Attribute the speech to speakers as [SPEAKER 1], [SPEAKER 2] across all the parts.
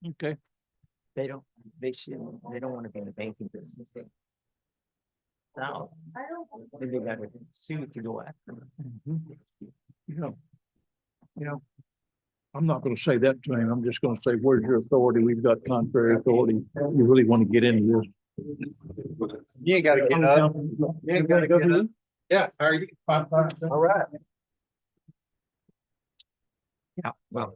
[SPEAKER 1] Okay.
[SPEAKER 2] They don't want to be in the banking business. Now, then they got to sue to go after them.
[SPEAKER 1] You know, I'm not gonna say that to him. I'm just gonna say, where's your authority? We've got contrary authority. You really want to get into this?
[SPEAKER 3] You ain't gotta get up. You ain't gotta get up. Yeah, how are you? All right.
[SPEAKER 2] Yeah, well.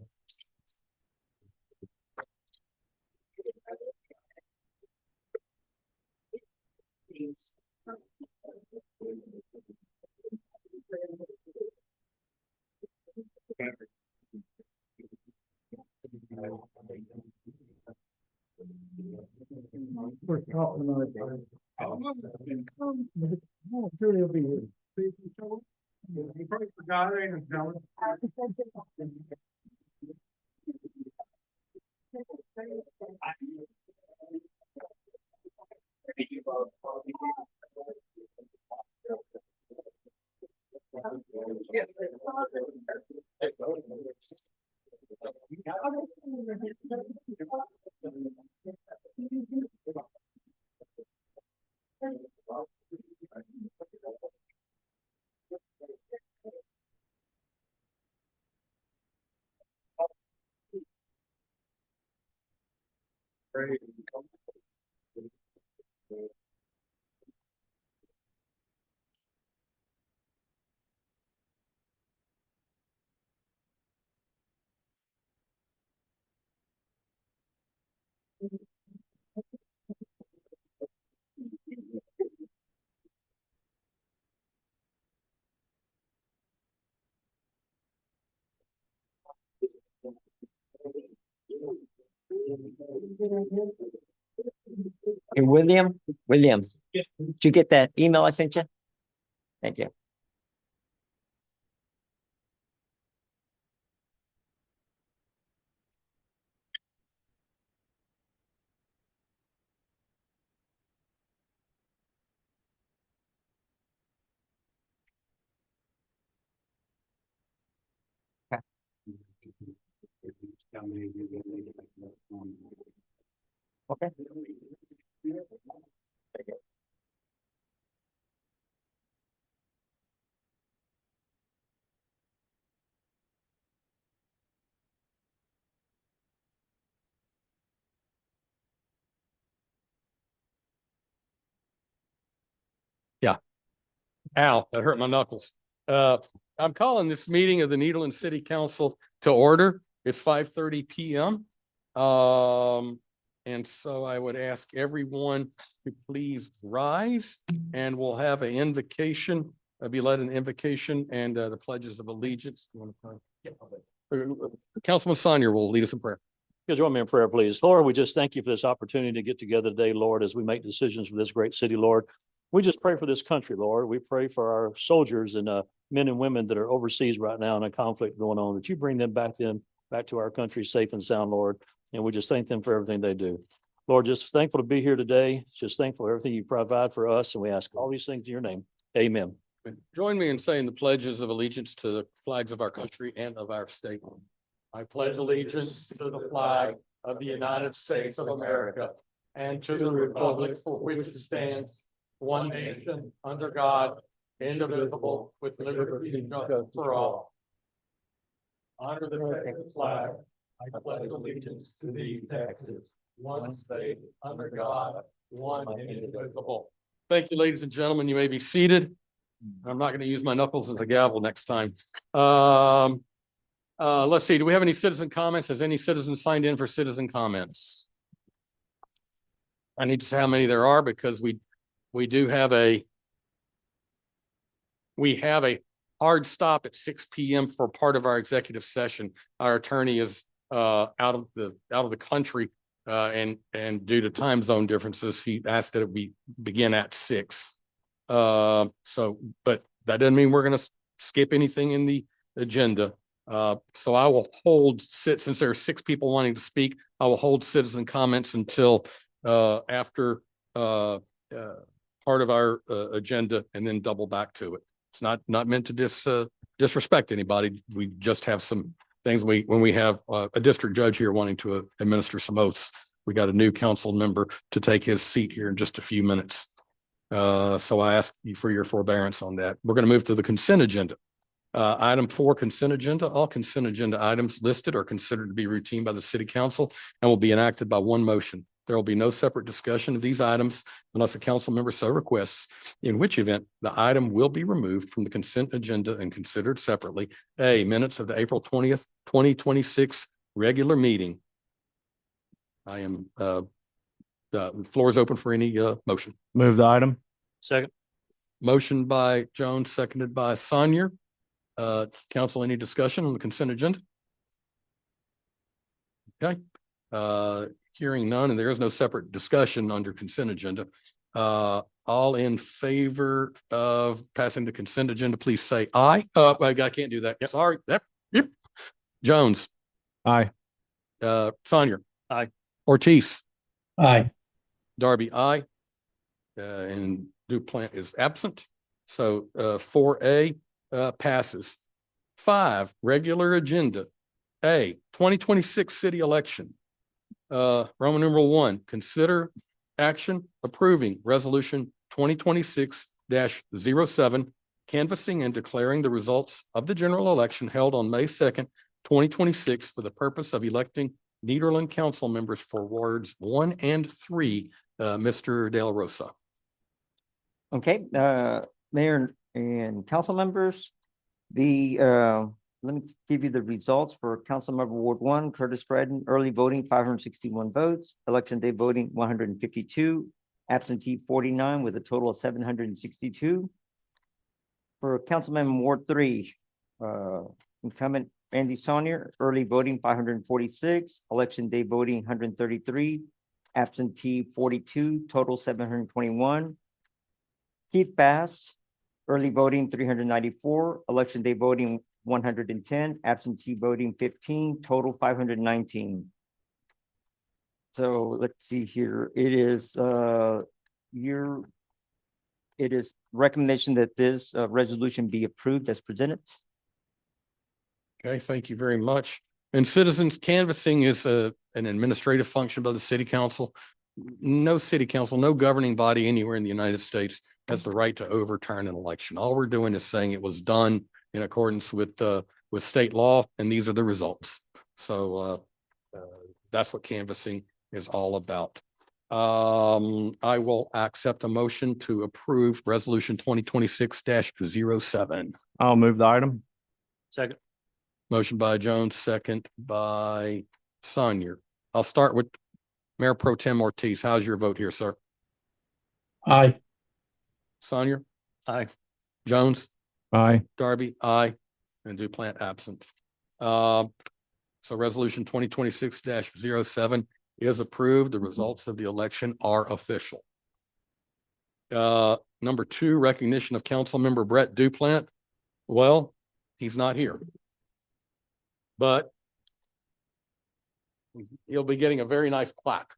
[SPEAKER 1] We're talking about it. Oh, sure he'll be here.
[SPEAKER 3] You probably forgot it and tell it.
[SPEAKER 2] Hey, Williams, did you get that email I sent you? Thank you. Okay.
[SPEAKER 4] Ow, that hurt my knuckles. I'm calling this meeting of the Nederland City Council to order. It's 5:30 PM. And so I would ask everyone to please rise and we'll have an invocation, be led an invocation and the pledges of allegiance. Councilman Sonier will lead us in prayer.
[SPEAKER 5] Could you join me in prayer, please? Lord, we just thank you for this opportunity to get together today, Lord, as we make decisions for this great city, Lord. We just pray for this country, Lord. We pray for our soldiers and men and women that are overseas right now in a conflict going on, that you bring them back to our country safe and sound, Lord. And we just thank them for everything they do. Lord, just thankful to be here today. Just thankful for everything you provide for us. And we ask all these things in your name. Amen.
[SPEAKER 4] Join me in saying the pledges of allegiance to the flags of our country and of our state. I pledge allegiance to the flag of the United States of America and to the republic for which it stands, one nation, under God, indivisible, with liberty and justice for all. Under the Texas flag, I pledge allegiance to thee, Texas, one state, under God, one and indivisible. Thank you, ladies and gentlemen. You may be seated. I'm not going to use my knuckles as a gavel next time. Let's see. Do we have any citizen comments? Has any citizen signed in for citizen comments? I need to say how many there are because we have a hard stop at 6 PM for part of our executive session. Our attorney is out of the country and due to time zone differences, he asked that we begin at 6. But that doesn't mean we're going to skip anything in the agenda. So I will since there are 6 people wanting to speak, I will hold citizen comments until after part of our agenda and then double back to it. It's not meant to disrespect anybody. We just have some things when we have a district judge here wanting to administer some oaths. We got a new council member to take his seat here in just a few minutes. So I ask you for your forbearance on that. We're going to move to the consent agenda. Item 4, consent agenda. All consent agenda items listed are considered to be routine by the city council and will be enacted by one motion. There will be no separate discussion of these items unless a council member so requests, in which event the item will be removed from the consent agenda and considered separately. A, minutes of the April 20th, 2026 regular meeting. I am, the floor is open for any motion.
[SPEAKER 1] Move the item.
[SPEAKER 5] Second.
[SPEAKER 4] Motion by Jones, seconded by Sonia. Council, any discussion on the consent agenda? Okay, hearing none, and there is no separate discussion under consent agenda. All in favor of passing the consent agenda, please say aye. I can't do that. Sorry. Yep. Jones.
[SPEAKER 1] Aye.
[SPEAKER 4] Sonia.
[SPEAKER 5] Aye.
[SPEAKER 4] Ortiz.
[SPEAKER 1] Aye.
[SPEAKER 4] Darby, aye. And Duplant is absent. So 4A passes. 5, regular agenda. A, 2026 city election. Roman numeral 1, consider action approving resolution 2026-07, canvassing and declaring the results of the general election held on May 2nd, 2026 for the purpose of electing Nederland council members for wards 1 and 3. Mr. De La Rosa.
[SPEAKER 2] Okay, Mayor and council members, let me give you the results for council member Ward 1, Curtis Stratton, early voting 561 votes, election day voting 152, absentee 49 with a total of 762. For council member Ward 3, incumbent Randy Saunier, early voting 546, election day voting 133, absentee 42, total 721. Keith Bass, early voting 394, election day voting 110, absentee voting 15, total 519. So let's see here. It is recommendation that this resolution be approved as presented.
[SPEAKER 4] Okay, thank you very much. And citizens canvassing is an administrative function by the city council. No city council, no governing body anywhere in the United States has the right to overturn an election. All we're doing is saying it was done in accordance with state law, and these are the results. So that's what canvassing is all about. I will accept a motion to approve resolution 2026-07.
[SPEAKER 1] I'll move the item.
[SPEAKER 5] Second.
[SPEAKER 4] Motion by Jones, second by Sonia. I'll start with Mayor Pro Tem Ortiz. How's your vote here, sir?
[SPEAKER 1] Aye.
[SPEAKER 4] Sonia?
[SPEAKER 5] Aye.
[SPEAKER 4] Jones?
[SPEAKER 1] Aye.
[SPEAKER 4] Darby? Aye. And Duplant absent. So resolution 2026-07 is approved. The results of the election are official. Number 2, recognition of council member Brett Duplant. Well, he's not here, but he'll be getting a very nice plaque.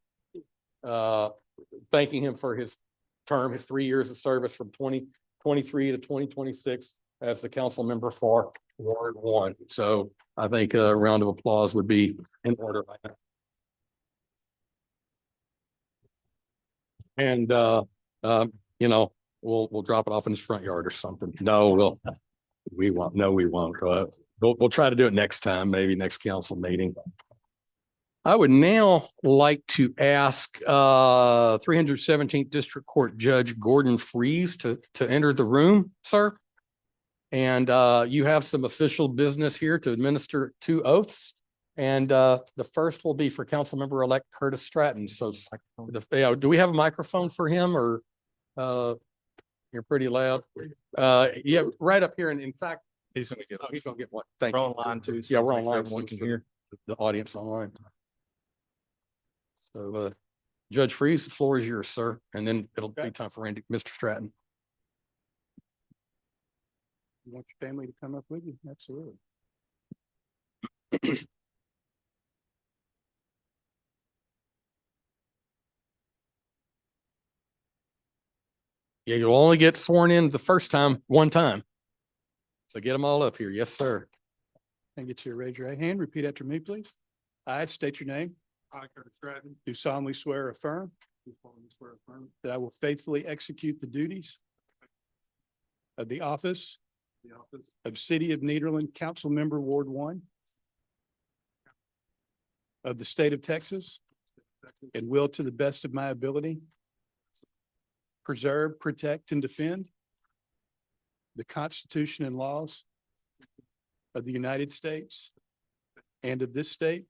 [SPEAKER 4] Thanking him for his term, his 3 years of service from 2023 to 2026 as the council member for Ward 1. So I think a round of applause would be in order right now. And you know, we'll drop it off in his front yard or something. No, we won't. No, we won't. We'll try to do it next time, maybe next council meeting. I would now like to ask 317th District Court Judge Gordon Freeze to enter the room, sir. And you have some official business here to administer 2 oaths. And the first will be for Councilmember-elect Curtis Stratton. So do we have a microphone for him, or you're pretty loud? Yeah, right up here. And in fact, he's gonna get one. Thank you.
[SPEAKER 1] We're online too.
[SPEAKER 4] Yeah, we're online.
[SPEAKER 1] Everyone can hear.
[SPEAKER 4] The audience online. So Judge Freeze, the floor is yours, sir. And then it'll be time for Randy, Mr. Stratton. You want your family to come up with you? Absolutely. Yeah, you'll only get sworn in the first time, one time. So get them all up here. Yes, sir.
[SPEAKER 6] And get you to raise your right hand. Repeat after me, please. I state your name.
[SPEAKER 3] I, Curtis Stratton,
[SPEAKER 6] Do solemnly swear or affirm
[SPEAKER 3] do solemnly swear or affirm
[SPEAKER 6] that I will faithfully execute the duties of the office
[SPEAKER 3] the office
[SPEAKER 6] of City of Nederland Council Member Ward One of the state of Texas
[SPEAKER 3] of Texas,
[SPEAKER 6] and will, to the best of my ability, preserve, protect, and defend the Constitution and laws of the United States and of this state.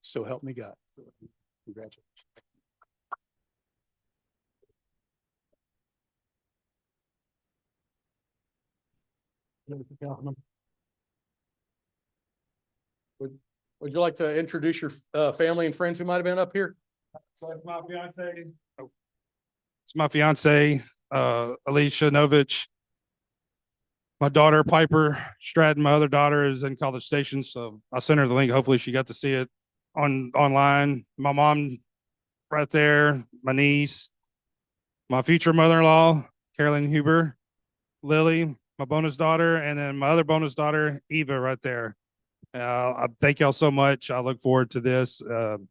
[SPEAKER 6] So help me God. Congratulations.
[SPEAKER 4] Would you like to introduce your family and friends who might have been up here?
[SPEAKER 3] So it's my fiance. It's my fiance, Alicia Novich. My daughter Piper Stratton, my other daughter is in College Station, so I sent her the link. Hopefully she got to see it online. My mom right there, my niece, my future mother-in-law, Carolyn Huber, Lily, my bonus daughter, and then my other bonus daughter, Eva, right there. I thank y'all so much. I look forward to this and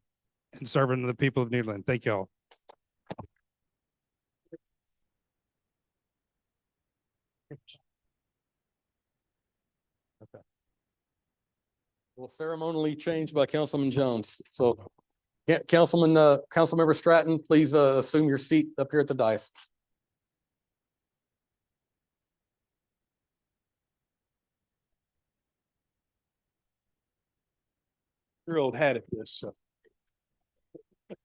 [SPEAKER 3] serving the people of Nederland. Thank y'all.
[SPEAKER 4] Well, ceremonially changed by Councilman Jones. So, Councilmember Stratton, please assume your seat up here at the dais.
[SPEAKER 6] Your old hat at this, so. All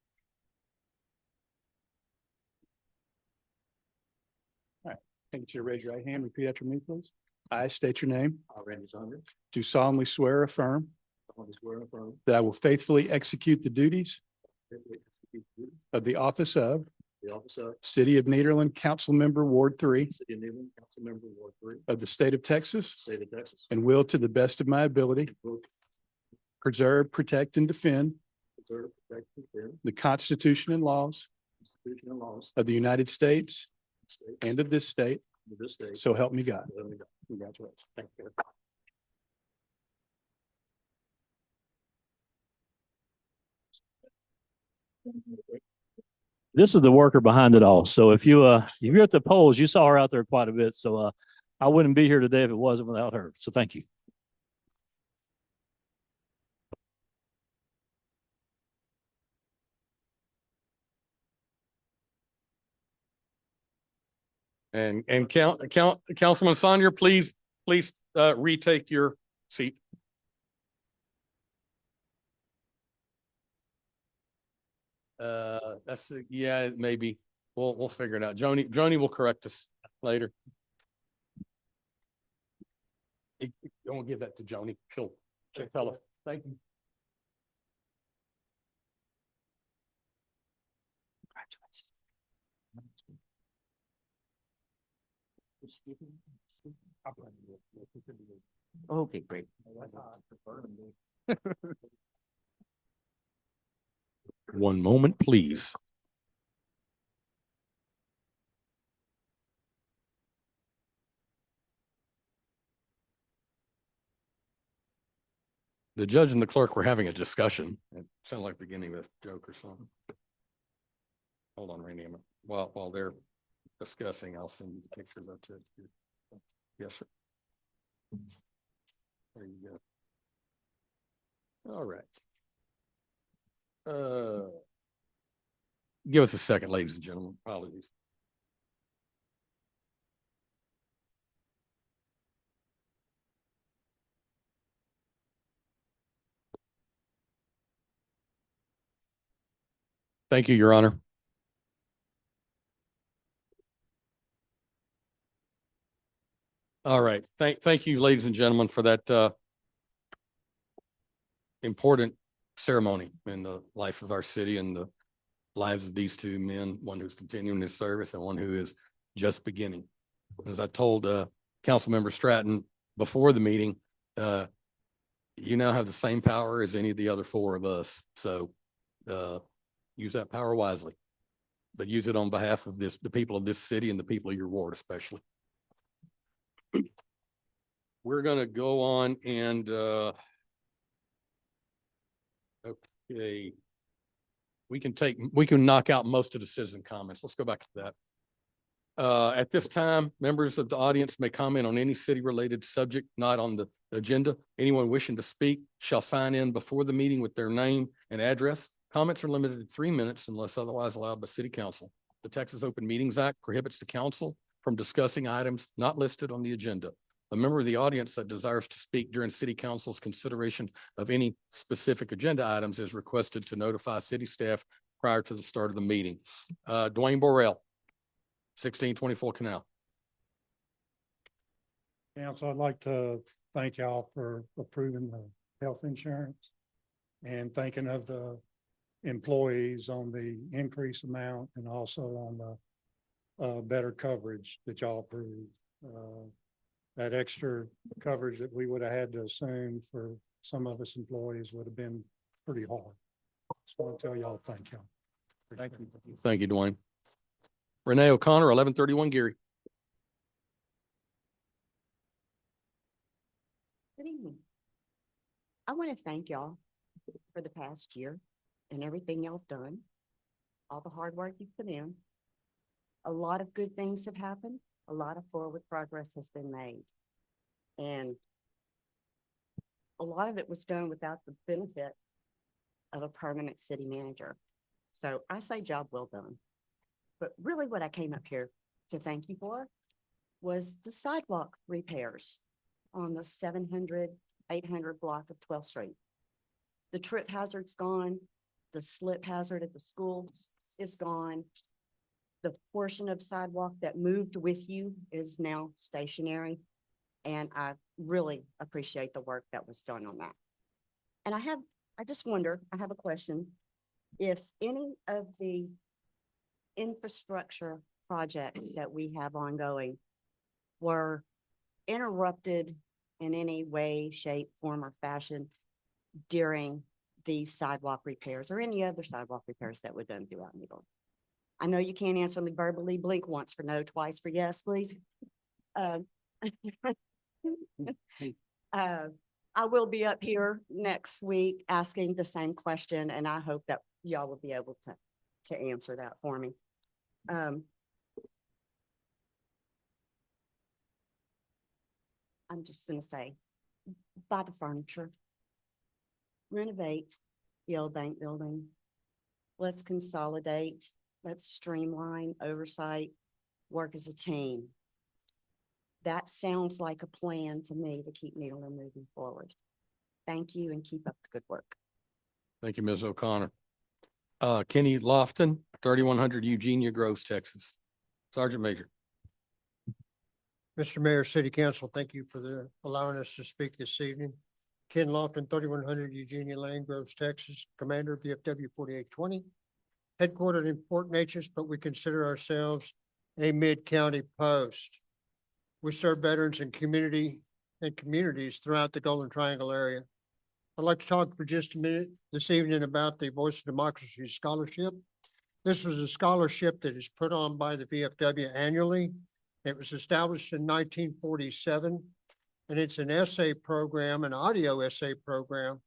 [SPEAKER 6] right, I get you to raise your right hand. Repeat after me, please. I state your name.
[SPEAKER 5] Randy Saunders.
[SPEAKER 6] Do solemnly swear or affirm
[SPEAKER 5] solemnly swear and affirm
[SPEAKER 6] that I will faithfully execute the duties
[SPEAKER 5] faithfully execute the duties
[SPEAKER 6] of the office of
[SPEAKER 5] of the office of
[SPEAKER 6] City of Nederland Council Member Ward Three
[SPEAKER 5] City of Nederland, Council Member Ward Three,
[SPEAKER 6] of the state of Texas
[SPEAKER 5] State of Texas.
[SPEAKER 6] and will, to the best of my ability,
[SPEAKER 5] Will
[SPEAKER 6] preserve, protect, and defend
[SPEAKER 5] preserve, protect, and defend
[SPEAKER 6] the Constitution and laws
[SPEAKER 5] the Constitution and laws
[SPEAKER 6] of the United States
[SPEAKER 5] of the state
[SPEAKER 6] and of this state.
[SPEAKER 5] of this state.
[SPEAKER 6] So help me God.
[SPEAKER 5] So help me God. Congratulations. Thank you. This is the worker behind it all. So if you're at the polls, you saw her out there quite a bit. So I wouldn't be here today if it wasn't without her. So thank you.
[SPEAKER 4] And Councilman Sonier, please retake your seat. Yeah, maybe. We'll figure it out. Joni will correct us later. Don't give that to Joni. She'll tell us. Thank you.
[SPEAKER 2] Okay, great.
[SPEAKER 4] One moment, please. The judge and the clerk were having a discussion. It sounded like the beginning of a joke or something. Hold on, Randy. While they're discussing, I'll send you the pictures up to it. Yes, sir. There you go. All right. Give us a second, ladies and gentlemen. Apologies. Thank you, Your Honor. All right. Thank you, ladies and gentlemen, for that important ceremony in the life of our city and the lives of these two men, one who's continuing his service and one who is just beginning. As I told Councilmember Stratton before the meeting, you now have the same power as any of the other four of us. So use that power wisely, but use it on behalf of the people of this city and the people of your ward especially. we're gonna go on and, okay. We can knock out most of the citizen comments. Let's go back to that. At this time, members of the audience may comment on any city-related subject not on the agenda. Anyone wishing to speak shall sign in before the meeting with their name and address. Comments are limited to 3 minutes unless otherwise allowed by City Council. The Texas Open Meetings Act prohibits the council from discussing items not listed on the agenda. A member of the audience that desires to speak during City Council's consideration of any specific agenda items is requested to notify city staff prior to the start of the meeting. Dwayne Borrell, 1624 Canal.
[SPEAKER 7] Council, I'd like to thank y'all for approving the health insurance and thinking of the employees on the increased amount and also on the better coverage that y'all approved. That extra coverage that we would have had to assume for some of us employees would have been pretty hard. Just want to tell y'all, thank y'all.
[SPEAKER 4] Thank you. Thank you, Dwayne. Renee O'Connor, 1131 Geary.
[SPEAKER 8] Good evening. I want to thank y'all for the past year and everything y'all have done, all the hard work you've put in. A lot of good things have happened. A lot of forward progress has been made. And a lot of it was done without the benefit of a permanent city manager. So I say job well done. But really what I came up here to thank you for was the sidewalk repairs on the 700, 800 block of 12th Street. The trip hazard's gone. The slip hazard at the schools is gone. The portion of sidewalk that moved with you is now stationary. And I really appreciate the work that was done on that. And I just wonder, I have a question. If any of the infrastructure projects that we have ongoing were interrupted in any way, shape, form, or fashion during these sidewalk repairs or any other sidewalk repairs that were done throughout Newberg. I know you can't answer me verbally. Blink once for no, twice for yes, please. I will be up here next week asking the same question, and I hope that y'all will be able to answer that for me. I'm just gonna say, buy the furniture, renovate the old bank building. Let's consolidate, let's streamline oversight, work as a team. That sounds like a plan to me to keep Needler moving forward. Thank you and keep up the good work.
[SPEAKER 4] Thank you, Ms. O'Connor. Kenny Lofton, 3100 Eugenia Groves, Texas. Sergeant Major.
[SPEAKER 9] Mr. Mayor, City Council, thank you for allowing us to speak this evening. Ken Lofton, 3100 Eugenia Lane, Groves, Texas, Commander of VFW 4820. Headquartered in Port Neches, but we consider ourselves a mid-county post. We serve veterans and communities throughout the Golden Triangle area. I'd like to talk for just a minute this evening about the Voice of Democracy Scholarship. This was a scholarship that is put on by the VFW annually. It was established in 1947, and it's an essay program, an audio essay program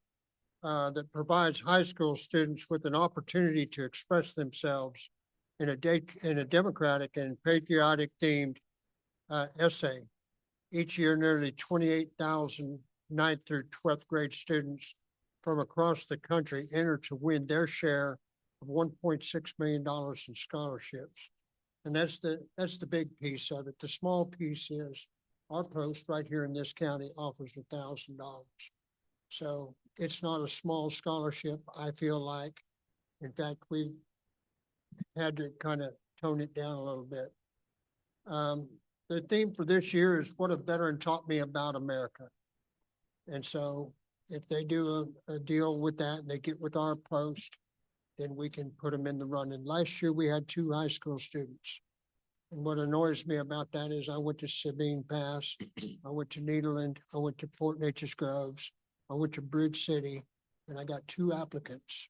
[SPEAKER 9] that provides high school students with an opportunity to express themselves in a democratic and patriotic themed essay. Each year, nearly 28,000 9th through 12th grade students from across the country enter to win their share of $1.6 million in scholarships. And that's the big piece of it. The small piece is our post right here in this county offers $1,000. So it's not a small scholarship, I feel like. In fact, we've had to kind of tone it down a little bit. The theme for this year is what a veteran taught me about America. And so if they do a deal with that and they get with our post, then we can put them in the running. Last year, we had 2 high school students. And what annoys me about that is I went to Sabine Pass, I went to Nederland, I went to Port Neches Groves, I went to Bridge City, and I got 2 applicants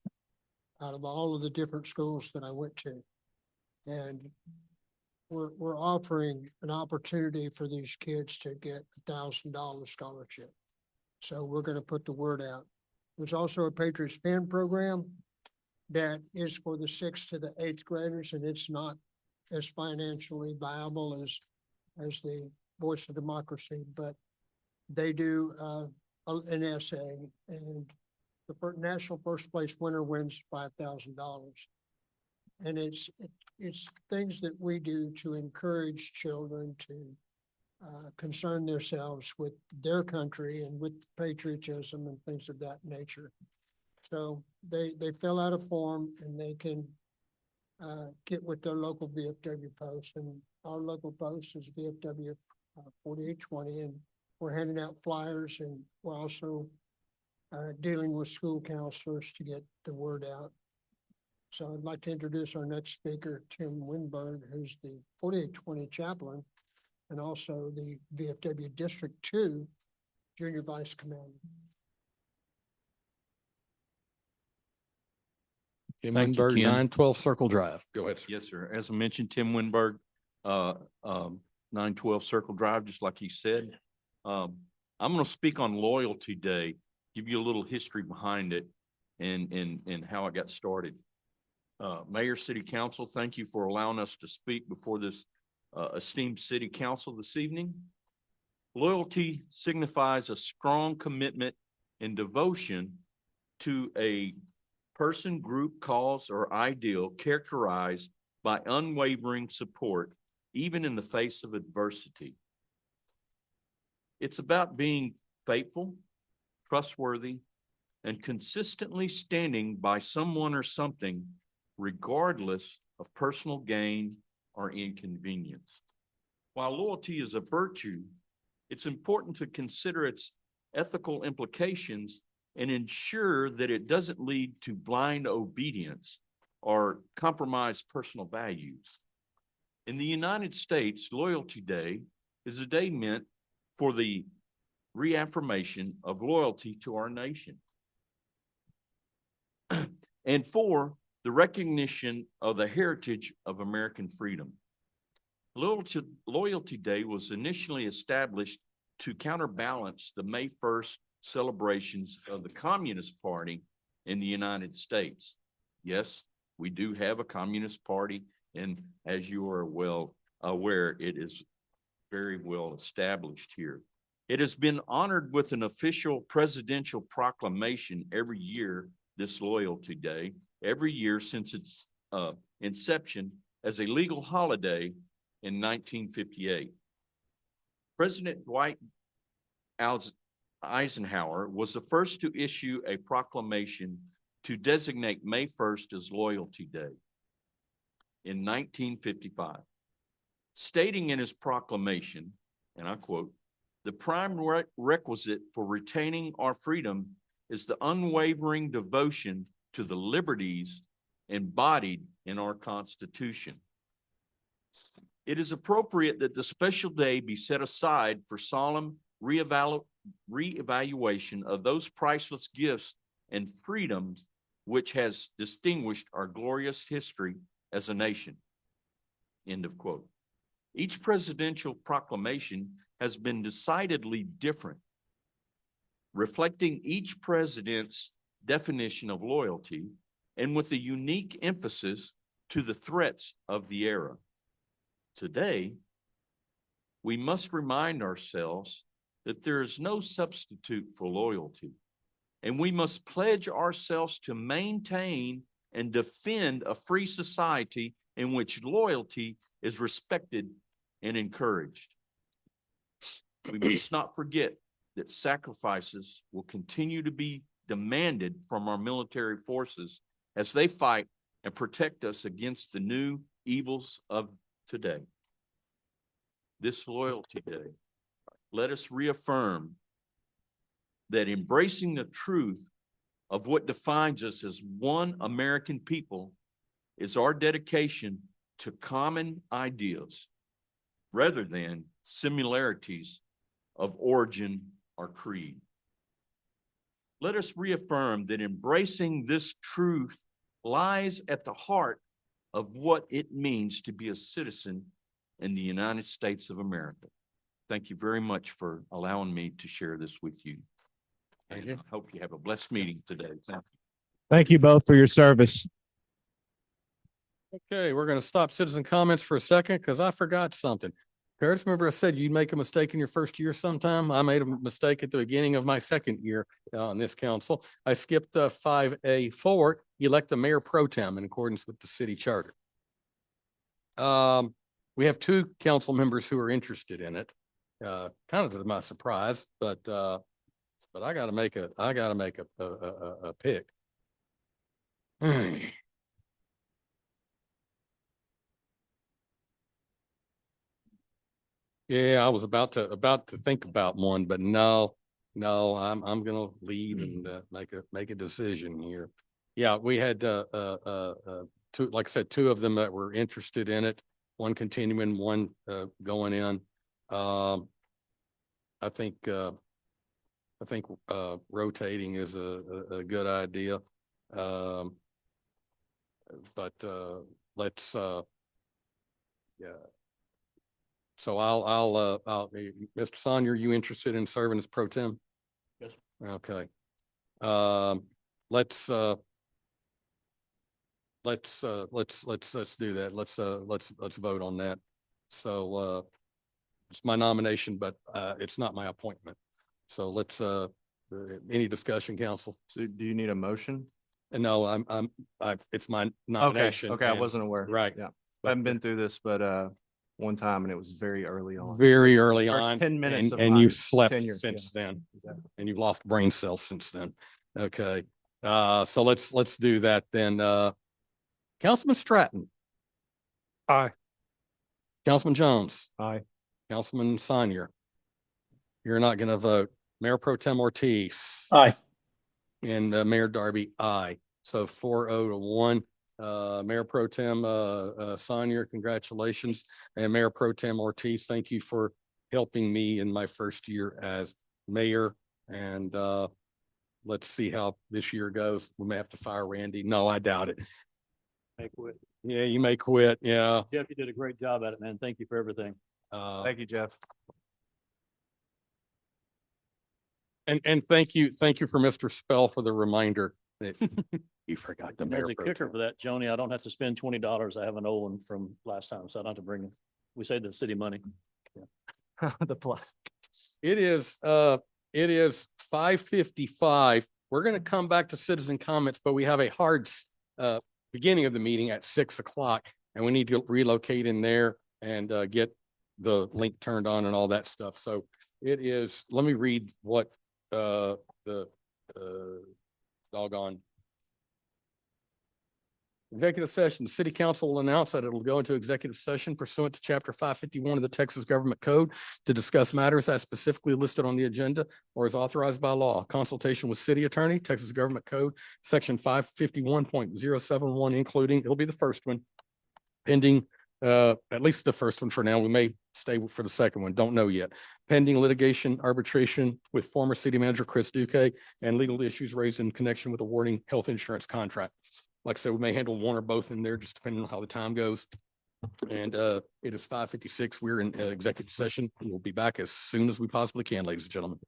[SPEAKER 9] out of all of the different schools that I went to. And we're offering an opportunity for these kids to get $1,000 scholarship. So we're gonna put the word out. There's also a Patriot Spin program that is for the 6th to the 8th graders, and it's not as financially viable as the Voice of Democracy, but they do an essay, and the national first place winner wins $5,000. And it's things that we do to encourage children to concern themselves with their country and with patriotism and things of that nature. So they fill out a form and they can get with their local VFW post, and our local post is VFW 4820, and we're handing out flyers, and we're also dealing with school counselors to get the word out. So I'd like to introduce our next speaker, Tim Winberg, who's the 4820 chaplain and also the VFW District 2 Junior Vice Commander.
[SPEAKER 4] Tim
[SPEAKER 10] Thank you,
[SPEAKER 4] Winberg,
[SPEAKER 10] Ken.
[SPEAKER 4] 912 Circle Drive. Go ahead, sir.
[SPEAKER 10] Yes, sir. As I mentioned, Tim Winberg, 912 Circle Drive, just like he said. I'm going to speak on Loyalty Day, give you a little history behind it and how I got started. Mayor, City Council, thank you for allowing us to speak before this esteemed City Council this evening. Loyalty signifies a strong commitment and devotion to a person, group, cause, or ideal characterized by unwavering support, even in the face of adversity. It's about being faithful, trustworthy, and consistently standing by someone or something, regardless of personal gain or inconvenience. While loyalty is a virtue, it's important to consider its ethical implications and ensure that it doesn't lead to blind obedience or compromise personal values. In the United States, Loyalty Day is a day meant for the reaffirmation of loyalty to our nation and for the recognition of the heritage of American freedom. Loyalty Day was initially established to counterbalance the May 1st celebrations of the Communist Party in the United States. Yes, we do have a Communist Party, and as you are well aware, it is very well established here. It has been honored with an official presidential proclamation every year, this Loyalty Day, every year since its inception as a legal holiday in 1958. President Dwight Eisenhower was the first to issue a proclamation to designate May 1st as Loyalty Day in 1955, stating in his proclamation, and I quote, "The prime requisite for retaining our freedom is the unwavering devotion to the liberties embodied in our Constitution. It is appropriate that the special day be set aside for solemn reevaluation of those priceless gifts and freedoms which has distinguished our glorious history as a nation." End of quote. Each presidential proclamation has been decidedly different, reflecting each president's definition of loyalty and with a unique emphasis to the threats of the era. Today, we must remind ourselves that there is no substitute for loyalty, and we must pledge ourselves to maintain and defend a free society in which loyalty is respected and encouraged. We must not forget that sacrifices will continue to be demanded from our military forces as they fight and protect us against the new evils of today. This Loyalty Day, let us reaffirm that embracing the truth of what defines us as one American people is our dedication to common ideas rather than similarities of origin or creed. Let us reaffirm that embracing this truth lies at the heart of what it means to be a citizen in the United States of America. Thank you very much for allowing me to share this with you.
[SPEAKER 4] Thank
[SPEAKER 10] And
[SPEAKER 4] you.
[SPEAKER 10] I hope you have a blessed meeting today. Thank you.
[SPEAKER 11] Thank you both for your service.
[SPEAKER 4] Okay, we're gonna stop citizen comments for a second because I forgot something. Curtis, remember I said you make a mistake in your first year sometime? I made a mistake at the beginning of my second year on this council. I skipped 5A4, elect the mayor pro tem in accordance with the city charter. We have two council members who are interested in it. Kind of to my surprise, but I gotta make a pick. Yeah, I was about to think about one, but no, I'm gonna leave and make a decision here. Yeah, we had two, like I said, two of them that were interested in it, one continuing, one going in. I think rotating is a good idea. But let's yeah. So Mr. Sonia, are you interested in serving as pro tem?
[SPEAKER 5] Yes.
[SPEAKER 4] Okay. Let's do that. Let's vote on that. So, it's my nomination, but, it's not my appointment. So let's, any discussion, council?
[SPEAKER 11] So do you need a motion?
[SPEAKER 4] And no, it's my nomination.
[SPEAKER 11] Okay, I
[SPEAKER 4] and-
[SPEAKER 11] wasn't aware.
[SPEAKER 4] Right.
[SPEAKER 11] Yeah. I haven't been through this, but one time and it was very early on.
[SPEAKER 4] Very early
[SPEAKER 11] First
[SPEAKER 4] on.
[SPEAKER 11] 10 minutes of
[SPEAKER 4] And
[SPEAKER 11] my
[SPEAKER 4] you've slept
[SPEAKER 11] tenure,
[SPEAKER 4] since
[SPEAKER 11] yeah.
[SPEAKER 4] then. And you've lost brain cells since then. Okay. So let's do that then. Councilman Stratton.
[SPEAKER 3] Aye.
[SPEAKER 4] Councilman Jones.
[SPEAKER 11] Aye.
[SPEAKER 4] Councilman Sonier. You're not gonna vote. Mayor Pro Tem Ortiz.
[SPEAKER 1] Aye.
[SPEAKER 4] And Mayor Darby, aye. So 4-0 to 1. Mayor Pro Tem Sonier, congratulations. And Mayor Pro Tem Ortiz, thank you for helping me in my first year as mayor. And let's see how this year goes. We may have to fire Randy. No, I doubt it.
[SPEAKER 5] Make quit.
[SPEAKER 4] Yeah, you may quit. Yeah.
[SPEAKER 5] Jeff, you did a great job at it, man. Thank you for everything.
[SPEAKER 11] Thank you, Jeff.
[SPEAKER 4] And thank you for Mr. Spell for the reminder that you forgot the
[SPEAKER 5] And
[SPEAKER 4] mayor.
[SPEAKER 5] as a
[SPEAKER 4] pro
[SPEAKER 5] kicker
[SPEAKER 4] tem.
[SPEAKER 5] for that, Joni, I don't have to spend $20. I have an old one from last time, so I don't have to bring it. We saved the city money.
[SPEAKER 11] The plot.
[SPEAKER 4] It is 5:55. We're going to come back to citizen comments, but we have a hard beginning of the meeting at 6 o'clock, and we need to relocate in there and get the link turned on and all that stuff. So it is, let me read what the doggone executive session. The city council will announce that it will go into executive session pursuant to chapter 551 of the Texas Government Code to discuss matters as specifically listed on the agenda or as authorized by law. Consultation with city attorney, Texas Government Code, section 551.071, including, it'll be the first one, pending, at least the first one for now. We may stay for the second one. Don't know yet. Pending litigation, arbitration with former city manager Chris Duque and legal issues raised in connection with awarding health insurance contract. Like I said, we may handle one or both in there, just depending on how the time goes. And it is 5:56. We're in executive session. We'll be back as soon as we possibly can, ladies and gentlemen.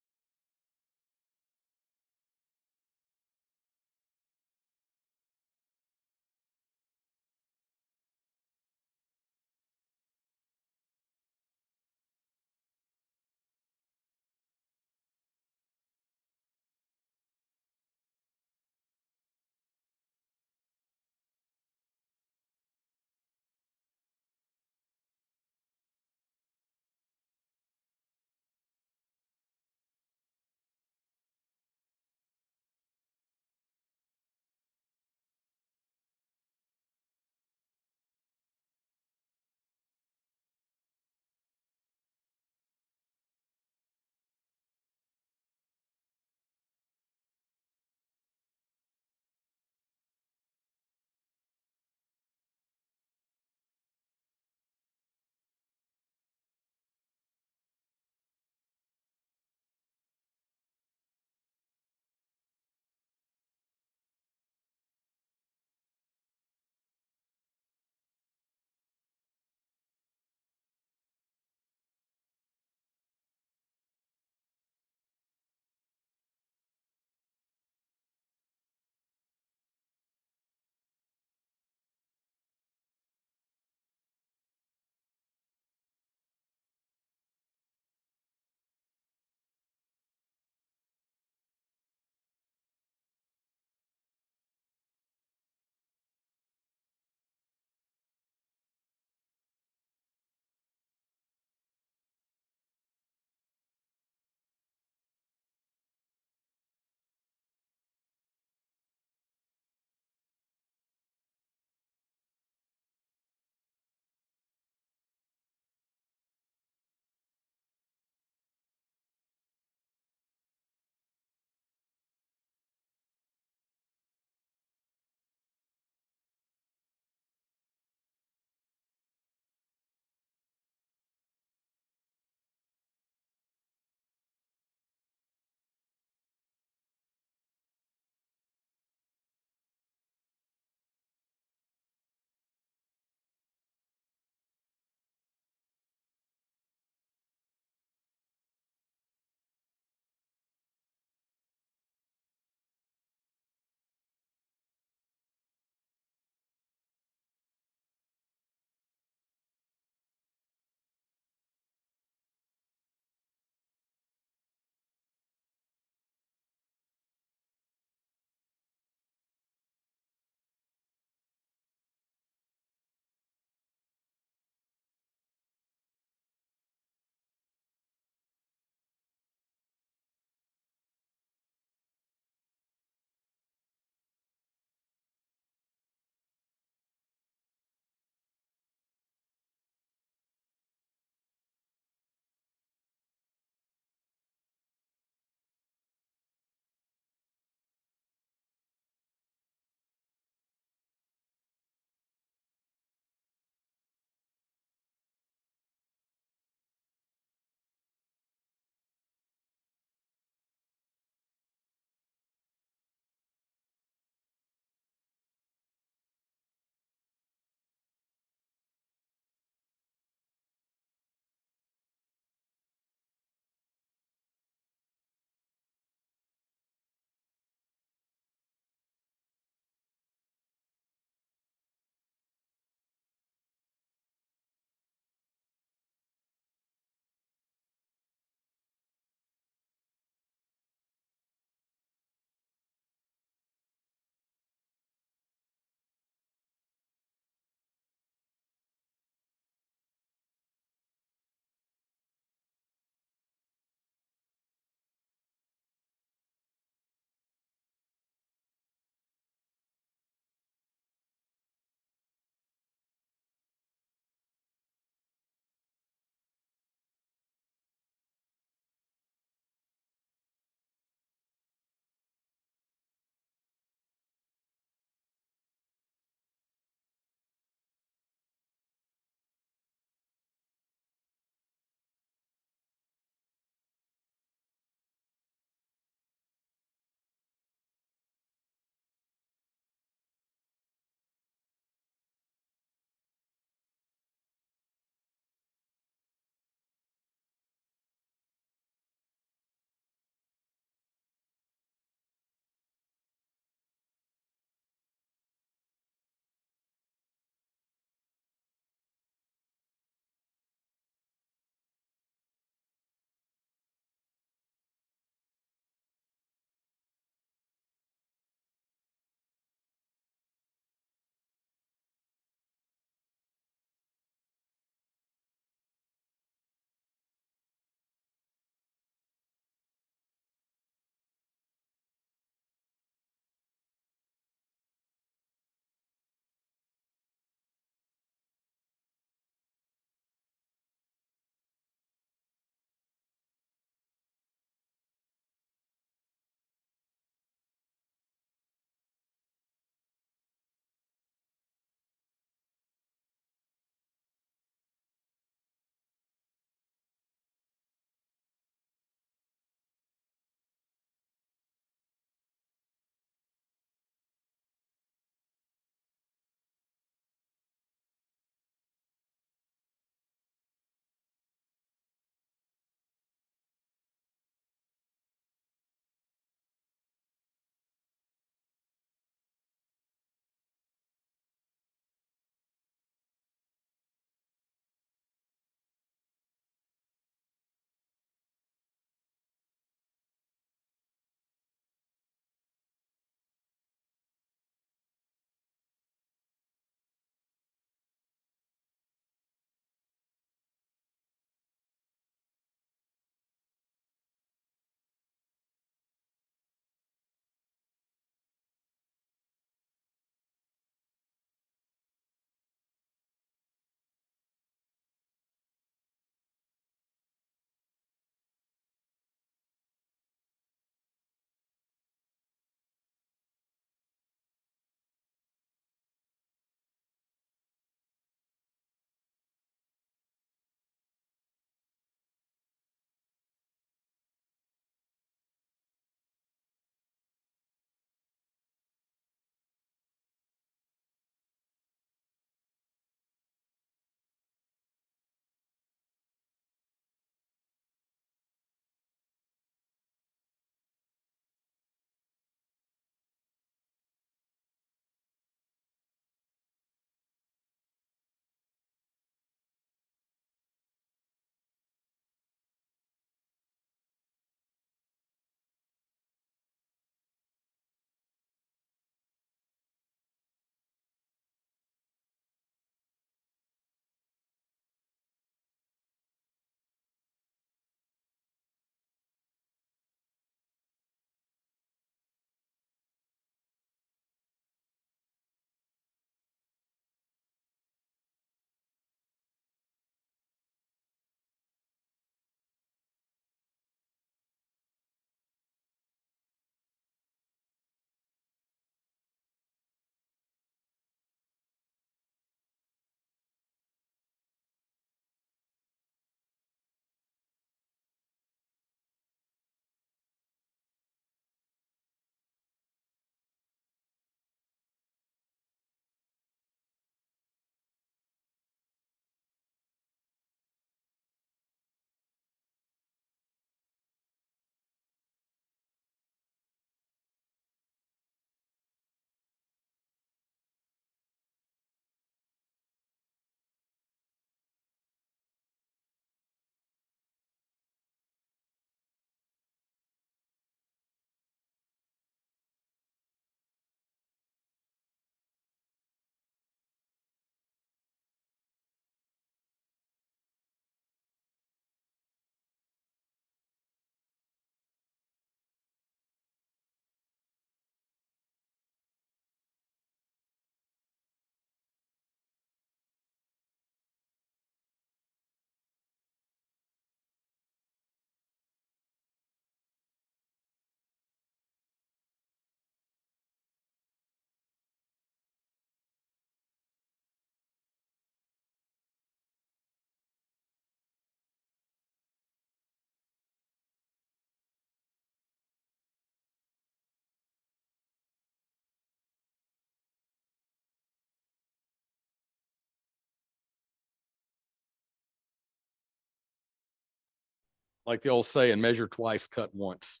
[SPEAKER 4] like the old saying, measure twice, cut once.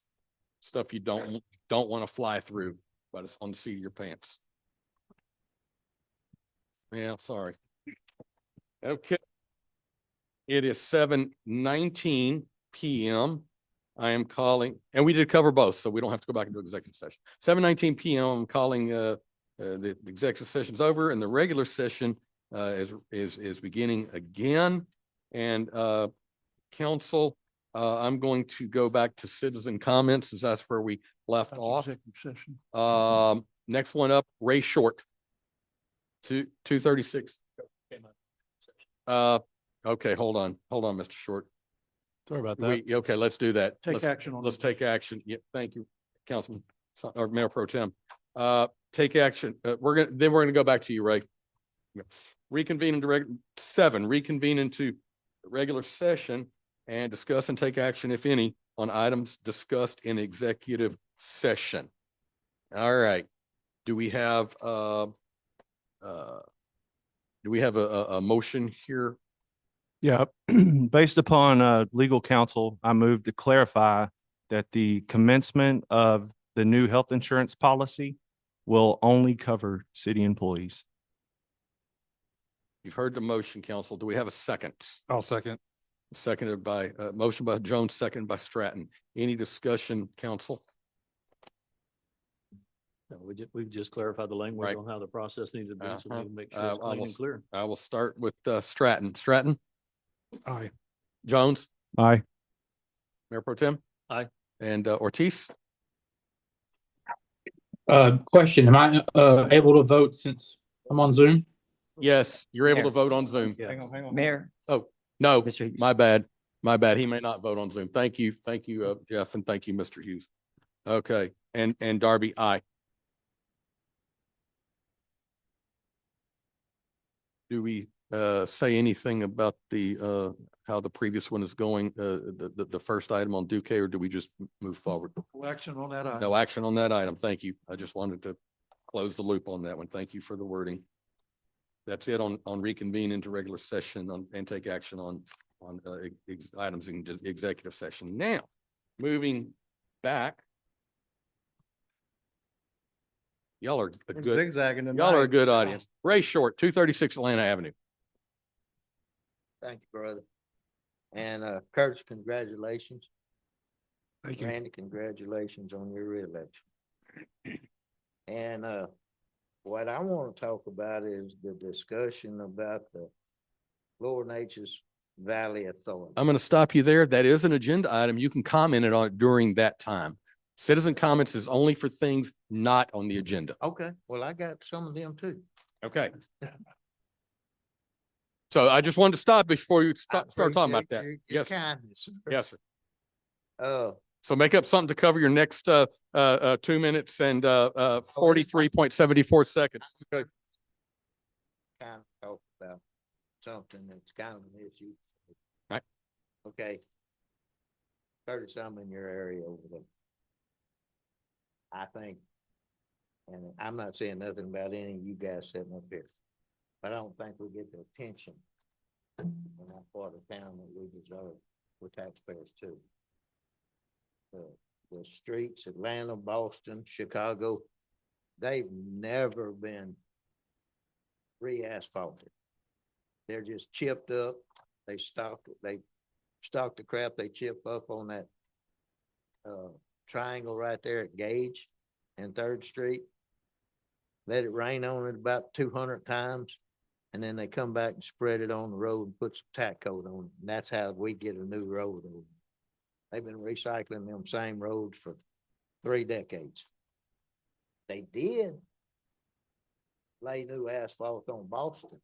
[SPEAKER 4] Stuff you don't want to fly through, but it's on the seat of your pants. Yeah, sorry. Okay. It is 7:19 PM. I am calling, and we did cover both, so we don't have to go back into executive session. 7:19 PM, I'm calling the executive session's over and the regular session is beginning again. And council, I'm going to go back to citizen comments, as that's where we left off.
[SPEAKER 1] Executive session.
[SPEAKER 4] Next one up, Ray Short. 236. Okay, hold on, Mr. Short.
[SPEAKER 11] Sorry about that.
[SPEAKER 4] Okay, let's do that.
[SPEAKER 1] Take
[SPEAKER 4] Let's-
[SPEAKER 1] action on
[SPEAKER 4] Let's
[SPEAKER 1] it.
[SPEAKER 4] take action. Yep, thank you, Councilman, or Mayor Pro Tem. Take action. We're gonna go back to you, Ray. Reconvene into reconvene into regular session and discuss and take action, if any, on items discussed in executive session. All right. Do we have a motion here?
[SPEAKER 11] Yeah, based upon legal counsel, I move to clarify that the commencement of the new health insurance policy will only cover city employees.
[SPEAKER 4] You've heard the motion, council. Do we have a second?
[SPEAKER 3] I'll second.
[SPEAKER 4] Seconded by, motion by Jones, seconded by Stratton. Any discussion, council?
[SPEAKER 5] No, we've just clarified the language
[SPEAKER 4] Right.
[SPEAKER 5] on how the process needs to be, so we
[SPEAKER 4] Uh-huh.
[SPEAKER 5] can make sure it's
[SPEAKER 4] I
[SPEAKER 5] clean
[SPEAKER 4] will
[SPEAKER 5] and clear.
[SPEAKER 4] I will start with Stratton. Stratton,
[SPEAKER 3] Aye.
[SPEAKER 4] Jones,
[SPEAKER 11] Aye.
[SPEAKER 4] Mayor Pro Tem?
[SPEAKER 5] Aye.
[SPEAKER 4] And Ortiz?
[SPEAKER 12] Question, am I able to vote since I'm on Zoom?
[SPEAKER 4] Yes, you're able to
[SPEAKER 2] Mayor.
[SPEAKER 4] vote on Zoom.
[SPEAKER 1] Hang on.
[SPEAKER 2] Mayor,
[SPEAKER 4] No,
[SPEAKER 2] Mr. Hughes.
[SPEAKER 4] my bad. My bad. He may not vote on Zoom. Thank you, Jeff, and thank you, Mr. Hughes. Okay, and Darby, aye. Do we say anything about the how the previous one is going, the first item on Duque, or do we just move forward?
[SPEAKER 1] No action on that item.
[SPEAKER 4] No action on that item. Thank you. I just wanted to close the loop on that one. Thank you for the wording. That's it on reconvene into regular session and take action on items in executive session. Now, moving back. Y'all are a good,
[SPEAKER 11] Zigzagging
[SPEAKER 4] y'all are a good audience. Ray Short, 236 Atlanta Avenue.
[SPEAKER 9] Thank you, brother. And Curtis, congratulations.
[SPEAKER 3] Thank you.
[SPEAKER 9] Randy, congratulations on your reelection. And what I want to talk about is the discussion about the Lower Nature's Valley Authority.
[SPEAKER 4] I'm going to stop you there. That is an agenda item. You can comment on it during that time. Citizen comments is only for things not on the agenda.
[SPEAKER 9] Okay, well, I got some of them too.
[SPEAKER 4] Okay. So I just wanted to stop before you start talking about that.
[SPEAKER 9] Appreciate your
[SPEAKER 4] Yes, sir.
[SPEAKER 9] kindness.
[SPEAKER 4] Yes, sir.
[SPEAKER 9] So
[SPEAKER 4] make up something to cover your next 2 minutes and 43.74 seconds. Okay.
[SPEAKER 9] kind of talk about something that's kind of an issue.
[SPEAKER 4] Right.
[SPEAKER 9] Okay. Curtis, I'm in your area over there. I think, and I'm not saying nothing about any of you guys sitting up here, but I don't think we get the attention in that part of town that we deserve with taxpayers too. The streets, Atlanta, Boston, Chicago, they've never been re-asphalted. They're just chipped up. They stock the crap they chip up on that triangle right there at Gage and Third Street. Let it rain on it about 200 times, and then they come back and spread it on the road and put some tack coat on it. And that's how we get a new road over. They've been recycling them same roads for 3 decades. They did lay new asphalt on Boston.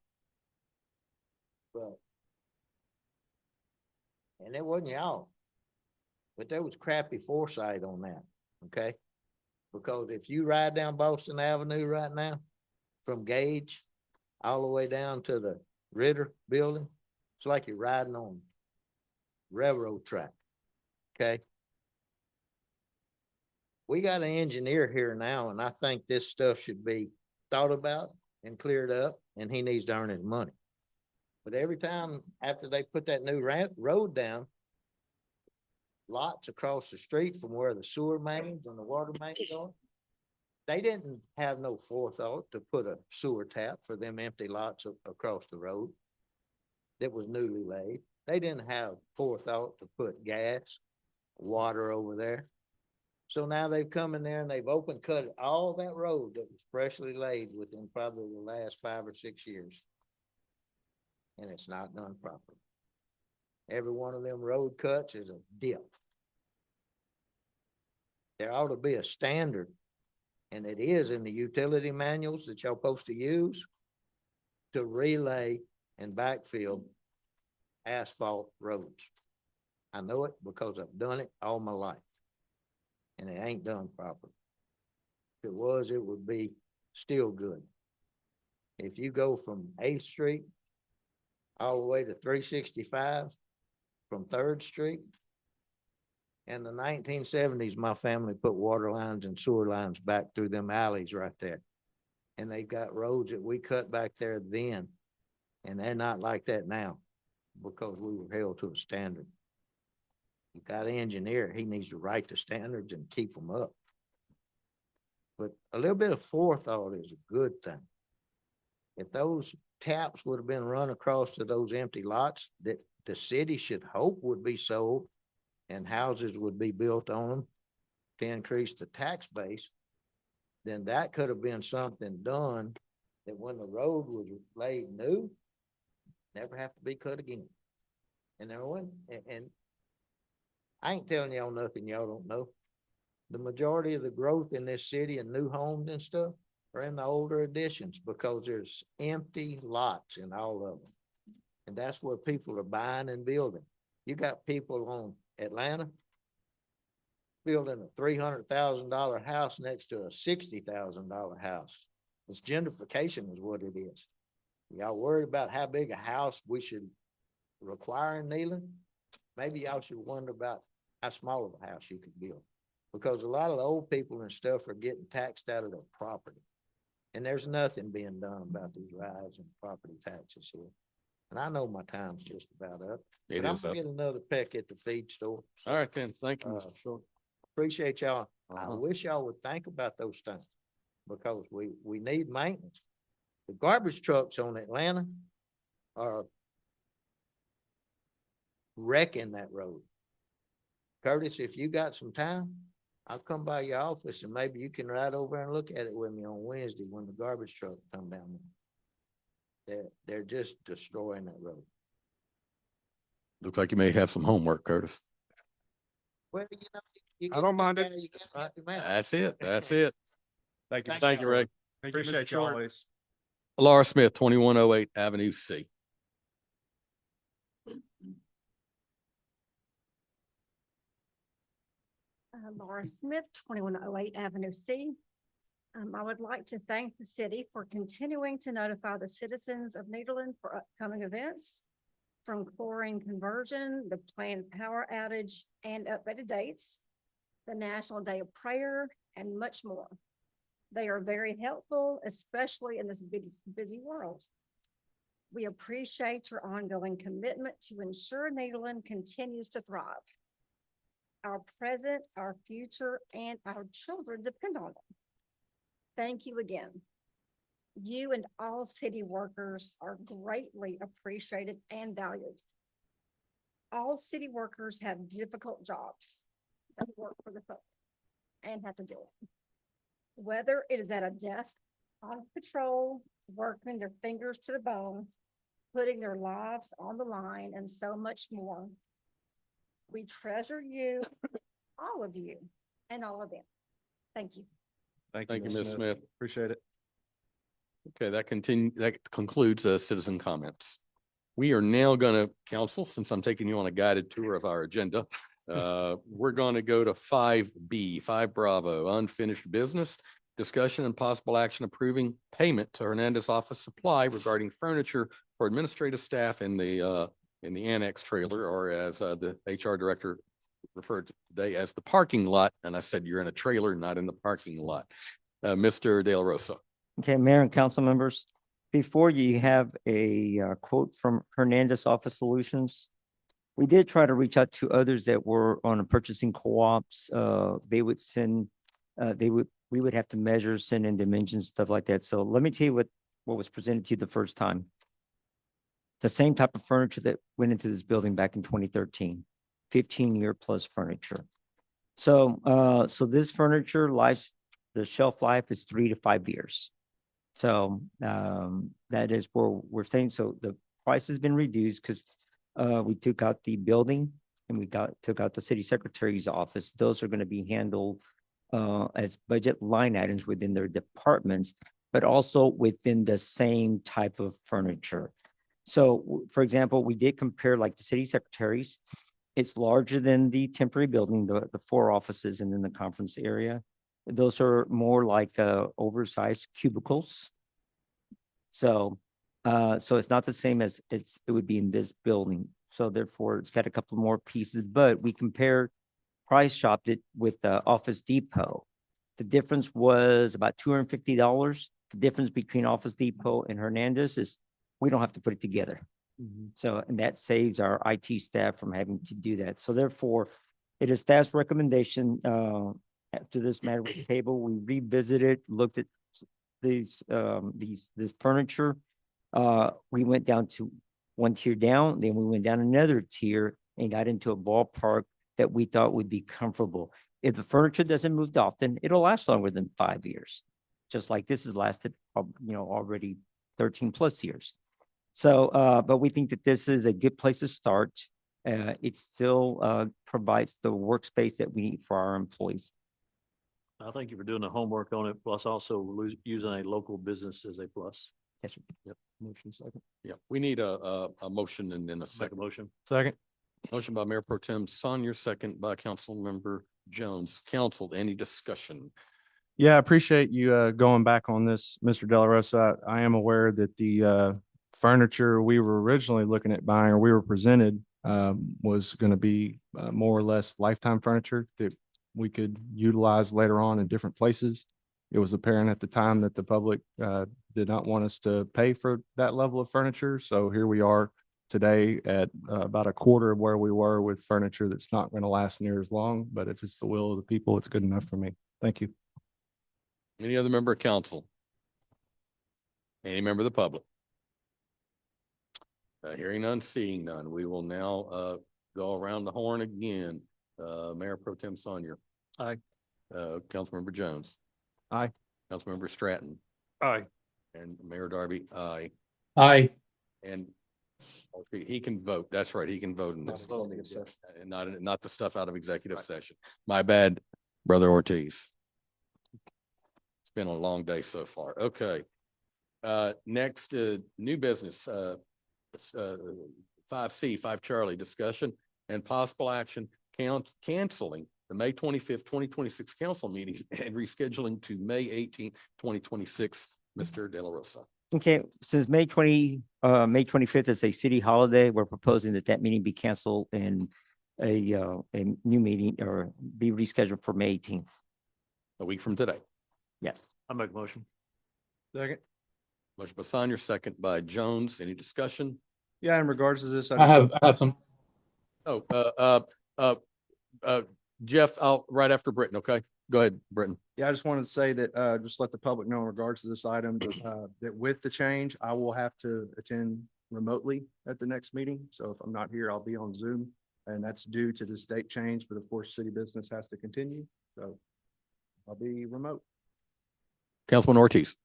[SPEAKER 9] And it wasn't y'all. But there was crappy foresight on that, okay? Because if you ride down Boston Avenue right now, from Gage all the way down to the Ritter building, it's like you're riding on railroad track, okay? We got an engineer here now, and I think this stuff should be thought about and cleared up, and he needs to earn his money. But every time after they put that new road down,
[SPEAKER 13] lots across the street from where the sewer mains and the water mains are. They didn't have no forethought to put a sewer tap for them empty lots across the road that was newly laid. They didn't have forethought to put gas, water over there. So now they've come in there and they've open cut all that road that was freshly laid within probably the last 5 or 6 years. And it's not done properly. Every one of them road cuts is a dip. There ought to be a standard, and it is in the utility manuals that y'all supposed to use to relay and backfill asphalt roads. I know it because I've done it all my life. And it ain't done properly. If it was, it would be still good. If you go from 8th Street all the way to 365 from 3rd Street, in the 1970s, my family put water lines and sewer lines back through them alleys right there. And they got roads that we cut back there then. And they're not like that now because we were held to a standard. You got an engineer, he needs to write the standards and keep them up. But a little bit of forethought is a good thing. If those taps would have been run across to those empty lots that the city should hope would be sold and houses would be built on them to increase the tax base, then that could have been something done that when the road was laid new, never have to be cut again. And there wasn't, and I ain't telling y'all nothing y'all don't know. The majority of the growth in this city and new homes and stuff are in the older additions because there's empty lots in all of them. And that's where people are buying and building. You got people on Atlanta building a $300,000 house next to a $60,000 house. It's gentrification is what it is. Y'all worried about how big a house we should require in Neyland? Maybe y'all should wonder about how small of a house you could build. Because a lot of the old people and stuff are getting taxed out of their property. And there's nothing being done about these rise in property taxes here. And I know my time's just about up.
[SPEAKER 4] It
[SPEAKER 13] But I'm
[SPEAKER 4] is
[SPEAKER 13] gonna
[SPEAKER 4] up.
[SPEAKER 13] get another peck at the feed store.
[SPEAKER 4] All right, then. Thank you,
[SPEAKER 13] Uh,
[SPEAKER 4] Mr. Short.
[SPEAKER 13] Appreciate y'all. I
[SPEAKER 4] Uh-huh.
[SPEAKER 13] wish y'all would think about those things. Because we need maintenance. The garbage trucks on Atlanta are wrecking that road. Curtis, if you got some time, I'll come by your office and maybe you can ride over and look at it with me on Wednesday when the garbage truck come down there. They're just destroying that road.
[SPEAKER 4] Looks like you may have some homework, Curtis.
[SPEAKER 13] Well, you know. you
[SPEAKER 3] I don't
[SPEAKER 13] get
[SPEAKER 3] mind
[SPEAKER 13] down
[SPEAKER 3] it.
[SPEAKER 13] there, you got Rocky Mountain.
[SPEAKER 4] That's it. That's it.
[SPEAKER 11] Thank you.
[SPEAKER 13] Thank
[SPEAKER 4] Thank you, Ray.
[SPEAKER 3] Thank you, Mr.
[SPEAKER 11] Appreciate you
[SPEAKER 3] Short.
[SPEAKER 11] always.
[SPEAKER 4] Laura Smith, 2108 Avenue C.
[SPEAKER 14] Laura Smith, 2108 Avenue C. I would like to thank the city for continuing to notify the citizens of Nederland for upcoming events, from chlorine conversion, the planned power outage, and updated dates, the National Day of Prayer, and much more. They are very helpful, especially in this busy world. We appreciate your ongoing commitment to ensure Nederland continues to thrive. Our present, our future, and our children depend on it. Thank you again. You and all city workers are greatly appreciated and valued. All city workers have difficult jobs that work for the public and have to do it. Whether it is at a desk, on patrol, working their fingers to the bone, putting their lives on the line, and so much more. We treasure you, all of you, and all of them. Thank you.
[SPEAKER 4] Thank you, Ms. Smith.
[SPEAKER 11] Appreciate it.
[SPEAKER 4] Okay, that concludes citizen comments. We are now gonna, council, since I'm taking you on a guided tour of our agenda, we're gonna go to 5B, 5 Bravo, unfinished business. Discussion and possible action approving payment to Hernandez Office Supply regarding furniture for administrative staff in the annex trailer, or as the HR director referred to today as the parking lot. And I said, you're in a trailer, not in the parking lot. Mr. Dale Rosa.
[SPEAKER 2] Okay, Mayor and council members, before you have a quote from Hernandez Office Solutions. We did try to reach out to others that were on a purchasing co-ops. They would send, we would have to measure, send in dimensions, stuff like that. So let me tell you what was presented to you the first time. The same type of furniture that went into this building back in 2013, 15-year plus furniture. So, so this furniture life, the shelf life is 3 to 5 years. So, that is where we're saying, so the price has been reduced because we took out the building and we took out the city secretary's office. Those are going to be handled as budget line items within their departments, but also within the same type of furniture. So for example, we did compare like the city secretaries. It's larger than the temporary building, the 4 offices and then the conference area. Those are more like oversized cubicles. So so it's not the same as it would be in this building. So therefore, it's got a couple more pieces, but we compare price shopped it with Office Depot. The difference was about $250. The difference between Office Depot and Hernandez is we don't have to put it together. So, and that saves our IT staff from having to do that. So therefore, it is staff's recommendation, after this matter was tabled, we revisited, looked at this furniture. We went down to 1 tier down, then we went down another tier and got into a ballpark that we thought would be comfortable. If the furniture doesn't move often, it'll last longer than 5 years. Just like this has lasted, already 13 plus years. So, but we think that this is a good place to start. It still provides the workspace that we need for our employees.
[SPEAKER 5] I thank you for doing the homework on it, plus also using a local business as a plus.
[SPEAKER 2] Yes, sir.
[SPEAKER 4] Yep. Motion second. Yeah, we need a motion and then a
[SPEAKER 5] Make a
[SPEAKER 4] second.
[SPEAKER 5] motion.
[SPEAKER 11] Second.
[SPEAKER 4] Motion by Mayor Pro Tem Sonier, second by Councilmember Jones. Council, any discussion?
[SPEAKER 11] Yeah, I appreciate you going back on this, Mr. De La Rosa. I am aware that the furniture we were originally looking at buying, or we were presented, was going to be more or less lifetime furniture that we could utilize later on in different places. It was apparent at the time that the public did not want us to pay for that level of furniture. So here we are today at about a quarter of where we were with furniture that's not going to last near as long. But if it's the will of the people, it's good enough for me. Thank you.
[SPEAKER 4] Any other member of council? Any member of the public? Hearing none, seeing none. We will now go around the horn again. Mayor Pro Tem Sonier.
[SPEAKER 5] Aye.
[SPEAKER 4] Councilmember Jones.
[SPEAKER 11] Aye.
[SPEAKER 4] Councilmember Stratton.
[SPEAKER 3] Aye.
[SPEAKER 4] And Mayor Darby, aye.
[SPEAKER 12] Aye.
[SPEAKER 4] And he can vote. That's right. He can vote in this. And not the stuff out of executive session. My bad, Brother Ortiz. It's been a long day so far. Okay. Next, new business, 5C, 5 Charlie, discussion and possible action canceling the May 25th, 2026 council meeting and rescheduling to May 18th, 2026. Mr. De La Rosa.
[SPEAKER 2] Okay, since May 25th is a city holiday, we're proposing that meeting be canceled and a new meeting or be rescheduled for May 18th.
[SPEAKER 4] A week from today.
[SPEAKER 2] Yes.
[SPEAKER 5] I make a motion.
[SPEAKER 11] Second.
[SPEAKER 4] Motion by Sonier, second by Jones. Any discussion?
[SPEAKER 11] Yeah, in regards to this,
[SPEAKER 12] I have some.
[SPEAKER 4] Oh, Jeff, right after Britton, okay? Go ahead, Britton.
[SPEAKER 11] Yeah, I just wanted to say that, just let the public know in regards to this item, that with the change, I will have to attend remotely at the next meeting. So if I'm not here, I'll be on Zoom, and that's due to this date change, but of course, city business has to continue. So I'll be remote.
[SPEAKER 4] Councilman Ortiz.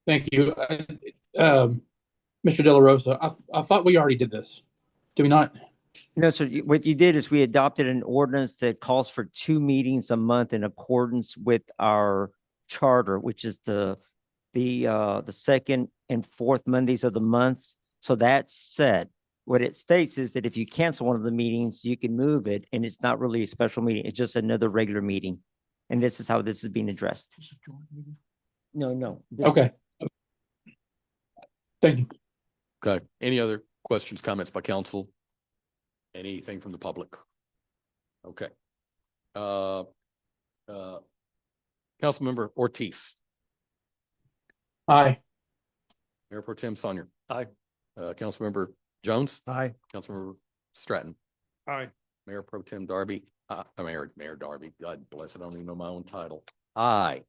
[SPEAKER 12] Thank you. Mr. De La Rosa, I thought we already did this. Did we not?
[SPEAKER 2] No, sir. What you did is we adopted an ordinance that calls for 2 meetings a month in accordance with our charter, which is the second and fourth Mondays of the months. So that said, what it states is that if you cancel one of the meetings, you can move it, and it's not really a special meeting. It's just another regular meeting. And this is how this is being addressed. No.
[SPEAKER 12] Okay. Thank you.
[SPEAKER 4] Okay. Any other questions, comments by council? Anything from the public? Okay. Councilmember Ortiz.
[SPEAKER 12] Aye.
[SPEAKER 4] Mayor Pro Tem Sonier.
[SPEAKER 5] Aye.
[SPEAKER 4] Councilmember Jones,
[SPEAKER 13] Aye.
[SPEAKER 4] Councilmember Stratton,
[SPEAKER 3] Aye.
[SPEAKER 4] Mayor Pro Tem Darby, Mayor Darby, God bless, I don't even know my own title. Aye.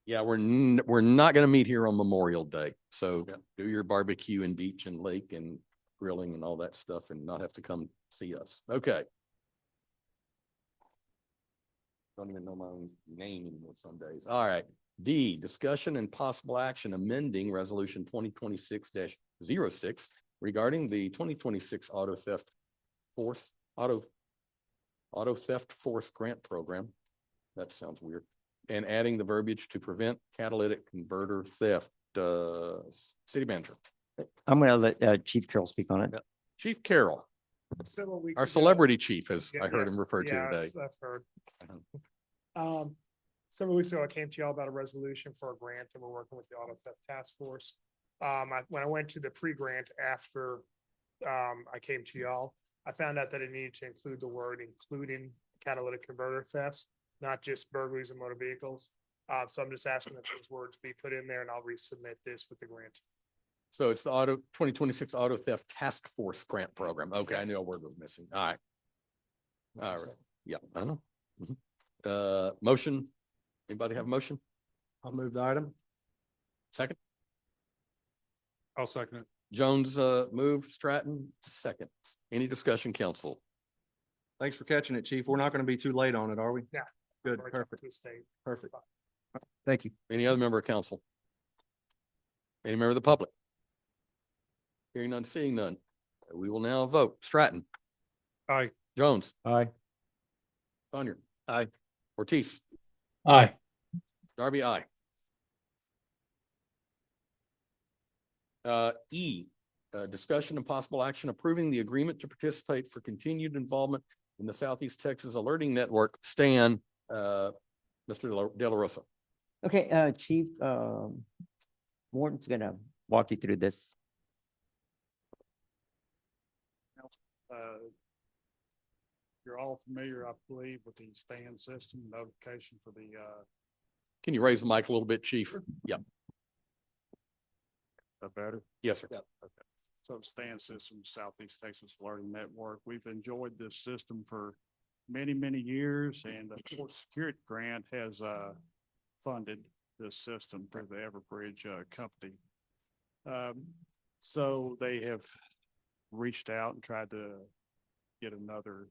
[SPEAKER 4] Yeah, we're not gonna meet here on Memorial Day, so do your barbecue and beach and lake and grilling and all that stuff and not have to come see us. Okay. Don't even know my own name anymore some days. All right. D, discussion and possible action amending resolution 2026-06 regarding the 2026 auto theft force grant program. That sounds weird. And adding the verbiage to prevent catalytic converter theft. City manager,
[SPEAKER 2] I'm gonna let Chief Carroll speak on it.
[SPEAKER 4] Chief Carroll,
[SPEAKER 3] Several weeks
[SPEAKER 4] our
[SPEAKER 3] ago-
[SPEAKER 4] celebrity chief, as
[SPEAKER 3] Yeah,
[SPEAKER 4] I heard him
[SPEAKER 3] yes,
[SPEAKER 4] referred to today.
[SPEAKER 3] yes, I've heard. Several weeks ago, I came to y'all about a resolution for a grant that we're working with the Auto Theft Task Force. When I went to the pre-grant after I came to y'all, I found out that it needed to include the word including catalytic converter thefts, not just burglaries of motor vehicles. So I'm just asking that those words be put in there and I'll resubmit this with the grant.
[SPEAKER 4] So it's the 2026 Auto Theft Task Force Grant Program. Okay, I
[SPEAKER 3] Yes.
[SPEAKER 4] knew a word was missing. All right. All right. Yeah, I know. Motion. Anybody have a motion?
[SPEAKER 13] I'll move the item.
[SPEAKER 4] Second?
[SPEAKER 3] I'll second it.
[SPEAKER 4] Jones, move, Stratton, second. Any discussion, council?
[SPEAKER 11] Thanks for catching it, chief. We're not going to be too late on it, are we?
[SPEAKER 3] Yeah.
[SPEAKER 11] Good,
[SPEAKER 3] Or
[SPEAKER 11] perfect,
[SPEAKER 3] to the state.
[SPEAKER 11] perfect.
[SPEAKER 13] Thank you.
[SPEAKER 4] Any other member of council? Any member of the public? Hearing none, seeing none. We will now vote. Stratton,
[SPEAKER 3] Aye.
[SPEAKER 4] Jones,
[SPEAKER 13] Aye.
[SPEAKER 4] Conyer.
[SPEAKER 5] Aye.
[SPEAKER 4] Ortiz,
[SPEAKER 12] Aye.
[SPEAKER 4] Darby, aye. E, discussion and possible action approving the agreement to participate for continued involvement in the Southeast Texas Alerting Network. Stan, Mr. De La Rosa.
[SPEAKER 2] Okay, Chief, Morton's gonna walk you through this.
[SPEAKER 6] You're all familiar, I believe, with the stand system notification for the,
[SPEAKER 4] Can you raise the mic a little bit, chief? Yep.
[SPEAKER 6] better.
[SPEAKER 4] Yes, sir.
[SPEAKER 6] So stand system, Southeast Texas Alerting Network. We've enjoyed this system for many, many years, and the Port Security Grant has funded this system through the Everbridge company. So they have reached out and tried to get another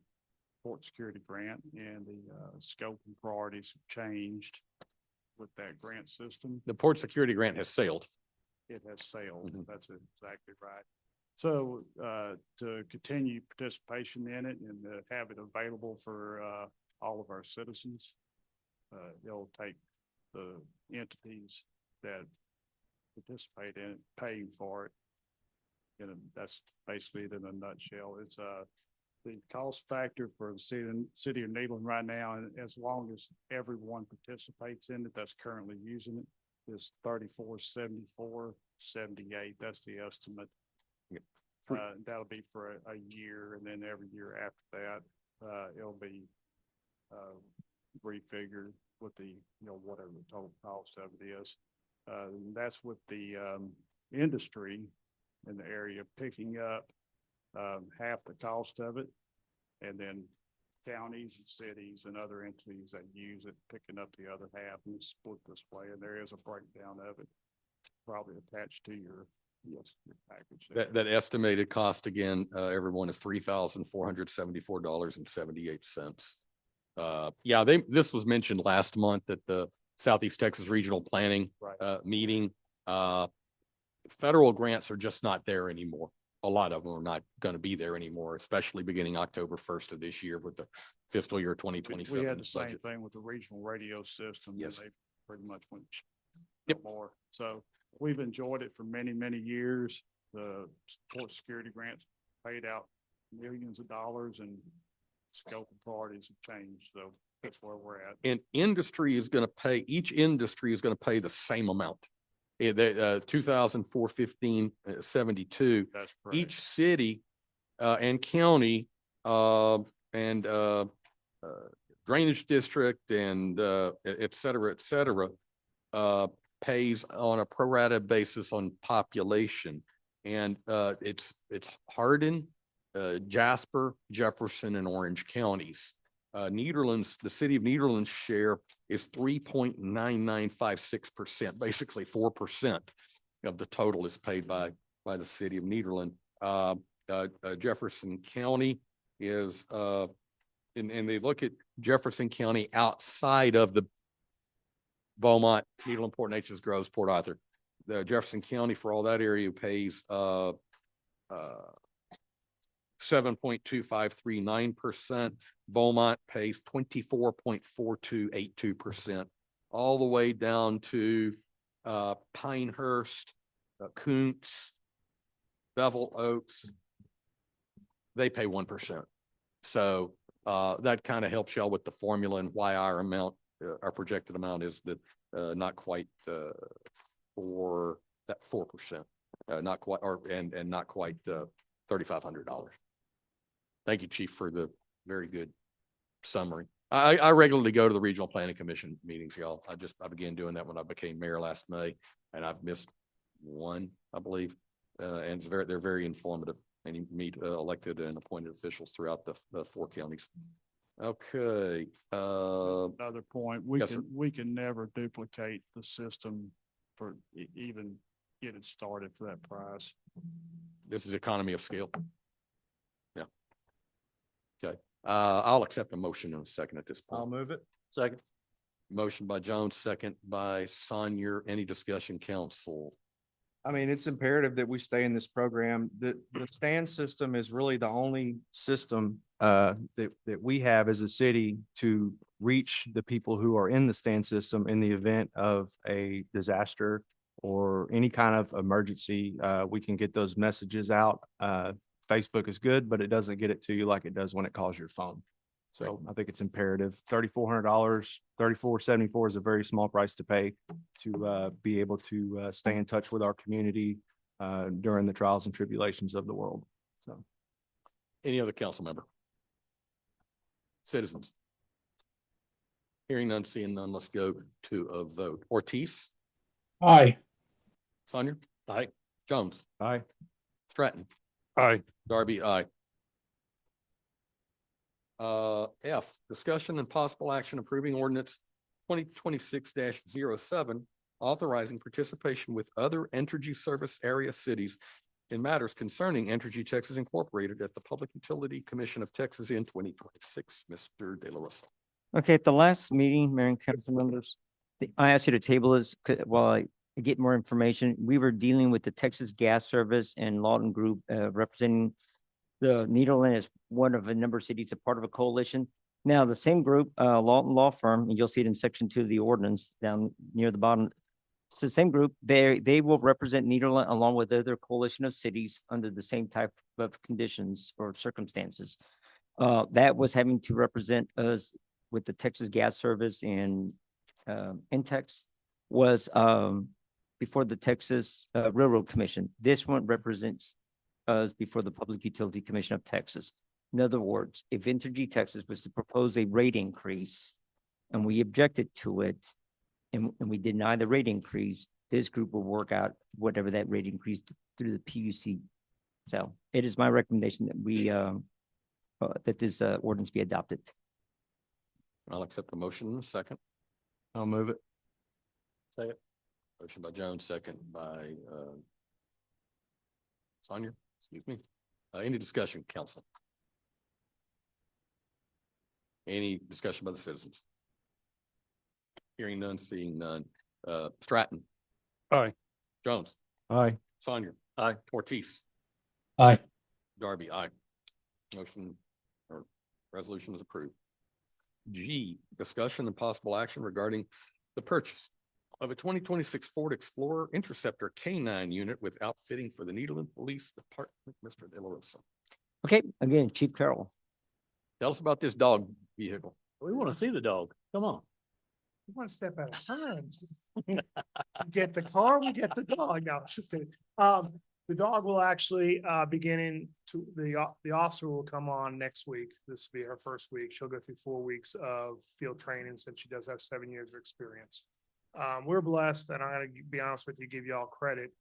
[SPEAKER 6] port security grant, and the scope and priorities have changed with that grant system.
[SPEAKER 4] The Port Security Grant has sailed.
[SPEAKER 6] It has sailed.
[SPEAKER 4] Mhm.
[SPEAKER 6] That's exactly right. So to continue participation in it and to have it available for all of our citizens, it'll take the entities that participate in it, paying for it. And that's basically it in a nutshell. It's the cost factor for the city of Neyland right now, and as long as everyone participates in it that's currently using it, is $34.74.78. That's the estimate. That'll be for a year, and then every year after that, it'll be refigured with the, whatever the total cost of it is. And that's with the industry in the area picking up half the cost of it, and then counties and cities and other entities that use it picking up the other half, and it's split this way. And there is a breakdown of it, probably attached to your package.
[SPEAKER 4] That estimated cost again, everyone is $3,474.78. Yeah, this was mentioned last month at the Southeast Texas Regional Planning
[SPEAKER 6] Right.
[SPEAKER 4] meeting. Federal grants are just not there anymore. A lot of them are not going to be there anymore, especially beginning October 1st of this year with the fiscal year 2027.
[SPEAKER 6] We had the same
[SPEAKER 4] budget.
[SPEAKER 6] thing with the regional radio system. and
[SPEAKER 4] Yes.
[SPEAKER 6] They pretty much went
[SPEAKER 4] Yep.
[SPEAKER 6] more. So we've enjoyed it for many, many years. The port security grants paid out millions of dollars, and scope and priorities have changed. So that's where we're at.
[SPEAKER 4] And industry is going to pay, each industry is going to pay the same amount. $2,415.72.
[SPEAKER 6] That's correct.
[SPEAKER 4] Each city and county and drainage district and et cetera, pays on a pro rata basis on population. And it's Hardin, Jasper, Jefferson, and Orange counties. Nederland's, the city of Nederland's share is 3.9956%, basically 4% of the total is paid by the city of Nederland. Jefferson County is and they look at Jefferson County outside of the Beaumont, Nederland, Port Neches, Groves, Port Arthur. The Jefferson County for all that area pays 7.2539%. Beaumont pays 24.4282%, all the way down to Pinehurst, Kuntz, Bevel Oaks. They pay 1%. So that kind of helps y'all with the formula and why our amount, our projected amount is that not quite for that 4%, not quite, or and not quite $3,500. Thank you, Chief, for the very good summary. I regularly go to the Regional Planning Commission meetings, y'all. I began doing that when I became mayor last May, and I've missed one, I believe. And they're very informative, and you meet elected and appointed officials throughout the 4 counties. Okay.
[SPEAKER 15] Another point,
[SPEAKER 4] Yes, sir.
[SPEAKER 15] we can never duplicate the system for even get it started for that price.
[SPEAKER 4] This is economy of scale. Yeah. Okay, I'll accept a motion in a second at this point.
[SPEAKER 11] I'll move it.
[SPEAKER 5] Second.
[SPEAKER 4] Motion by Jones, second by Sonier. Any discussion, council?
[SPEAKER 11] I mean, it's imperative that we stay in this program. The stand system is really the only system that we have as a city to reach the people who are in the stand system in the event of a disaster or any kind of emergency. We can get those messages out. Facebook is good, but it doesn't get it to you like it does when it calls your phone. So I think it's imperative. $3,400, $3,474 is a very small price to pay to be able to stay in touch with our community during the trials and tribulations of the world. So,
[SPEAKER 4] Any other council member? Citizens? Hearing none, seeing none, let's go to a vote. Ortiz?
[SPEAKER 12] Aye.
[SPEAKER 4] Sonier?
[SPEAKER 5] Aye.
[SPEAKER 4] Jones?
[SPEAKER 11] aye.
[SPEAKER 4] Stratton?
[SPEAKER 3] Aye.
[SPEAKER 4] Darby, aye. F, discussion and possible action approving ordinance 2026-07, authorizing participation with other Entergy service area cities in matters concerning Entergy Texas Incorporated at the Public Utility Commission of Texas in 2026. Mr. De La Rosa.
[SPEAKER 2] Okay, at the last meeting, Mayor and council members, I asked you to table this while I get more information. We were dealing with the Texas Gas Service and Lawton Group representing the Nederland is one of a number of cities, a part of a coalition. Now, the same group, Lawton Law Firm, and you'll see it in section 2 of the ordinance down near the bottom. It's the same group. They will represent Nederland along with other coalition of cities under the same type of conditions or circumstances. That was having to represent us with the Texas Gas Service and Intex was before the Texas Railroad Commission. This one represents us before the Public Utility Commission of Texas. In other words, if Entergy Texas was to propose a rate increase and we objected to it and we deny the rate increase, this group will work out whatever that rate increase through the PUC. So it is my recommendation that we that this ordinance be adopted.
[SPEAKER 4] I'll accept the motion in a second.
[SPEAKER 11] I'll move it.
[SPEAKER 5] Second.
[SPEAKER 4] Motion by Jones, second by Sonier, excuse me. Any discussion, council? Any discussion by the citizens? Hearing none, seeing none. Stratton?
[SPEAKER 3] Aye.
[SPEAKER 4] Jones?
[SPEAKER 11] Aye.
[SPEAKER 4] Sonier?
[SPEAKER 5] Aye.
[SPEAKER 4] Ortiz?
[SPEAKER 12] Aye.
[SPEAKER 4] Darby, aye. Motion or resolution is approved. G, discussion and possible action regarding the purchase of a 2026 Ford Explorer Interceptor K9 unit with outfitting for the Nederland Police Department. Mr. De La Rosa.
[SPEAKER 2] Okay, again, Chief Carroll.
[SPEAKER 4] Tell us about this dog vehicle.
[SPEAKER 5] We want to see the dog. Come on.
[SPEAKER 16] One step at a time. Get the car, we get the dog. No, it's just kidding. The dog will actually beginning to the officer will come on next week. This will be her first week. She'll go through 4 weeks of field training since she does have 7 years of experience. We're blessed, and I'm gonna be honest with you, give you all credit.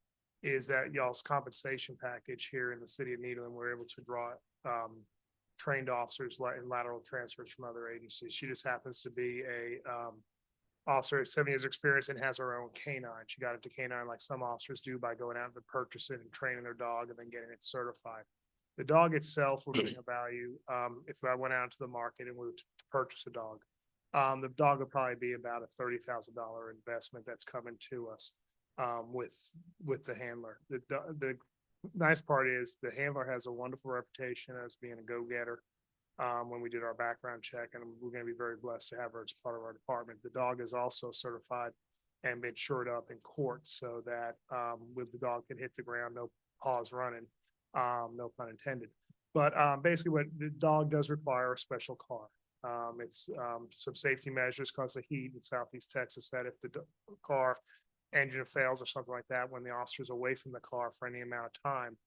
[SPEAKER 16] is that y'all's compensation package here in the city of Nederland, we're able to draw trained officers and lateral transfers from other agencies. She just happens to be a officer of 7 years experience and has her own canine. She got into canine like some officers do by going out and purchasing and training their dog and then getting it certified. The dog itself will bring a value. If I went out to the market and we were to purchase a dog, the dog would probably be about a $30,000 investment that's coming to us with the handler. The nice part is the handler has a wonderful reputation as being a go-getter. When we did our background check, and we're going to be very blessed to have her as part of our department. The dog is also certified and been shored up in court so that with the dog can hit the ground, no paws running, no pun intended. But basically what the dog does require a special car. It's some safety measures because of heat in Southeast Texas that if the car engine fails or something like that, when the officer's away from the car for any amount of time,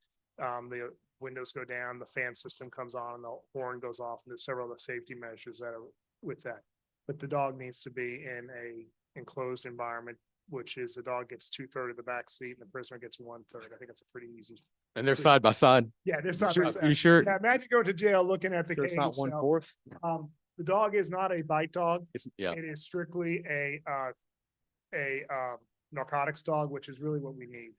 [SPEAKER 16] the windows go down, the fan system comes on, the horn goes off, and there's several of the safety measures that are with that. But the dog needs to be in a enclosed environment, which is the dog gets 2/3 of the back seat and the prisoner gets 1/3. I think it's a pretty easy.
[SPEAKER 4] And they're side by side.
[SPEAKER 16] Yeah, they're side
[SPEAKER 4] Sure-
[SPEAKER 16] by side.
[SPEAKER 4] you sure?
[SPEAKER 16] Yeah, imagine going to jail looking at the
[SPEAKER 4] Sure
[SPEAKER 16] cage.
[SPEAKER 4] it's not
[SPEAKER 16] so,
[SPEAKER 4] 1/4?
[SPEAKER 16] The dog is not a bite dog.
[SPEAKER 4] Yeah.
[SPEAKER 16] It is strictly a narcotics dog, which is really what we need.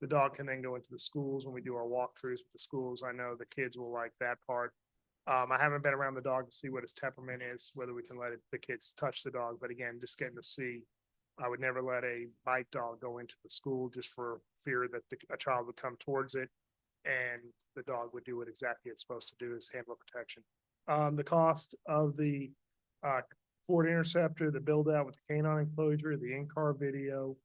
[SPEAKER 16] The dog can then go into the schools when we do our walkthroughs with the schools. I know the kids will like that part. I haven't been around the dog to see what his temperament is, whether we can let the kids touch the dog. But again, just getting to see, I would never let a bite dog go into the school just for fear that a child would come towards it and the dog would do what exactly it's supposed to do, is handle protection. The cost of the Ford Interceptor, the build out with the canine enclosure, the in-car video,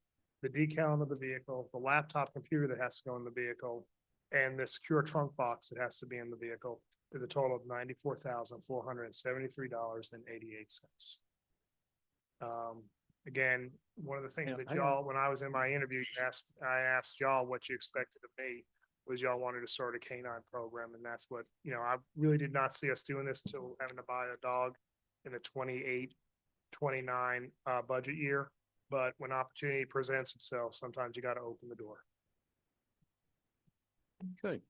[SPEAKER 16] the decal of the vehicle, the laptop computer that has to go in the vehicle, and the secure trunk box that has to be in the vehicle is a total of $94,473.88. Again, one of the things that y'all, when I was in my interview, I asked y'all what you expected of me, was y'all wanted to start a canine program, and that's what, I really did not see us doing this till having to buy a dog in the 28-29 budget year. But when opportunity presents itself, sometimes you got to open the door.
[SPEAKER 4] Okay.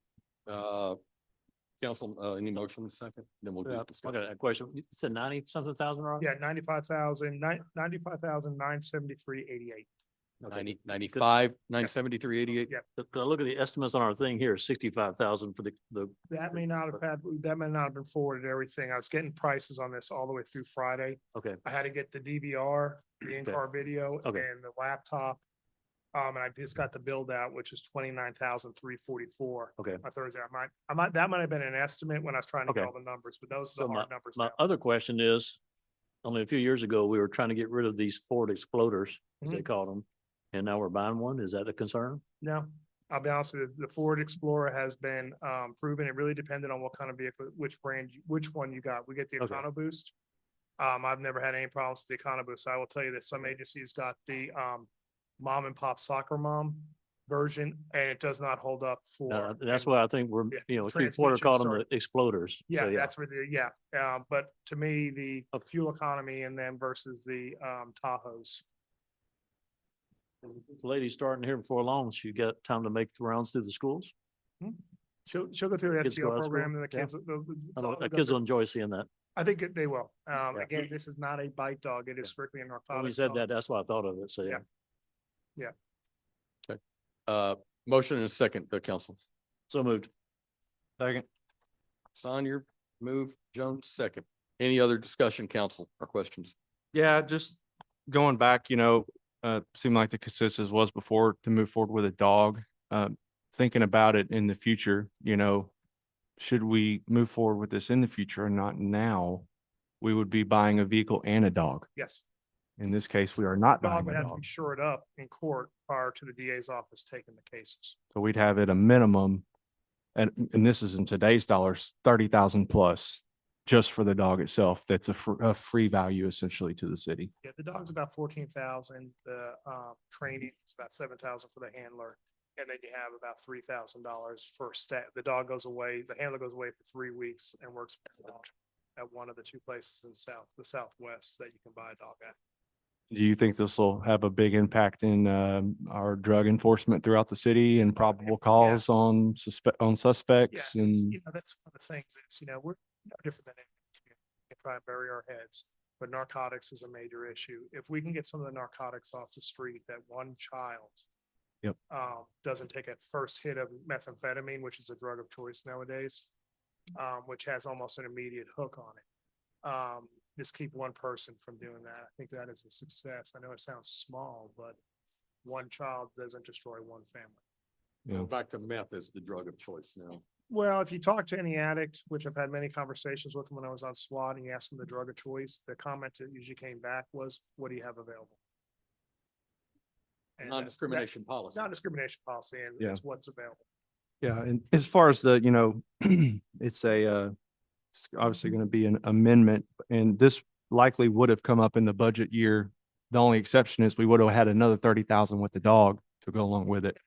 [SPEAKER 4] Council, any motion second? Then we'll do
[SPEAKER 5] I
[SPEAKER 4] discussion.
[SPEAKER 5] got a question. You said 90-something thousand, right?
[SPEAKER 16] Yeah, 95,973.88.
[SPEAKER 4] 973.88.
[SPEAKER 16] Yeah,
[SPEAKER 5] But I look at the estimates on our thing here, 65,000 for the
[SPEAKER 16] that may not have been forwarded everything. I was getting prices on this all the way through Friday.
[SPEAKER 5] okay.
[SPEAKER 16] I had to get the DVR, the in-car video,
[SPEAKER 5] Okay.
[SPEAKER 16] and the laptop. And I just got the build out, which is 29,344.
[SPEAKER 5] Okay.
[SPEAKER 16] On Thursday, that might have been an estimate when I was trying to get
[SPEAKER 5] Okay.
[SPEAKER 16] all the numbers, but those
[SPEAKER 5] So
[SPEAKER 16] are the hard numbers
[SPEAKER 5] My
[SPEAKER 16] now.
[SPEAKER 5] other question is, only a few years ago, we were trying to get rid of these Ford Exploders, as they called them. And now we're buying one. Is that a concern?
[SPEAKER 16] No, I'll be honest with you, the Ford Explorer has been proven. It really depended on what kind of vehicle, which brand, which one you got. We get the
[SPEAKER 5] Okay.
[SPEAKER 16] EconoBoost. I've never had any problems with the EconoBoost. I will tell you that some agencies got the mom and pop soccer mom version, and it does not hold up for.
[SPEAKER 5] That's why I think we're,
[SPEAKER 16] Yeah,
[SPEAKER 5] Chief Porter
[SPEAKER 16] transmission
[SPEAKER 5] called them
[SPEAKER 16] start-
[SPEAKER 5] the Exploders.
[SPEAKER 16] Yeah,
[SPEAKER 5] So,
[SPEAKER 16] that's where but to me, the fuel economy and then versus the Tahoes.
[SPEAKER 5] This lady's starting here before long. She got time to make the rounds through the schools.
[SPEAKER 16] She'll go through the
[SPEAKER 5] Kids go
[SPEAKER 16] FTO
[SPEAKER 5] out of school?
[SPEAKER 16] program and the
[SPEAKER 5] Yeah.
[SPEAKER 16] kids.
[SPEAKER 5] I know the kids will enjoy seeing that.
[SPEAKER 16] I think they will. Again, this is not a bite dog. It is strictly a
[SPEAKER 5] When
[SPEAKER 16] narcotic.
[SPEAKER 5] you said
[SPEAKER 16] dog.
[SPEAKER 5] that, that's why I thought of it. So, yeah.
[SPEAKER 16] Yeah.
[SPEAKER 4] Motion and a second, council.
[SPEAKER 5] So moved.
[SPEAKER 11] Second.
[SPEAKER 4] Sonia, move, Jones, second. Any other discussion, council, or questions?
[SPEAKER 11] Yeah, just going back, seemed like the consensus was before to move forward with a dog. Thinking about it in the future, should we move forward with this in the future and not now? We would be buying a vehicle and a dog.
[SPEAKER 16] Yes.
[SPEAKER 11] In this case, we are not
[SPEAKER 16] Dog
[SPEAKER 11] buying
[SPEAKER 16] would
[SPEAKER 11] a
[SPEAKER 16] have to
[SPEAKER 11] dog.
[SPEAKER 16] be shored up in court prior to the DA's office taking the cases.
[SPEAKER 11] So we'd have at a minimum, and this is in today's dollars, 30,000 plus just for the dog itself. That's a free value essentially to the city.
[SPEAKER 16] Yeah, the dog's about 14,000. The training is about 7,000 for the handler. And then you have about $3,000 for staff. The dog goes away, the handler goes away for 3 weeks and works at one of the two places in the Southwest that you can buy a dog at.
[SPEAKER 11] Do you think this will have a big impact in our drug enforcement throughout the city and probable cause on suspects
[SPEAKER 16] Yeah,
[SPEAKER 11] and?
[SPEAKER 16] that's one of the things is, we're no different than any community. We try and bury our heads, but narcotics is a major issue. If we can get some of the narcotics off the street, that one child
[SPEAKER 11] Yep.
[SPEAKER 16] Doesn't take a first hit of methamphetamine, which is a drug of choice nowadays, which has almost an immediate hook on it. Just keep one person from doing that. I think that is a success. I know it sounds small, but one child doesn't destroy one family.
[SPEAKER 11] Yeah.
[SPEAKER 4] Back to meth is the drug of choice now.
[SPEAKER 16] Well, if you talk to any addict, which I've had many conversations with them when I was on SWAT, and you ask them the drug of choice, the comment that usually came back was, what do you have available? And
[SPEAKER 4] Non-discrimination policy.
[SPEAKER 16] Non-discrimination policy, and
[SPEAKER 11] Yeah.
[SPEAKER 16] that's what's available.
[SPEAKER 11] Yeah, and as far as the, it's it's obviously going to be an amendment, and this likely would have come up in the budget year. The only exception is we would have had another 30,000 with the dog to go along with it.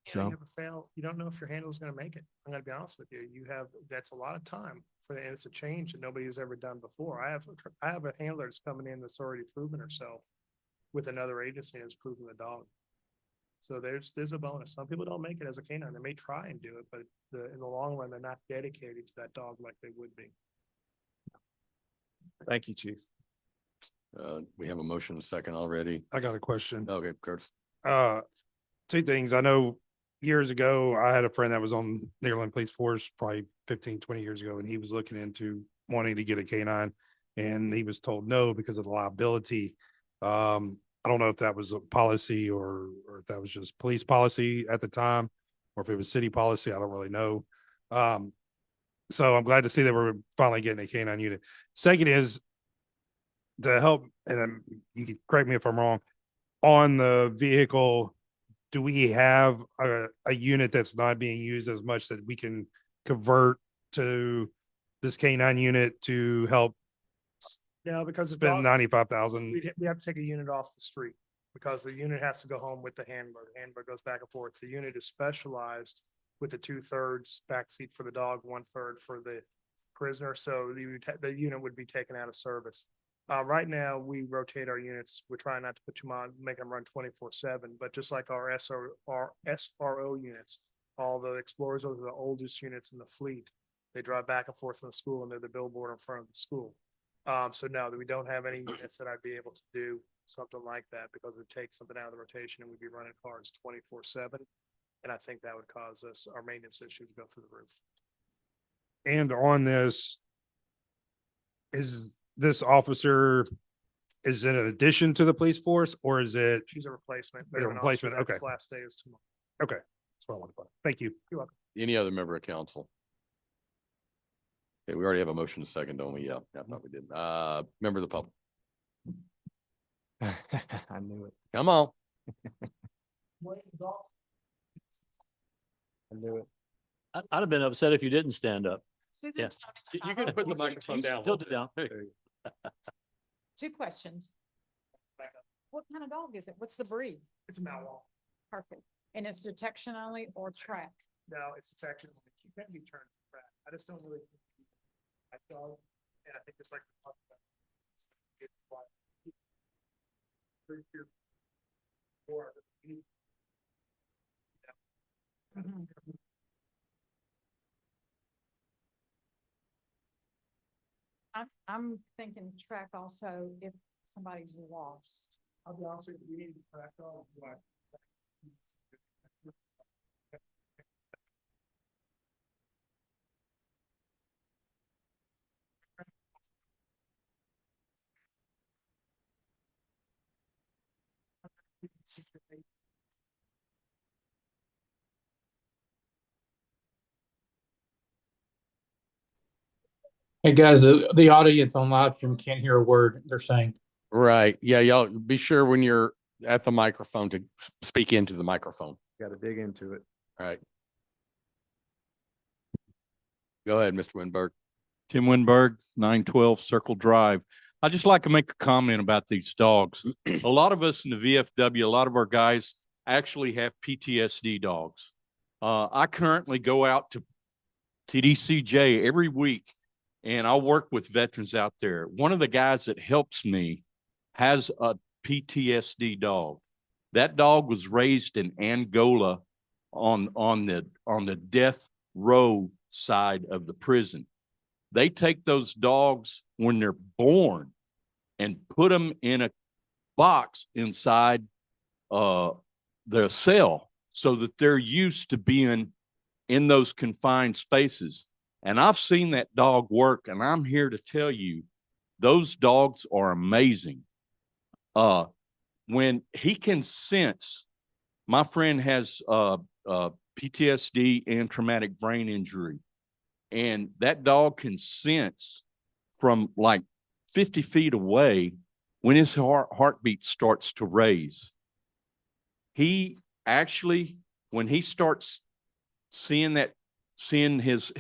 [SPEAKER 16] You know,
[SPEAKER 11] So,
[SPEAKER 16] you ever fail, you don't know if your handler's gonna make it. I'm gonna be honest with you. That's a lot of time and it's a change that nobody has ever done before. I have a handler that's coming in that's already proven herself with another agency and has proven the dog. So there's a bonus. Some people don't make it as a canine. They may try and do it, but in the long run, they're not dedicated to that dog like they would be.
[SPEAKER 11] thank you, Chief.
[SPEAKER 4] We have a motion, a second already.
[SPEAKER 3] I got a question.
[SPEAKER 4] Okay, Curtis.
[SPEAKER 3] Two things. I know years ago, I had a friend that was on Nederland Police Force, probably 15, 20 years ago, and he was looking into wanting to get a canine. And he was told no because of the liability. I don't know if that was a policy or if that was just police policy at the time, or if it was city policy. I don't really know. So I'm glad to see that we're finally getting a canine unit. Second is to help, and you can correct me if I'm wrong, on the vehicle, do we have a unit that's not being used as much that we can convert to this canine unit to help
[SPEAKER 16] No, because the
[SPEAKER 3] spend
[SPEAKER 16] dog,
[SPEAKER 3] 95,000?
[SPEAKER 16] we have to take a unit off the street because the unit has to go home with the handler. The handler goes back and forth. The unit is specialized with the 2/3 backseat for the dog, 1/3 for the prisoner. So the unit would be taken out of service. Right now, we rotate our units. We're trying not to put them on, make them run 24/7, but just like our SRO units, all the Explorers are the oldest units in the fleet. They drive back and forth from the school and they're the billboard in front of the school. So no, we don't have any units that I'd be able to do something like that because it would take something out of the rotation and we'd be running cars 24/7. And I think that would cause us, our maintenance issues to go through the roof.
[SPEAKER 3] And on this, is this officer, is it an addition to the police force or is it?
[SPEAKER 16] She's a replacement.
[SPEAKER 3] A replacement, okay.
[SPEAKER 16] Last day is tomorrow.
[SPEAKER 3] Okay, that's what I wanted to know. Thank you.
[SPEAKER 16] You're welcome.
[SPEAKER 4] Any other member of council? Okay, we already have a motion, a second, don't we? Yeah, I thought we did. Member of the public,
[SPEAKER 11] I knew it.
[SPEAKER 4] come on.
[SPEAKER 11] I knew it.
[SPEAKER 5] I'd have been upset if you didn't stand up.
[SPEAKER 17] Susan
[SPEAKER 5] Yeah.
[SPEAKER 17] Tony,
[SPEAKER 4] You can put the microphone down.
[SPEAKER 5] Tilt it down.
[SPEAKER 17] two questions. What kind of dog is it? What's the breed?
[SPEAKER 16] It's a Malwall.
[SPEAKER 17] Perfect. And it's detection only or track?
[SPEAKER 16] No, it's detection. You can't be turned back. I just don't really. I dog, and I think it's like. It's like. Or.
[SPEAKER 17] I'm thinking track also if somebody's lost.
[SPEAKER 16] I'll be honest with you, we need to track dog.
[SPEAKER 12] Hey, guys, the audience on live stream can't hear a word they're saying.
[SPEAKER 4] Right, yeah, y'all be sure when you're at the microphone to speak into the microphone.
[SPEAKER 11] Got to dig into it.
[SPEAKER 4] All right. Go ahead, Mr. Winberg.
[SPEAKER 18] Tim Winberg, 912 Circle Drive. I'd just like to make a comment about these dogs. A lot of us in the VFW, a lot of our guys actually have PTSD dogs. I currently go out to TDCJ every week and I'll work with veterans out there. One of the guys that helps me has a PTSD dog. That dog was raised in Angola on the death row side of the prison. They take those dogs when they're born and put them in a box inside the cell so that they're used to being in those confined spaces. And I've seen that dog work, and I'm here to tell you, those dogs are amazing. When he can sense, my friend has PTSD and traumatic brain injury, and that dog can sense from like 50 feet away when his heartbeat starts to raise. He actually, when he starts seeing his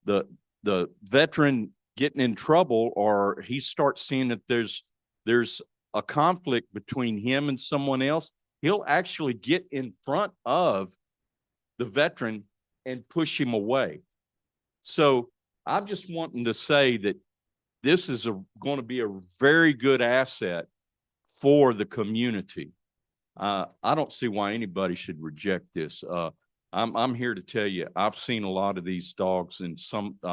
[SPEAKER 18] the veteran getting in trouble, or he starts seeing that there's a conflict between him and someone else, he'll actually get in front of the veteran and push him away. So I'm just wanting to say that this is going to be a very good asset for the community. I don't see why anybody should reject this. I'm here to tell you, I've seen a lot of these dogs, and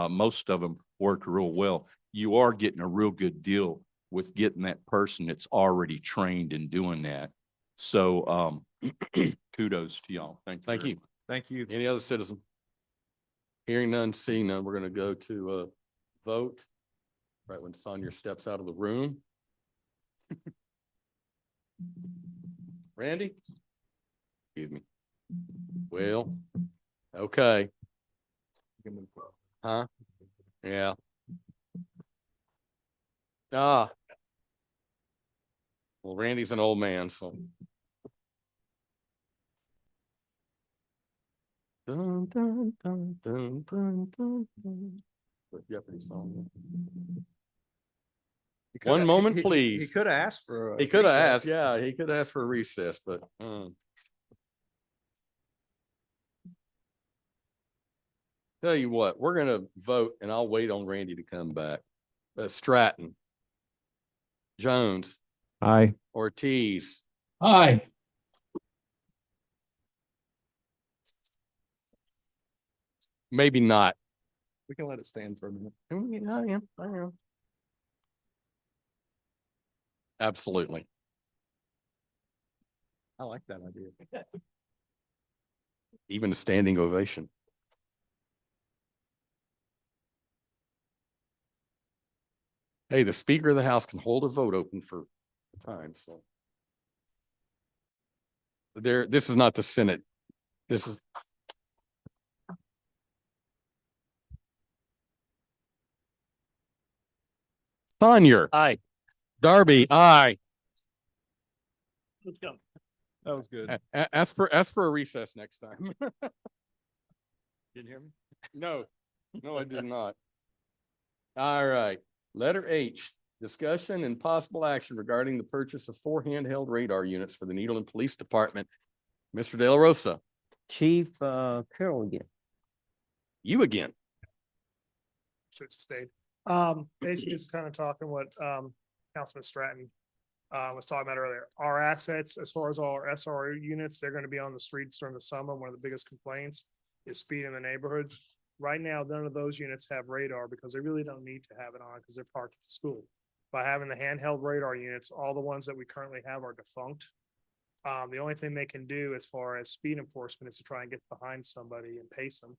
[SPEAKER 18] most of them work real well. You are getting a real good deal with getting that person that's already trained in doing that. So kudos to y'all.
[SPEAKER 4] Thank you.
[SPEAKER 11] Thank you.
[SPEAKER 4] Any other citizen? Hearing none, seeing none, we're gonna go to vote right when Sonia steps out of the room. Randy? Excuse me. Well, okay. Huh? Yeah. Well, Randy's an old man, so. Dun, dun, dun, dun, dun, dun, dun. The Jeopardy song. One moment, please.
[SPEAKER 13] He could have asked for.
[SPEAKER 4] He could have asked, yeah, he could have asked for a recess, but. Tell you what, we're gonna vote, and I'll wait on Randy to come back. Stratton. Jones.
[SPEAKER 11] Aye.
[SPEAKER 4] Ortiz.
[SPEAKER 12] Aye.
[SPEAKER 4] Maybe not.
[SPEAKER 11] We can let it stand for a minute.
[SPEAKER 4] I am. Absolutely.
[SPEAKER 11] I like that idea.
[SPEAKER 4] Even a standing ovation. Hey, the Speaker of the House can hold a vote open for time, so. This is not the Senate. This is. Sonia.
[SPEAKER 5] Aye.
[SPEAKER 4] Darby, aye.
[SPEAKER 11] Let's go. That was good.
[SPEAKER 4] Ask for a recess next time.
[SPEAKER 11] Didn't hear me?
[SPEAKER 4] No, I did not. All right. Letter H, discussion and possible action regarding the purchase of 4 handheld radar units for the Needleton Police Department. Mr. De La Rosa.
[SPEAKER 2] Chief Carroll again.
[SPEAKER 4] You again.
[SPEAKER 16] Should stay. Basically just kind of talking what Councilman Stratton was talking about earlier. Our assets, as far as all our SRO units, they're going to be on the streets during the summer. One of the biggest complaints is speed in the neighborhoods. Right now, none of those units have radar because they really don't need to have it on because they're parked at the school. By having the handheld radar units, all the ones that we currently have are defunct. The only thing they can do as far as speed enforcement is to try and get behind somebody and pace them.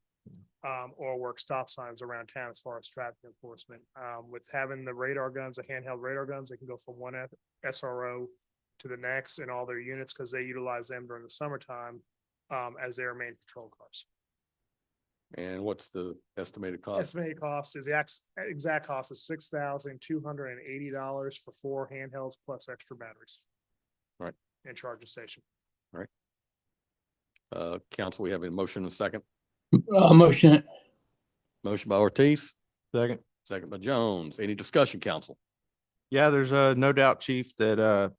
[SPEAKER 16] Or work stop signs around town as far as traffic enforcement. With having the radar guns, the handheld radar guns, they can go from one SRO to the next in all their units because they utilize them during the summertime as their main patrol cars.
[SPEAKER 4] And what's the estimated cost?
[SPEAKER 16] Estimated cost is the exact cost is $6,280 for 4 handhelds plus extra batteries.
[SPEAKER 4] Right.
[SPEAKER 16] And charging station.
[SPEAKER 4] Right. Council, we have a motion and a second.
[SPEAKER 12] Motion it.
[SPEAKER 4] Motion by Ortiz,
[SPEAKER 11] Second.
[SPEAKER 4] second by Jones. Any discussion, council?
[SPEAKER 11] Yeah, there's no doubt, chief, that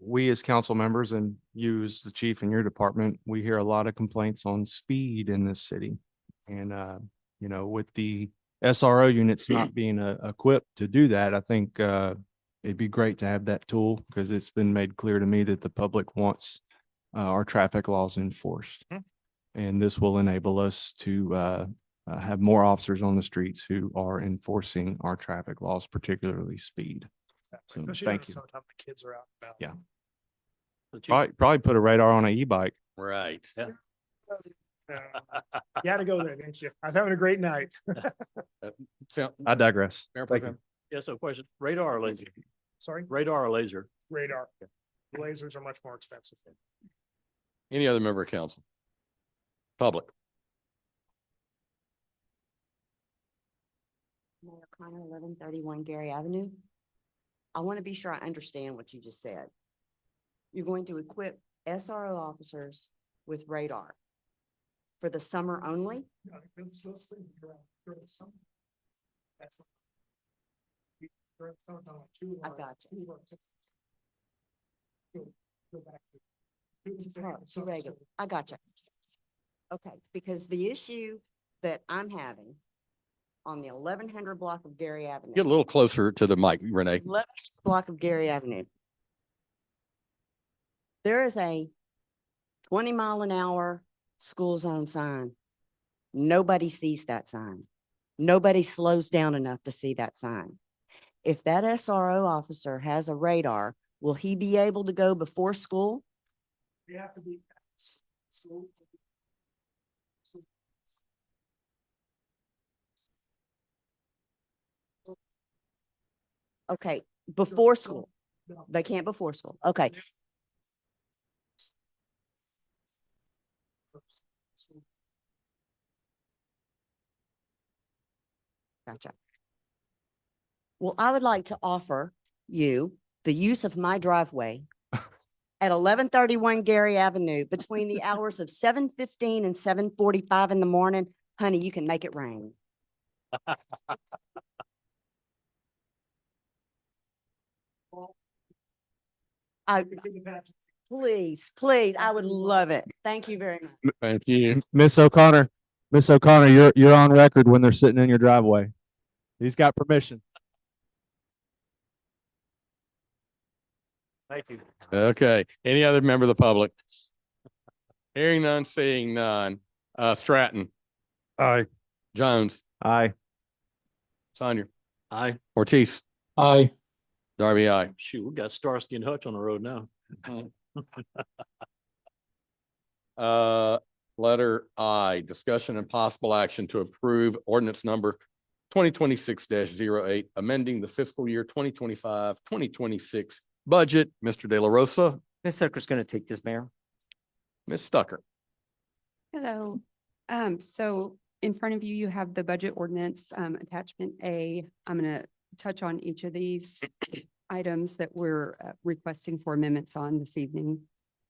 [SPEAKER 11] we as council members and you as the chief in your department, we hear a lot of complaints on speed in this city. And with the SRO units not being equipped to do that, I think it'd be great to have that tool because it's been made clear to me that the public wants our traffic laws enforced. And this will enable us to have more officers on the streets who are enforcing our traffic laws, particularly speed. So,
[SPEAKER 16] Especially
[SPEAKER 11] thank
[SPEAKER 16] during
[SPEAKER 11] you.
[SPEAKER 16] summertime, the kids are out and about.
[SPEAKER 11] Yeah.
[SPEAKER 5] But you-
[SPEAKER 11] Probably put a radar on an e-bike.
[SPEAKER 4] Right.
[SPEAKER 16] You had to go there, didn't you? I was having a great night.
[SPEAKER 4] So,
[SPEAKER 11] I digress.
[SPEAKER 4] Mayor Pro
[SPEAKER 11] Thank you.
[SPEAKER 4] Tem.
[SPEAKER 5] Yeah, so question, radar or laser?
[SPEAKER 16] Sorry,
[SPEAKER 5] Radar or laser?
[SPEAKER 16] radar. Lasers are much more expensive.
[SPEAKER 4] Any other member of council? Public.
[SPEAKER 8] Mayor Connor, 1131 Gary Avenue. I want to be sure I understand what you just said. You're going to equip SRO officers with radar for the summer only? I got you. To regular. I got you. Okay, because the issue that I'm having on the 1100 block of Gary Avenue.
[SPEAKER 4] Get a little closer to the mic, Renee.
[SPEAKER 8] 11th block of Gary Avenue. There is a 20-mile-an-hour school zone sign. Nobody sees that sign. Nobody slows down enough to see that sign. If that SRO officer has a radar, will he be able to go before school?
[SPEAKER 16] You have to be.
[SPEAKER 8] Okay, before school. They can't before school. Okay. Gotcha. Well, I would like to offer you the use of my driveway at 1131 Gary Avenue between the hours of 7:15 and 7:45 in the morning. Honey, you can make it rain. Please, please, I would love it. Thank you very much.
[SPEAKER 4] Thank you.
[SPEAKER 11] Miss O'Connor, you're on record when they're sitting in your driveway. He's got permission.
[SPEAKER 5] Thank you.
[SPEAKER 4] Okay, any other member of the public? Hearing none, seeing none. Stratton,
[SPEAKER 3] Aye.
[SPEAKER 4] Jones,
[SPEAKER 11] Aye.
[SPEAKER 4] Sonia,
[SPEAKER 5] Aye.
[SPEAKER 4] Ortiz,
[SPEAKER 12] Aye.
[SPEAKER 4] Darby, aye.
[SPEAKER 5] Shoot, we got Starsky and Hutch on the road now.
[SPEAKER 4] Letter I, discussion and possible action to approve ordinance number 2026-08, amending the fiscal year 2025-2026 budget. Mr. De La Rosa,
[SPEAKER 2] Ms. Zucker's going to take this, Mayor.
[SPEAKER 4] Ms. Stucker.
[SPEAKER 19] Hello. So in front of you, you have the budget ordinance, attachment A. I'm going to touch on each of these items that we're requesting for amendments on this evening.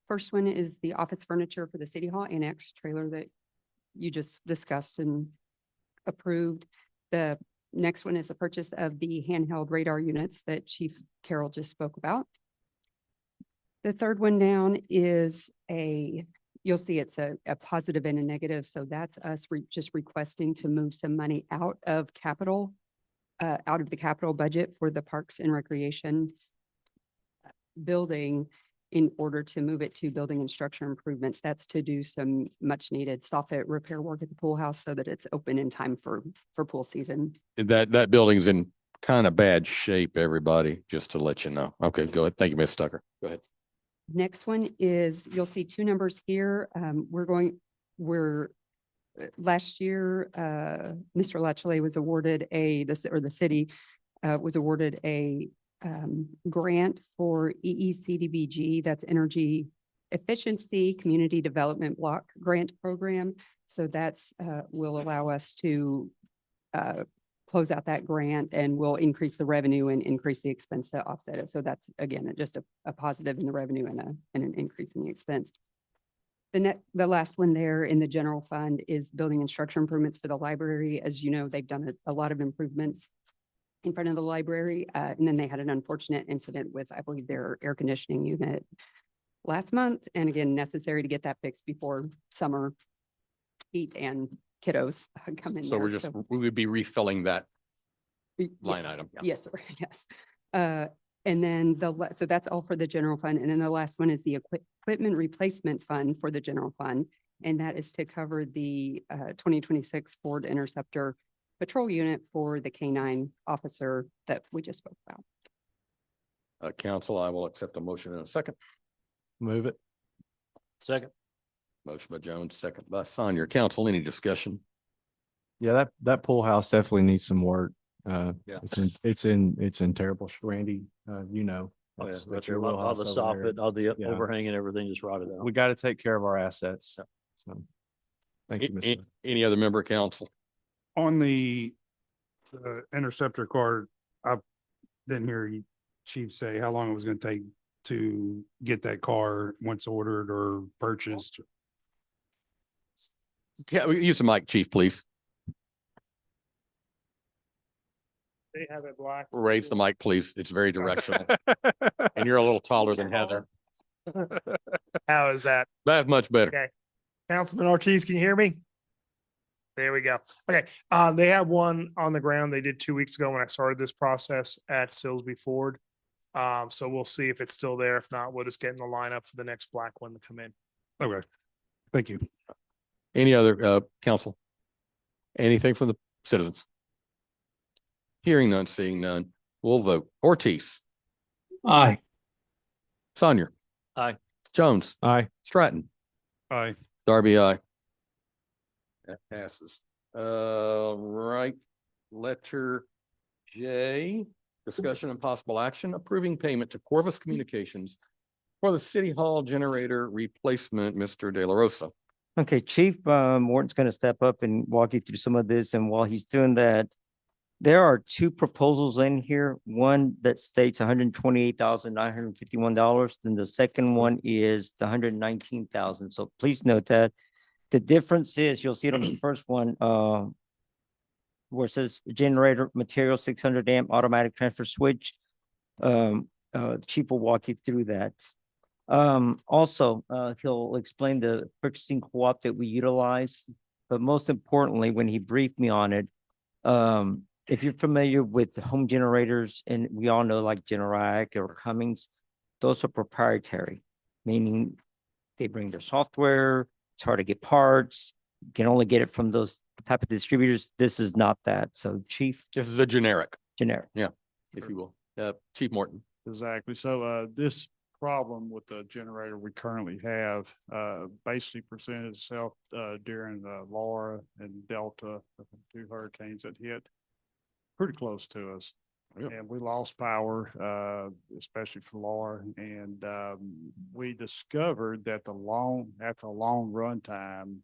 [SPEAKER 19] First one is the office furniture for the City Hall Annex trailer that you just discussed and approved. The next one is the purchase of the handheld radar units that Chief Carroll just spoke about. The third one down is you'll see it's a positive and a negative. So that's us just requesting to move some money out of the capital budget for the Parks and Recreation building in order to move it to building and structure improvements. That's to do some much needed soffit repair work at the pool house so that it's open in time for pool season.
[SPEAKER 4] That building's in kind of bad shape, everybody, just to let you know. Okay, go ahead. Thank you, Ms. Stucker. Go ahead.
[SPEAKER 19] Next one is, you'll see two numbers here. Last year, Mr. Latchley was awarded the city was awarded a grant for EECDBG, that's Energy Efficiency Community Development Block Grant Program. So that's will allow us to close out that grant and will increase the revenue and increase the expense to offset it. So that's, again, just a positive in the revenue and an increase in the expense. The last one there in the general fund is building and structure improvements for the library. As you know, they've done a lot of improvements in front of the library. And then they had an unfortunate incident with, I believe, their air conditioning unit last month. And again, necessary to get that fixed before summer heat and kiddos come in.
[SPEAKER 4] So
[SPEAKER 19] there.
[SPEAKER 4] we would be refilling that
[SPEAKER 19] Yes.
[SPEAKER 4] line item.
[SPEAKER 19] Yes, sir. Yes. And then so that's all for the general fund. And then the last one is the equipment replacement fund for the general fund. And that is to cover the 2026 Ford Interceptor patrol unit for the K-9 officer that we just spoke about.
[SPEAKER 4] Council, I will accept a motion in a second.
[SPEAKER 11] Move it.
[SPEAKER 5] Second.
[SPEAKER 4] Motion by Jones, second by Sonia. Council, any discussion?
[SPEAKER 11] Yeah, that pool house definitely needs some work.
[SPEAKER 4] Yeah.
[SPEAKER 11] It's in terrible, Randy, you know.
[SPEAKER 5] Oh, yeah,
[SPEAKER 11] that's
[SPEAKER 5] right
[SPEAKER 11] your
[SPEAKER 5] there, all
[SPEAKER 11] wheelhouse
[SPEAKER 5] the
[SPEAKER 11] over there.
[SPEAKER 5] soffit, all the
[SPEAKER 11] Yeah.
[SPEAKER 5] overhang and everything just rotted out.
[SPEAKER 11] We got to take care of our assets. So, thank you, Mr.
[SPEAKER 4] Any other member of council?
[SPEAKER 3] On the Interceptor card, I didn't hear you, Chief, say how long it was gonna take to get that car once ordered or purchased.
[SPEAKER 4] Yeah, we use the mic, chief, please.
[SPEAKER 16] They have it black.
[SPEAKER 4] Raise the mic, please. It's very directional. And you're a little taller than Heather.
[SPEAKER 16] How is that?
[SPEAKER 4] That's much better.
[SPEAKER 16] Okay. Councilman Ortiz, can you hear me? There we go. Okay, they have one on the ground. They did 2 weeks ago when I started this process at Silsby Ford. So we'll see if it's still there. If not, we'll just get in the lineup for the next black one to come in.
[SPEAKER 3] Okay, thank you.
[SPEAKER 4] Any other, council? Anything from the citizens? Hearing none, seeing none, we'll vote. Ortiz,
[SPEAKER 12] Aye.
[SPEAKER 4] Sonia.
[SPEAKER 5] Aye.
[SPEAKER 4] Jones,
[SPEAKER 11] Aye.
[SPEAKER 4] Stratton,
[SPEAKER 3] Aye.
[SPEAKER 4] Darby, aye. That passes. Right. Letter J, discussion and possible action approving payment to Corvus Communications for the City Hall generator replacement, Mr. De La Rosa.
[SPEAKER 2] Okay, Chief Morton's going to step up and walk you through some of this. And while he's doing that, there are two proposals in here. One that states $128,951. Then the second one is the $119,000. So please note that. The difference is, you'll see it on the first one, where it says generator material 600 amp automatic transfer switch. The chief will walk you through that. Also, he'll explain the purchasing co-op that we utilize, but most importantly, when he briefed me on it, if you're familiar with the home generators, and we all know like Generac or Cummins, those are proprietary, meaning they bring their software, it's hard to get parts, you can only get it from those type of distributors. This is not that. So Chief?
[SPEAKER 4] This is a generic.
[SPEAKER 2] Generic.
[SPEAKER 4] Yeah, if you will. Chief Morton.
[SPEAKER 15] Exactly. So, this problem with the generator we currently have, basically presented itself, during the Laura and Delta, the two hurricanes that hit pretty close to us.
[SPEAKER 4] Yep.
[SPEAKER 15] And we lost power, especially for Laura. And, we discovered that after a long run time,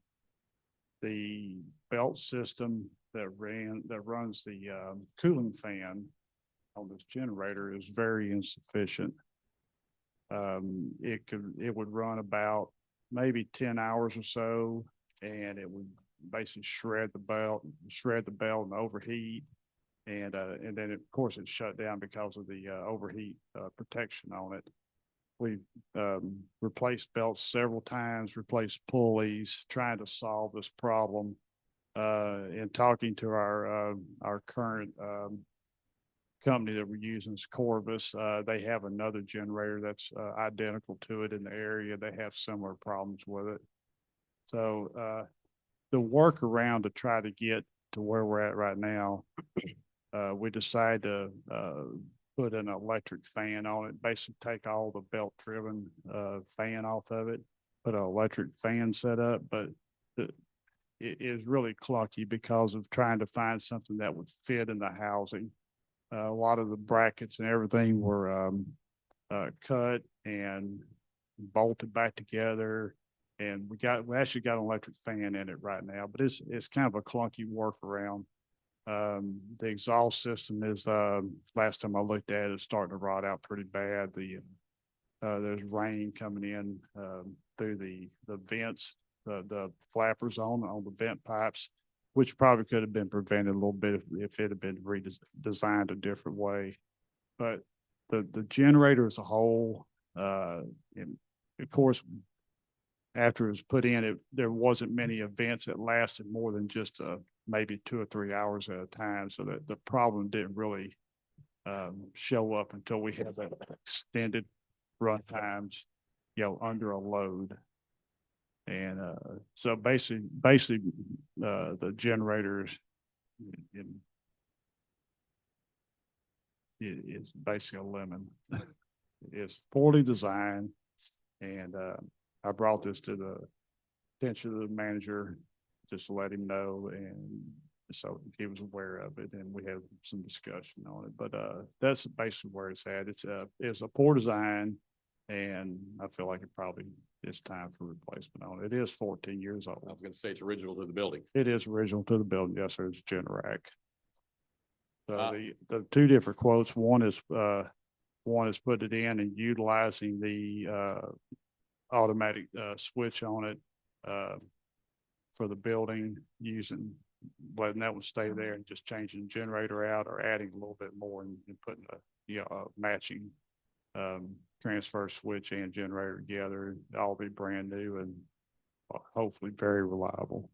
[SPEAKER 15] the belt system that runs the, cooling fan on this generator is very insufficient. It would run about maybe 10 hours or so, and it would basically shred the belt and overheat. And then of course it shut down because of the overheat protection on it. We've replaced belts several times, replaced pulleys, trying to solve this problem. In talking to our current company that we're using is Corvus, they have another generator that's identical to it in the area. They have similar problems with it. So the workaround to try to get to where we're at right now, we decided to put an electric fan on it, basically take all the belt driven fan off of it, put an electric fan set up, but it is really clunky because of trying to find something that would fit in the housing. A lot of the brackets and everything were cut and bolted back together. And we actually got an electric fan in it right now, but it's kind of a clunky workaround. The exhaust system is, last time I looked at it, it's starting to rot out pretty bad. There's rain coming in, through the vents, the flappers on the vent pipes, which probably could have been prevented a little bit if it had been redesigned a different way. But the generator as a whole, and of course, after it was put in, there wasn't many events that lasted more than just maybe 2 or 3 hours at a time. So that the problem didn't really show up until we have that extended run times, under a load. And, so basically, the generators in it's basically a lemon. It's poorly designed. And, I brought this to the attention of the manager, just to let him know, and so he was aware of it, and we had some discussion on it, but, that's basically where it's at. It's a poor design, and I feel like it probably is time for replacement on it. It is 14 years old.
[SPEAKER 4] I was gonna say it's original to the building.
[SPEAKER 15] It is original to the building. Yes, sir. It's Generac. So
[SPEAKER 4] Uh,
[SPEAKER 15] the two different quotes, one is putting it in and utilizing the, automatic, switch on it, for the building, letting that one stay there and just changing the generator out, or adding a little bit more and putting a matching transfer switch and generator together. It'll all be brand new and hopefully very reliable.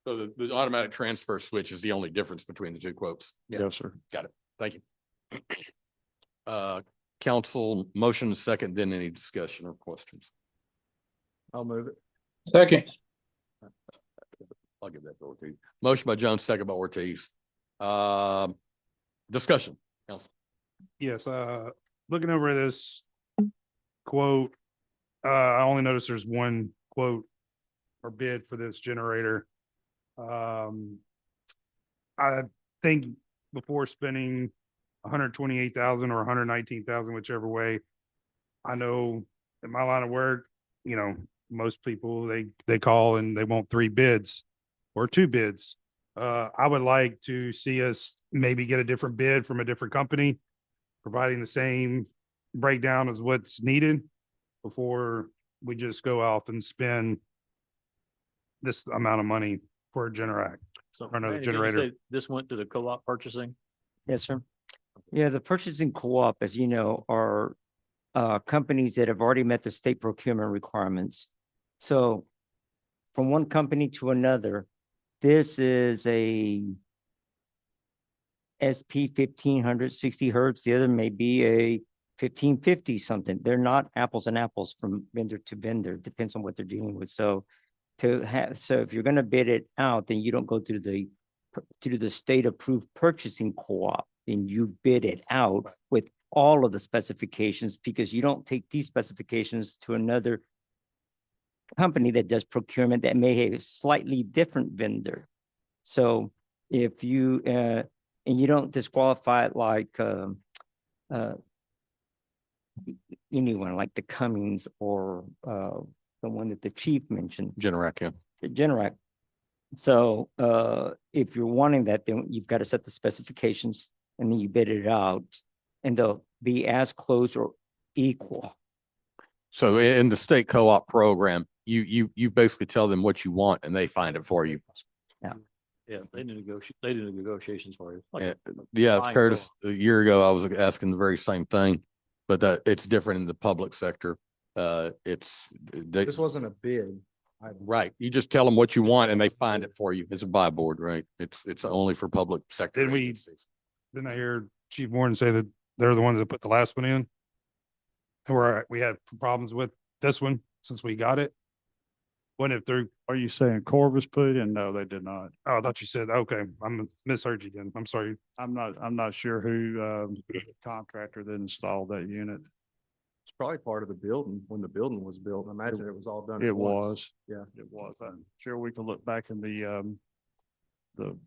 [SPEAKER 4] So the automatic transfer switch is the only difference between the two quotes.
[SPEAKER 15] Yes, sir.
[SPEAKER 4] Got it. Thank you. Council motion second, then any discussion or questions?
[SPEAKER 13] I'll move it.
[SPEAKER 12] Second.
[SPEAKER 4] I'll give that to Ortiz. Motion by Jones, second by Ortiz. Discussion, council.
[SPEAKER 3] Yes, looking over this quote, I only noticed there's one quote or bid for this generator. I think before spending 128,000 or 119,000, whichever way, I know in my line of work, most people, they call and they want 3 bids or 2 bids. I would like to see us maybe get a different bid from a different company, providing the same breakdown as what's needed before we just go out and spend this amount of money for a Generac.
[SPEAKER 5] So
[SPEAKER 3] Or another
[SPEAKER 5] Randy, did you
[SPEAKER 3] generator.
[SPEAKER 5] say this went to the co-op purchasing?
[SPEAKER 2] Yes, sir. Yeah, the purchasing co-op, as you know, are companies that have already met the state procurement requirements. So from one company to another, this is a SP 1500 60 hertz. The other may be a 1550 something. They're not apples and apples from vendor to vendor. Depends on what they're dealing with. So if you're going to bid it out, then you don't go to the state approved purchasing co-op. Then you bid it out with all of the specifications, because you don't take these specifications to another company that does procurement that may have a slightly different vendor. So if you, and you don't disqualify it like anyone, like the Cummings or the one that the chief mentioned.
[SPEAKER 4] Generac, yeah.
[SPEAKER 2] Generac. So if you're wanting that, then you've got to set the specifications and then you bid it out, and they'll be as close or equal.
[SPEAKER 4] So in the state co-op program, you basically tell them what you want and they find it for you.
[SPEAKER 5] Yeah, they do negotiations for you. Like
[SPEAKER 4] Yeah,
[SPEAKER 5] buying
[SPEAKER 4] Curtis, a year ago, I was asking the very same thing, but that it's different in the public sector. This
[SPEAKER 13] wasn't a bid.
[SPEAKER 4] Right. You just tell them what you want and they find it for you. It's a buy board, right? It's only for public sector
[SPEAKER 3] Didn't we-
[SPEAKER 4] agencies.
[SPEAKER 3] Didn't I hear Chief Warren say that they're the ones that put the last one in? Where we had problems with this one since we got it? When if they're,
[SPEAKER 15] Are you saying Corvus put it in? No, they did not.
[SPEAKER 3] oh, I thought you said, okay, I'm misheard you then. I'm sorry.
[SPEAKER 15] I'm not sure who, contractor that installed that unit.
[SPEAKER 11] It's probably part of the building when the building was built. I imagine it was all done. at
[SPEAKER 15] It
[SPEAKER 11] once.
[SPEAKER 15] was.
[SPEAKER 11] Yeah.
[SPEAKER 15] It was. I'm sure we can look back in the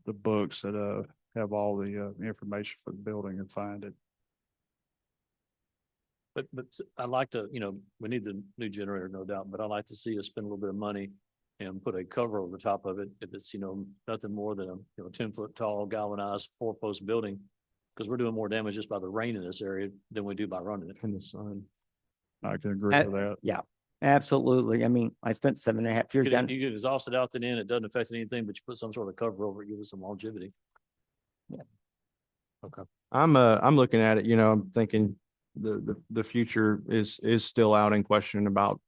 [SPEAKER 15] books that, have all the, information for the building and find it.
[SPEAKER 5] But I'd like to, we need the new generator, no doubt, but I'd like to see us spend a little bit of money and put a cover over the top of it. If it's, nothing more than a, 10-foot tall galvanized 4-post building. Because we're doing more damage just by the rain in this area than we do by running it in the sun.
[SPEAKER 15] I can agree with that.
[SPEAKER 2] Yeah, absolutely. I mean, I spent 7.5 years down.
[SPEAKER 5] You get exhausted out the end, it doesn't affect anything, but you put some sort of cover over it, give it some longevity.
[SPEAKER 11] I'm looking at it, I'm thinking the future is still out in question about,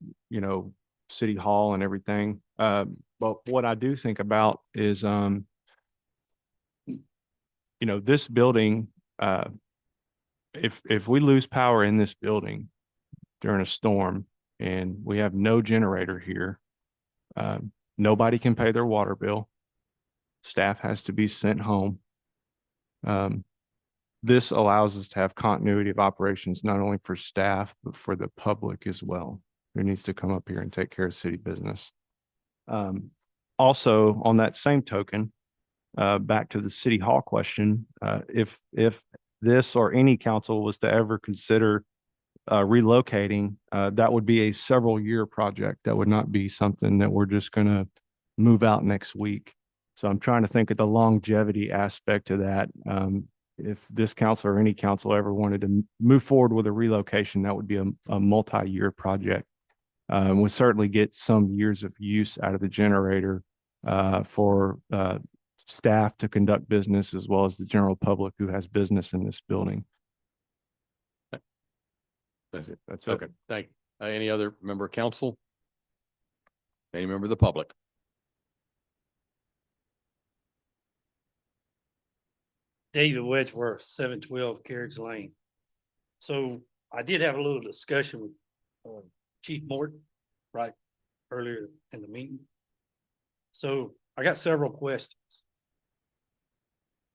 [SPEAKER 11] City Hall and everything. But what I do think about is, this building, if we lose power in this building during a storm and we have no generator here, nobody can pay their water bill. Staff has to be sent home. This allows us to have continuity of operations, not only for staff, but for the public as well, who needs to come up here and take care of city business. Also, on that same token, back to the city hall question, if this or any council was to ever consider relocating, that would be a several year project. That would not be something that we're just going to move out next week. So I'm trying to think of the longevity aspect of that. If this council or any council ever wanted to move forward with a relocation, that would be a multi-year project. We certainly get some years of use out of the generator for staff to conduct business, as well as the general public who has business in this building.
[SPEAKER 4] That's it.
[SPEAKER 11] That's it.
[SPEAKER 4] Okay, thank you. Any other member of council? Any member of the public?
[SPEAKER 20] David Wedgeworth, 712 Carriage Lane. So I did have a little discussion with Chief Morton, right, earlier in the meeting. So I got several questions.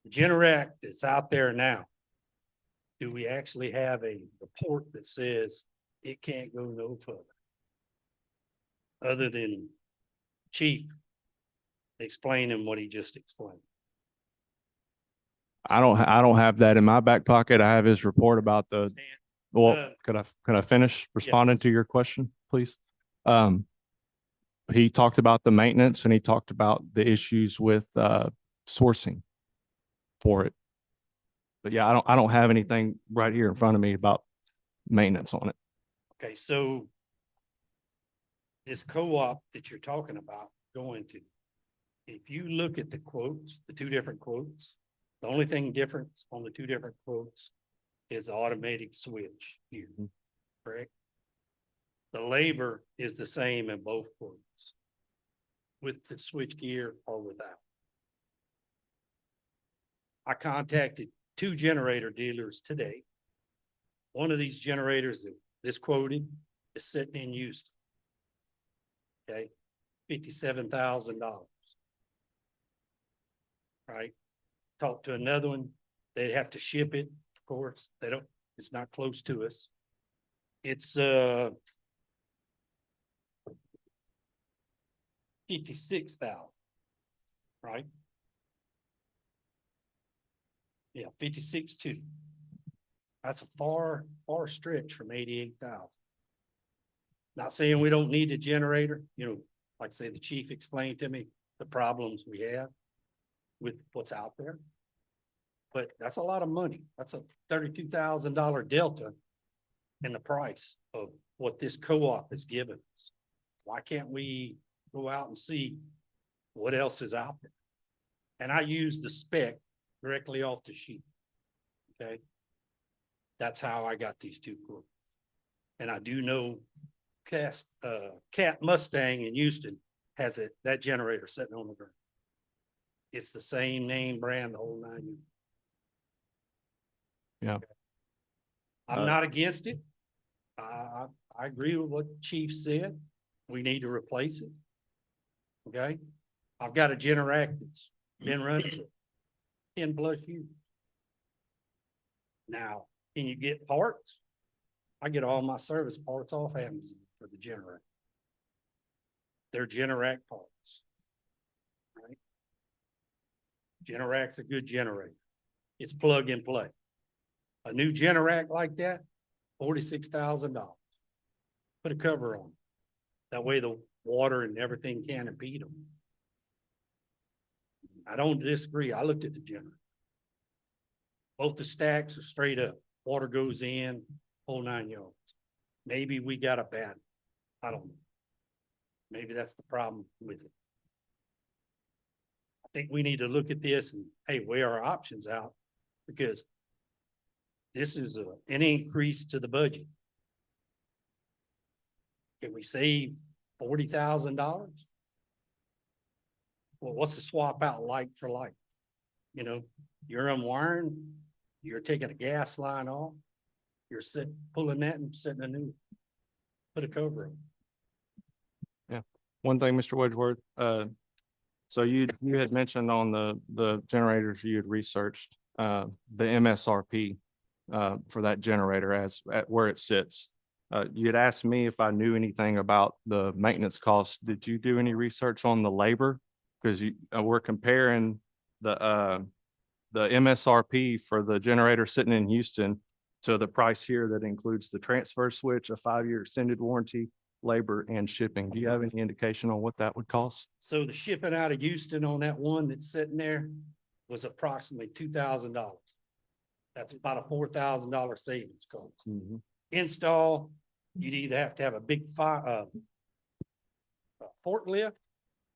[SPEAKER 20] The Generac that's out there now, do we actually have a report that says it can't go no further? Other than Chief explaining what he just explained.
[SPEAKER 11] I don't have that in my back pocket. I have his report about well, could I finish responding to your question, please? He talked about the maintenance and he talked about the issues with sourcing for it. But yeah, I don't have anything right here in front of me about maintenance on it.
[SPEAKER 20] Okay, so this co-op that you're talking about going to, if you look at the quotes, the two different quotes, the only thing different on the two different quotes is the automatic switch here, correct? The labor is the same in both quotes, with the switch gear or without. I contacted 2 generator dealers today. One of these generators that this quoted is sitting in Houston. Okay, $57,000. Right? Talk to another one, they'd have to ship it, of course, they don't, it's not close to us. It's 56,000, right? Yeah, 56.2. That's a far stretch from 88,000. Not saying we don't need a generator, you know, like say the chief explained to me the problems we have with what's out there. But that's a lot of money. That's a $32,000 delta in the price of what this co-op is giving us. Why can't we go out and see what else is out there? And I use the spec directly off the sheet. Okay. That's how I got these 2 quotes. And I do know Cat Mustang in Houston has that generator sitting on the ground. It's the same name, brand, the whole 9 years.
[SPEAKER 11] Yeah.
[SPEAKER 20] I'm not against it. I agree with what Chief said. We need to replace it. Okay. I've got a Generac that's been running for 10+ years. Now, can you get parts? I get all my service parts off Amazon for the Generac. They're Generac parts. Right? Generac's a good generator. It's plug and play. A new Generac like that, $46,000. Put a cover on. That way the water and everything can't impede them. I don't disagree. I looked at the generator. Both the stacks are straight up. Water goes in, whole 9 yards. Maybe we got a bad, I don't know. Maybe that's the problem with it. I think we need to look at this and, hey, weigh our options out, because this is an increase to the budget. Can we save $40,000? Well, what's the swap out like for like? You know, you're unwiring, you're taking a gas line off, you're pulling that and setting a new, put a cover on.
[SPEAKER 11] One thing, Mr. Wedgeworth, so you had mentioned on the generators you had researched, the MSRP for that generator at where it sits. You had asked me if I knew anything about the maintenance costs. Did you do any research on the labor? Because we're comparing the MSRP for the generator sitting in Houston to the price here that includes the transfer switch, a 5-year extended warranty, labor and shipping. Do you have any indication on what that would cost?
[SPEAKER 20] So the shipping out of Houston on that one that's sitting there was approximately $2,000. That's about a $4,000 savings cost. Install, you'd either have to have a big forklift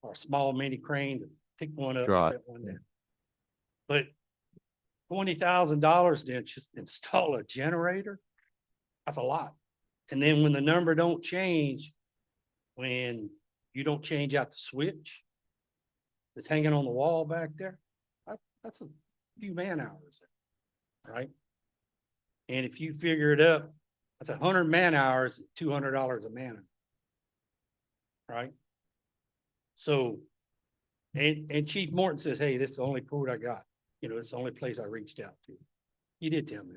[SPEAKER 20] or a small mini crane to pick one up and
[SPEAKER 11] Right.
[SPEAKER 20] set one down. But $20,000 to just install a generator, that's a lot. And then when the number don't change, when you don't change out the switch that's hanging on the wall back there, that's a few man hours, right? And if you figure it up, that's 100 man hours, $200 a man hour. Right? So, and Chief Morton says, hey, this is the only quote I got. You know, it's the only place I reached out to. He did tell me.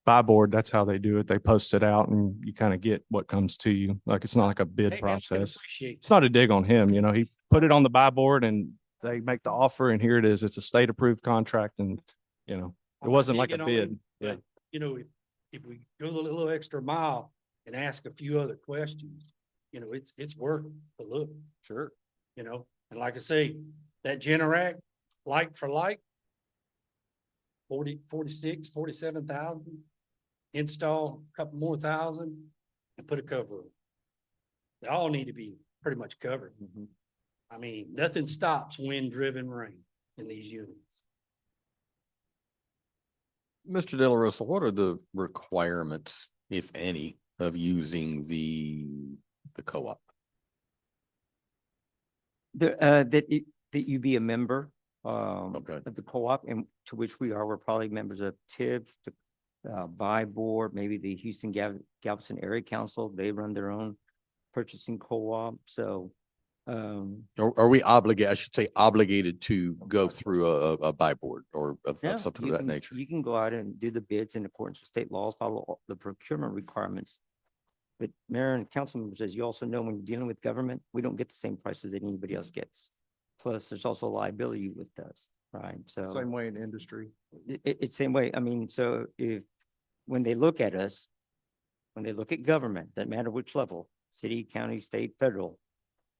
[SPEAKER 11] Buy board, that's how they do it. They post it out and you kind of get what comes to you. Like, it's not like a bid
[SPEAKER 20] Hey, I can
[SPEAKER 11] process.
[SPEAKER 20] appreciate
[SPEAKER 11] It's not a dig on him, you know, he put it on the buy board and they make the offer and here it is. It's a state approved contract and, you know, it wasn't like a
[SPEAKER 20] digging on
[SPEAKER 11] bid.
[SPEAKER 20] him,
[SPEAKER 11] Yeah.
[SPEAKER 20] but, you know, if we go the little extra mile and ask a few other questions, you know, it's worth the look. Sure. You know, and like I say, that Generac, like for like, 47,000, install a couple more thousand and put a cover on. They all need to be pretty much covered. I mean, nothing stops wind-driven rain in these units.
[SPEAKER 4] Mr. De La Rosa, what are the requirements, if any, of using the co-op?
[SPEAKER 2] That you be a member
[SPEAKER 4] Okay.
[SPEAKER 2] of the co-op, and to which we are. We're probably members of TIB, the buy board, maybe the Houston Galveston Area Council. They run their own purchasing co-op. So
[SPEAKER 4] Are we obligated, I should say obligated to go through a buy board or of
[SPEAKER 2] yeah,
[SPEAKER 4] something
[SPEAKER 2] you
[SPEAKER 4] of that
[SPEAKER 2] can-
[SPEAKER 4] nature?
[SPEAKER 2] You can go out and do the bids in accordance with state laws, follow all the procurement requirements. But Mayor and council members, as you also know, when you're dealing with government, we don't get the same prices that anybody else gets. Plus, there's also liability with us, right? So
[SPEAKER 11] Same way in industry.
[SPEAKER 2] it's same way. I mean, so when they look at us, when they look at government, doesn't matter which level, city, county, state, federal,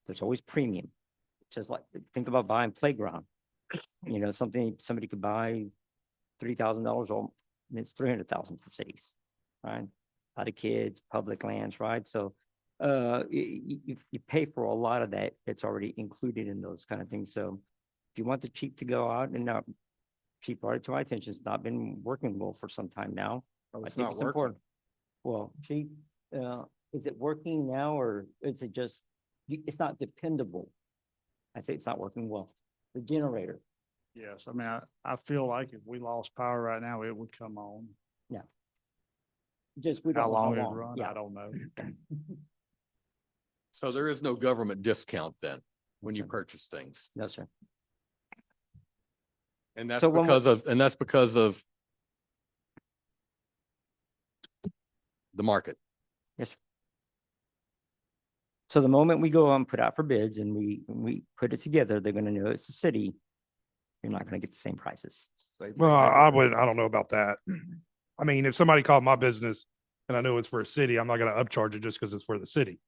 [SPEAKER 2] there's always premium. Just like, think about buying playground. You know, somebody could buy $3,000 or and it's 300,000 for cities, right? A lot of kids, public lands, right? So you pay for a lot of that. It's already included in those kind of things. So if you want the chief to go out and chief brought it to my attention, it's not been working well for some time now. I
[SPEAKER 11] it's
[SPEAKER 2] think
[SPEAKER 11] not
[SPEAKER 2] it's
[SPEAKER 11] working.
[SPEAKER 2] important. Well, chief, is it working now or is it just, it's not dependable? I say it's not working well. The generator.
[SPEAKER 15] Yes, I mean, I feel like if we lost power right now, it would come on.
[SPEAKER 2] Yeah. Just we
[SPEAKER 15] How
[SPEAKER 2] don't know
[SPEAKER 15] long
[SPEAKER 2] how
[SPEAKER 15] it
[SPEAKER 2] long.
[SPEAKER 15] run,
[SPEAKER 2] Yeah.
[SPEAKER 15] I don't know.
[SPEAKER 4] So there is no government discount then when you
[SPEAKER 2] Sir.
[SPEAKER 4] purchase things?
[SPEAKER 2] No, sir.
[SPEAKER 4] And that's
[SPEAKER 2] So when we-
[SPEAKER 4] because of the market.
[SPEAKER 2] Yes. Sir. So the moment we go and put out for bids and we put it together, they're gonna know it's the city. You're not gonna get the same prices.
[SPEAKER 3] Well, I don't know about that. I mean, if somebody called my business and I know it's for a city, I'm not gonna upcharge it just because it's for the city.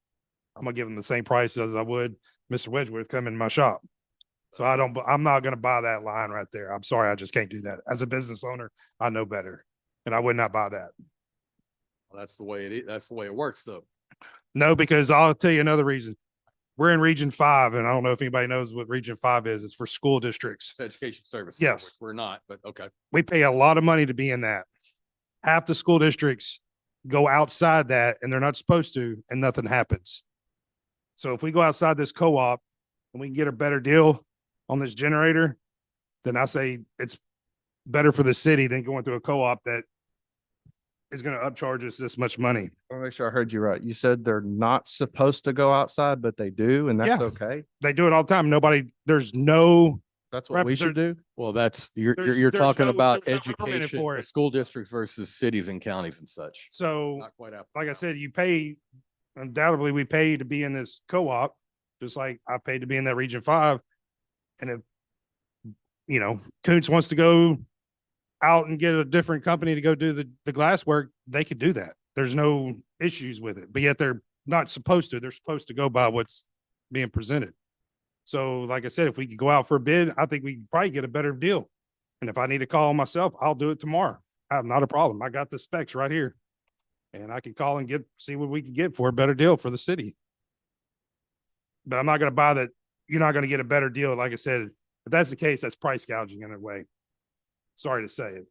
[SPEAKER 3] I'm gonna give them the same price as I would Mr. Wedgeworth come in my shop. So I'm not gonna buy that line right there. I'm sorry, I just can't do that. As a business owner, I know better. And I would not buy that.
[SPEAKER 4] Well, that's the way it is. That's the way it works though.
[SPEAKER 3] No, because I'll tell you another reason. We're in Region 5, and I don't know if anybody knows what Region 5 is. It's for school districts.
[SPEAKER 4] It's education services.
[SPEAKER 3] Yes.
[SPEAKER 4] Which we're not, but okay.
[SPEAKER 3] We pay a lot of money to be in that. Half the school districts go outside that and they're not supposed to, and nothing happens. So if we go outside this co-op and we can get a better deal on this generator, then I say it's better for the city than going through a co-op that is gonna upcharge us this much money.
[SPEAKER 11] I want to make sure I heard you right. You said they're not supposed to go outside, but they do, and that's
[SPEAKER 3] Yeah.
[SPEAKER 11] okay.
[SPEAKER 3] They do it all the time. There's no.
[SPEAKER 11] That's what we should do.
[SPEAKER 4] Well, that's, you're
[SPEAKER 3] There's
[SPEAKER 4] talking
[SPEAKER 3] no-
[SPEAKER 4] about
[SPEAKER 3] there's no argument
[SPEAKER 4] education,
[SPEAKER 3] for it.
[SPEAKER 4] school districts versus cities and counties and such.
[SPEAKER 3] So,
[SPEAKER 4] Not quite apples
[SPEAKER 3] like
[SPEAKER 4] to
[SPEAKER 3] I
[SPEAKER 4] apples.
[SPEAKER 3] said, you pay, undoubtedly, we pay to be in this co-op, just like I paid to be in that Region 5. And if, Koontz wants to go out and get a different company to go do the glass work, they could do that. There's no issues with it, but yet they're not supposed to. They're supposed to go by what's being presented. So like I said, if we could go out for a bid, I think we could probably get a better deal. And if I need to call myself, I'll do it tomorrow. I have not a problem. I got the specs right here. And I can call and see what we can get for a better deal for the city. But I'm not gonna buy that. You're not gonna get a better deal. Like I said, if that's the case, that's price gouging in a way. Sorry to say it.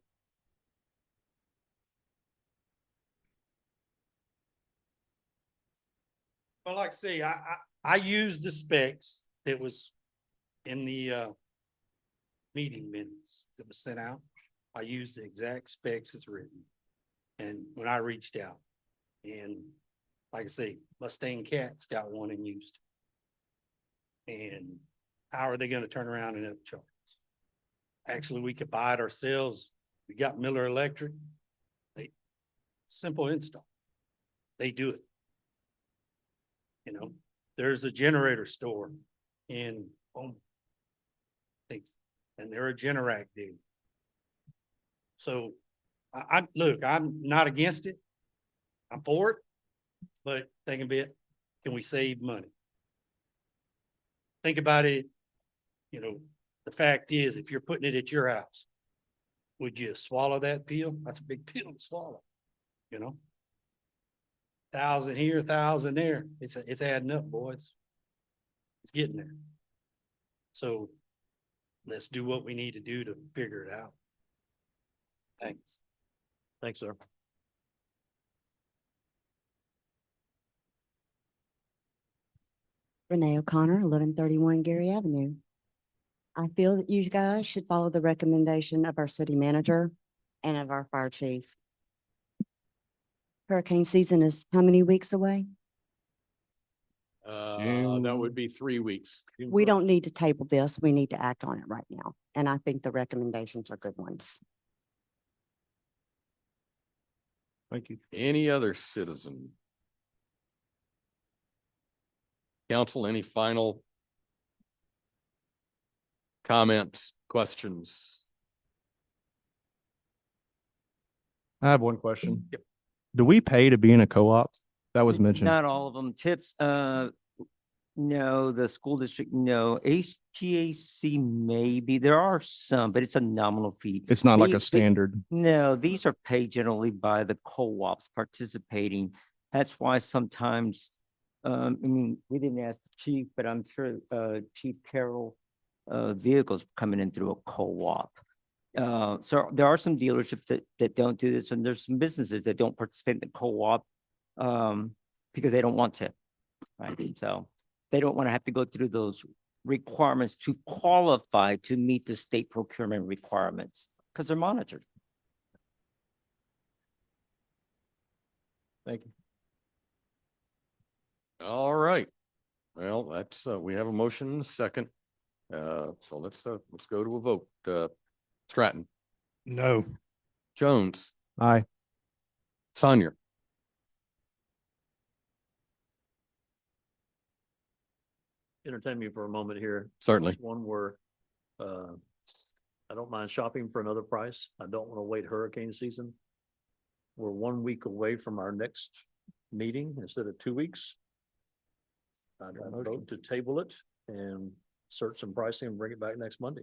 [SPEAKER 20] Well, like I say, I used the specs that was in the meeting minutes that was sent out. I used the exact specs as written. And when I reached out, and like I say, Mustang Cat's got one in Houston. And how are they gonna turn around and upcharge us? Actually, we could buy it ourselves. We got Miller Electric. Simple install. They do it. There's a generator store in Beaumont. And they're a Generac deal. So look, I'm not against it. I'm for it, but think a bit, can we save money? Think about it, the fact is, if you're putting it at your house, would you swallow that pill? That's a big pill to swallow, 1,000 here, 1,000 there. It's adding up, boys. It's getting there. So let's do what we need to do to figure it out. Thanks.
[SPEAKER 5] Thanks, sir.
[SPEAKER 8] Renee O'Connor, 1131 Gary Avenue. I feel that you guys should follow the recommendation of our city manager and of our fire chief. Hurricane season is how many weeks away?
[SPEAKER 4] That would be 3 weeks.
[SPEAKER 8] We don't need to table this. We need to act on it right now. And I think the recommendations are good ones.
[SPEAKER 11] Thank you.
[SPEAKER 4] Any other citizen? Council, any final comments, questions?
[SPEAKER 11] I have one question. Do we pay to be in a co-op? That was mentioned.
[SPEAKER 2] Not all of them. Tips, no, the school district, no. HGAC maybe. There are some, but it's a nominal fee.
[SPEAKER 11] It's not like
[SPEAKER 2] They-
[SPEAKER 11] a standard.
[SPEAKER 2] No, these are paid generally by the co-ops participating. That's why sometimes, we didn't ask the chief, but I'm sure, Chief Carroll, vehicles coming in through a co-op. So there are some dealerships that don't do this, and there's some businesses that don't participate in the co-op, because they don't want to, right? So they don't want to have to go through those requirements to qualify to meet the state procurement requirements, because they're monitored.
[SPEAKER 11] Thank you.
[SPEAKER 4] All right. Well, that's, we have a motion and a second. So let's go to a vote. Stratton,
[SPEAKER 3] No.
[SPEAKER 4] Jones,
[SPEAKER 11] Aye.
[SPEAKER 4] Sonia,
[SPEAKER 5] Entertain me for a moment here.
[SPEAKER 4] Certainly.
[SPEAKER 5] Just one where, I don't mind shopping for another price. I don't want to wait hurricane season. We're 1 week away from our next meeting instead of 2 weeks. I'd vote to table it and search some pricing and bring it back next Monday.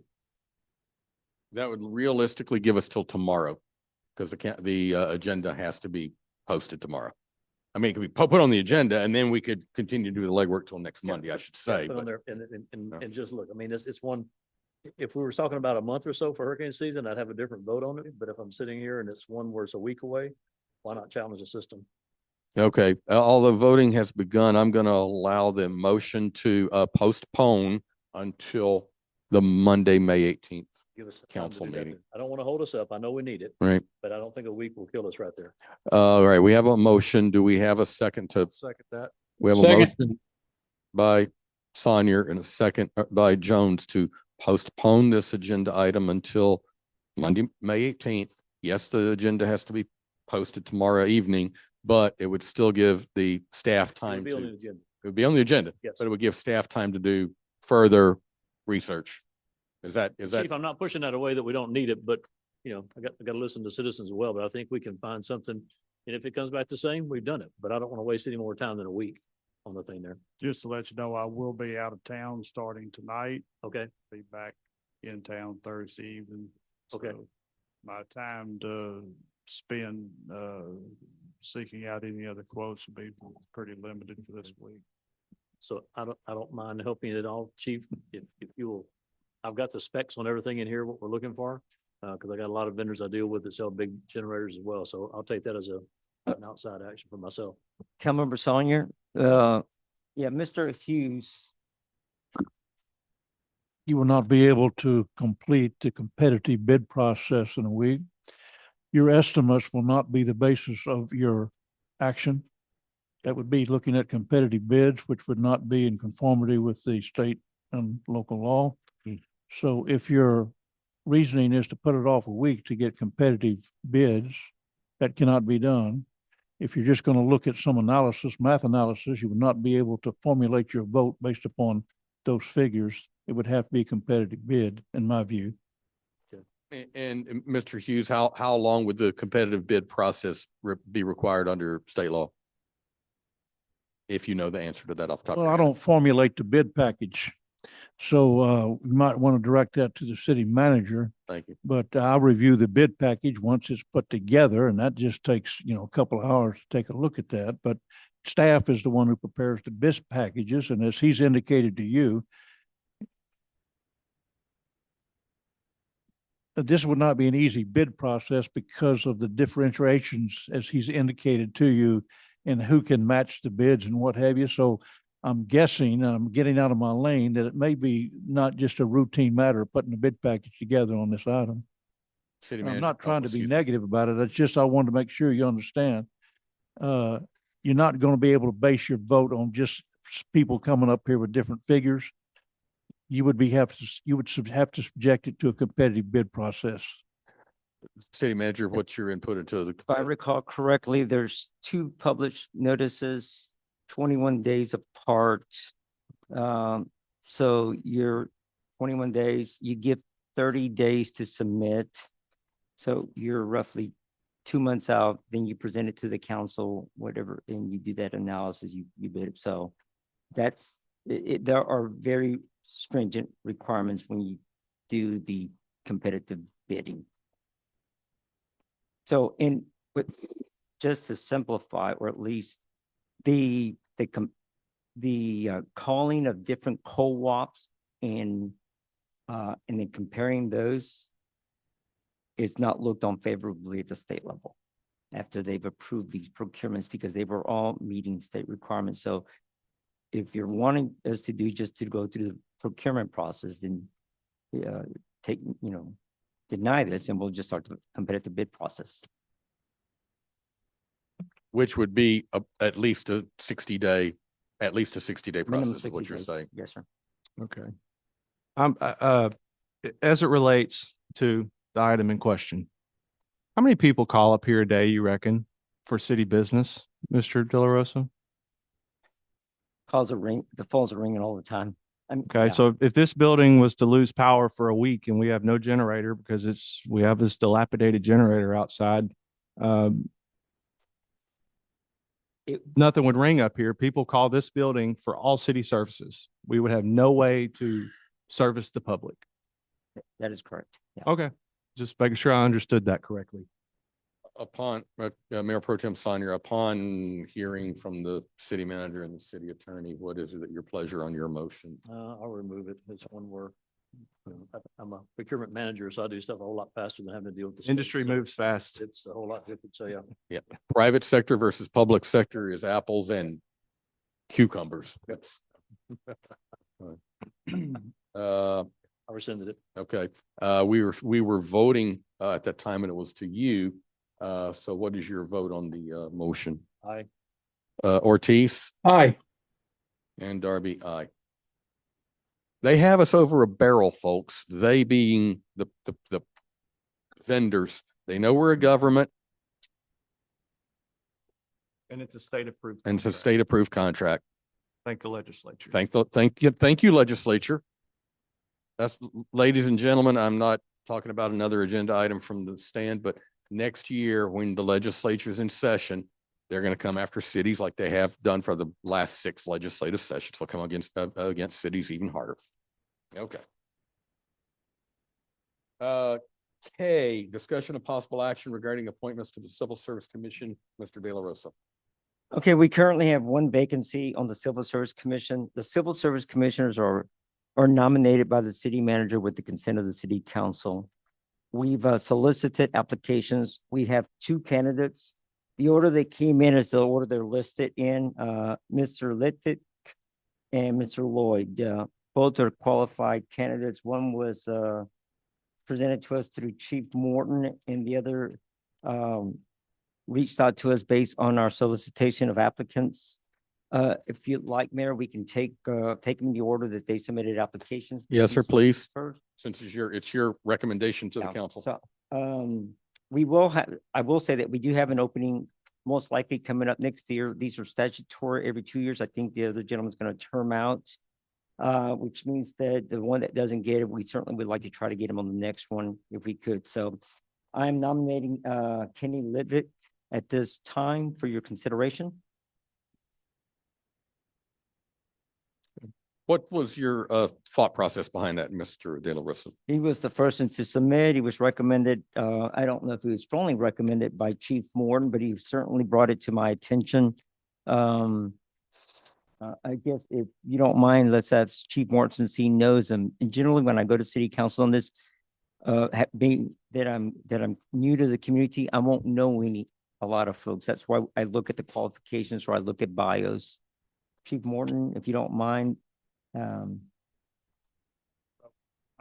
[SPEAKER 4] that would realistically give us till tomorrow. Because the agenda has to be posted tomorrow. I mean, it could be put on the agenda and then we could continue to do the legwork till next Monday, I should say.
[SPEAKER 5] Put on
[SPEAKER 4] But
[SPEAKER 5] there and just look, I mean, it's one, if we were talking about a month or so for hurricane season, I'd have a different vote on it. But if I'm sitting here and it's one where it's a week away, why not challenge the system?
[SPEAKER 4] okay, although voting has begun, I'm going to allow the motion to postpone until the Monday, May 18th.
[SPEAKER 5] Give us time to
[SPEAKER 18] council
[SPEAKER 5] do that.
[SPEAKER 18] meeting.
[SPEAKER 5] I don't want to hold us up. I know we need it,
[SPEAKER 18] Right.
[SPEAKER 5] but I don't think a week will kill us right there.
[SPEAKER 4] All right, we have a motion. Do we have a second to?
[SPEAKER 18] Second that.
[SPEAKER 4] We have a
[SPEAKER 12] Second.
[SPEAKER 4] motion by Sonier and a second by Jones to postpone this agenda item until Monday, May 18th. Yes, the agenda has to be posted tomorrow evening, but it would still give the staff
[SPEAKER 5] It
[SPEAKER 4] time
[SPEAKER 5] would be on the
[SPEAKER 4] to,
[SPEAKER 5] agenda.
[SPEAKER 4] it would be on the agenda,
[SPEAKER 5] Yes.
[SPEAKER 4] but it would give staff time to do further research. Is that?
[SPEAKER 5] Chief, I'm not pushing that away that we don't need it, but you know, I got to listen to citizens as well, but I think we can find something. And if it comes back the same, we've done it, but I don't want to waste any more time than a week on the thing there.
[SPEAKER 15] Just to let you know, I will be out of town starting tonight.
[SPEAKER 5] Okay.
[SPEAKER 15] Be back in town Thursday evening.
[SPEAKER 5] Okay.
[SPEAKER 15] So my time to spend, seeking out any other quotes will be pretty limited for this week.
[SPEAKER 5] So I don't mind helping at all, Chief, if you will. I've got the specs on everything in here, what we're looking for. Cause I got a lot of vendors I deal with that sell big generators as well. So I'll take that as an outside action for myself.
[SPEAKER 2] Councilmember Sonier, yeah, Mr. Hughes,
[SPEAKER 1] You will not be able to complete the competitive bid process in a week. Your estimates will not be the basis of your action. That would be looking at competitive bids, which would not be in conformity with the state and local law. So if your reasoning is to put it off a week to get competitive bids, that cannot be done. If you're just going to look at some analysis, math analysis, you would not be able to formulate your vote based upon those figures. It would have to be a competitive bid, in my view.
[SPEAKER 4] And Mr. Hughes, how long would the competitive bid process be required under state law? If you know the answer to that off the top of
[SPEAKER 1] Well,
[SPEAKER 4] your
[SPEAKER 1] I
[SPEAKER 4] head.
[SPEAKER 1] don't formulate the bid package. So you might want to direct that to the city manager.
[SPEAKER 4] Thank you.
[SPEAKER 1] But I'll review the bid package once it's put together, and that just takes, a couple of hours to take a look at that. But staff is the one who prepares the bid packages, and as he's indicated to you, this would not be an easy bid process because of the differentiations, as he's indicated to you, and who can match the bids and what have you. So I'm guessing, and I'm getting out of my lane, that it may be not just a routine matter of putting the bid package together on this item.
[SPEAKER 4] City
[SPEAKER 1] I'm
[SPEAKER 4] manager.
[SPEAKER 1] not trying to be
[SPEAKER 4] excuse me.
[SPEAKER 1] negative about it. It's just I wanted to make sure you understand. You're not going to be able to base your vote on just people coming up here with different figures. You would have to subject it to a competitive bid process.
[SPEAKER 4] City manager, what's your input into the?
[SPEAKER 2] if I recall correctly, there's 2 published notices, 21 days apart. So you're 21 days, you give 30 days to submit. So you're roughly 2 months out, then you present it to the council, whatever, and you do that analysis, you bid it. So that's, there are very stringent requirements when you do the competitive bidding. So just to simplify, or at least the calling of different co-ops and then comparing those is not looked on favorably at the state level after they've approved these procurements, because they were all meeting state requirements. So if you're wanting us to do just to go through the procurement process, then deny this, and we'll just start the competitive bid process.
[SPEAKER 4] Which would be at least a 60-day process
[SPEAKER 2] Minimum
[SPEAKER 4] is what
[SPEAKER 2] 60
[SPEAKER 4] you're
[SPEAKER 2] days.
[SPEAKER 4] saying.
[SPEAKER 2] Yes, sir.
[SPEAKER 11] Okay. As it relates to the item in question, how many people call up here a day, you reckon, for city business, Mr. De La Rosa?
[SPEAKER 2] The phones are ringing all the time.
[SPEAKER 11] Okay, so if this building was to lose power for a week and we have no generator because we have this dilapidated generator outside, nothing would ring up here. People call this building for all city services. We would have no way to service the public.
[SPEAKER 2] That is correct. Yeah.
[SPEAKER 11] Okay, just making sure I understood that correctly.
[SPEAKER 4] Upon, Mayor Pro Tem Sonier, upon hearing from the city manager and the city attorney, what is it that your pleasure on your motion?
[SPEAKER 5] I'll remove it. It's one where I'm a procurement manager, so I do stuff a whole lot faster than having to deal with the state,
[SPEAKER 11] Industry
[SPEAKER 5] so
[SPEAKER 11] moves fast.
[SPEAKER 5] It's a whole lot different. So, yeah.
[SPEAKER 4] Yeah, private sector versus public sector is apples and cucumbers. That's.
[SPEAKER 5] I I rescinded it.
[SPEAKER 18] Okay, we were voting, at that time and it was to you. So what is your vote on the, motion?
[SPEAKER 5] Aye.
[SPEAKER 18] Ortiz
[SPEAKER 12] Aye.
[SPEAKER 18] and Darby, aye. They have us over a barrel, folks. They being the vendors. They know we're a government
[SPEAKER 11] And it's a state approved.
[SPEAKER 18] and it's a state approved contract.
[SPEAKER 11] Thank the legislature.
[SPEAKER 18] Thank you, legislature. That's, ladies and gentlemen, I'm not talking about another agenda item from the stand, but next year, when the legislature's in session, they're gonna come after cities like they have done for the last 6 legislative sessions. They'll come against cities even harder. Okay. Okay, discussion of possible action regarding appointments to the Civil Service Commission, Mr. De La Rosa.
[SPEAKER 2] Okay, we currently have one vacancy on the Civil Service Commission. The Civil Service Commissioners are nominated by the city manager with the consent of the city council. We've solicited applications. We have 2 candidates. The order they came in is the order they're listed in, Mr. Litvick and Mr. Lloyd. Both are qualified candidates. One was presented to us through Chief Morton, and the other reached out to us based on our solicitation of applicants. If you'd like, Mayor, we can take them in the order that they submitted applications.
[SPEAKER 18] Yes, sir, please.
[SPEAKER 2] First.
[SPEAKER 18] Since it's your recommendation to the
[SPEAKER 2] Yeah,
[SPEAKER 18] council.
[SPEAKER 2] So, we will have, I will say that we do have an opening most likely coming up next year. These are statutory every 2 years. I think the other gentleman's gonna term out. Which means that the one that doesn't get it, we certainly would like to try to get him on the next one if we could. So I'm nominating Kenny Litvick at this time for your consideration.
[SPEAKER 18] What was your thought process behind that, Mr. De La Rosa?
[SPEAKER 2] He was the first one to submit. He was recommended, I don't know if he was strongly recommended by Chief Morton, but he certainly brought it to my attention. I guess if you don't mind, let's have Chief Morton, since he knows him. And generally, when I go to city council on this, being that I'm new to the community, I won't know a lot of folks. That's why I look at the qualifications or I look at bios. Chief Morton, if you don't mind.
[SPEAKER 15] I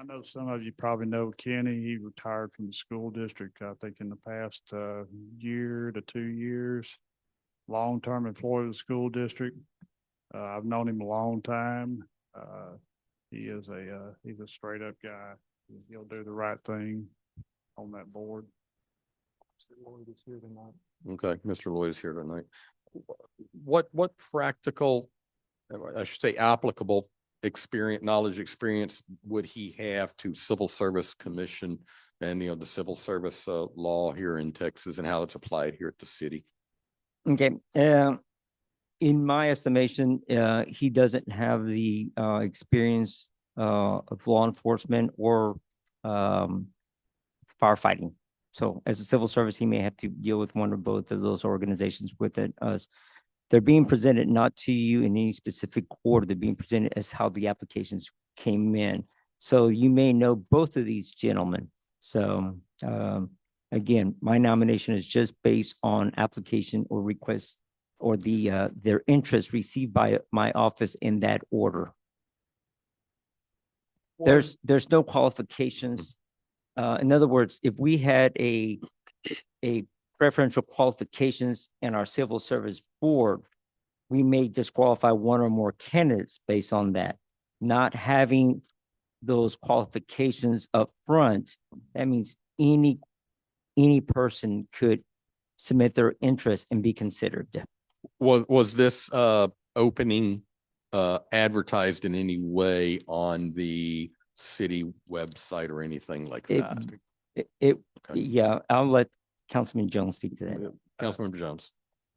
[SPEAKER 15] know some of you probably know Kenny. He retired from the school district, I think in the past year to 2 years. Long-term employee of the school district. I've known him a long time. He's a straight up guy. He'll do the right thing on that board.
[SPEAKER 18] Okay, Mr. Lloyd is here tonight. What practical, I should say applicable knowledge experience would he have to Civil Service Commission and, the Civil Service law here in Texas and how it's applied here at the city?
[SPEAKER 2] Okay, in my estimation, he doesn't have the experience of law enforcement or firefighting. So as a civil service, he may have to deal with one or both of those organizations with us. They're being presented not to you in any specific order. They're being presented as how the applications came in. So you may know both of these gentlemen. So again, my nomination is just based on application or request or their interest received by my office in that order. There's no qualifications. In other words, if we had a preferential qualifications in our civil service board, we may disqualify one or more candidates based on that. Not having those qualifications up front, that means any person could submit their interest and be considered.
[SPEAKER 18] Was this opening advertised in any way on the city website or anything like that?
[SPEAKER 2] Yeah, I'll let Councilman Jones speak to that.
[SPEAKER 18] Councilmember Jones.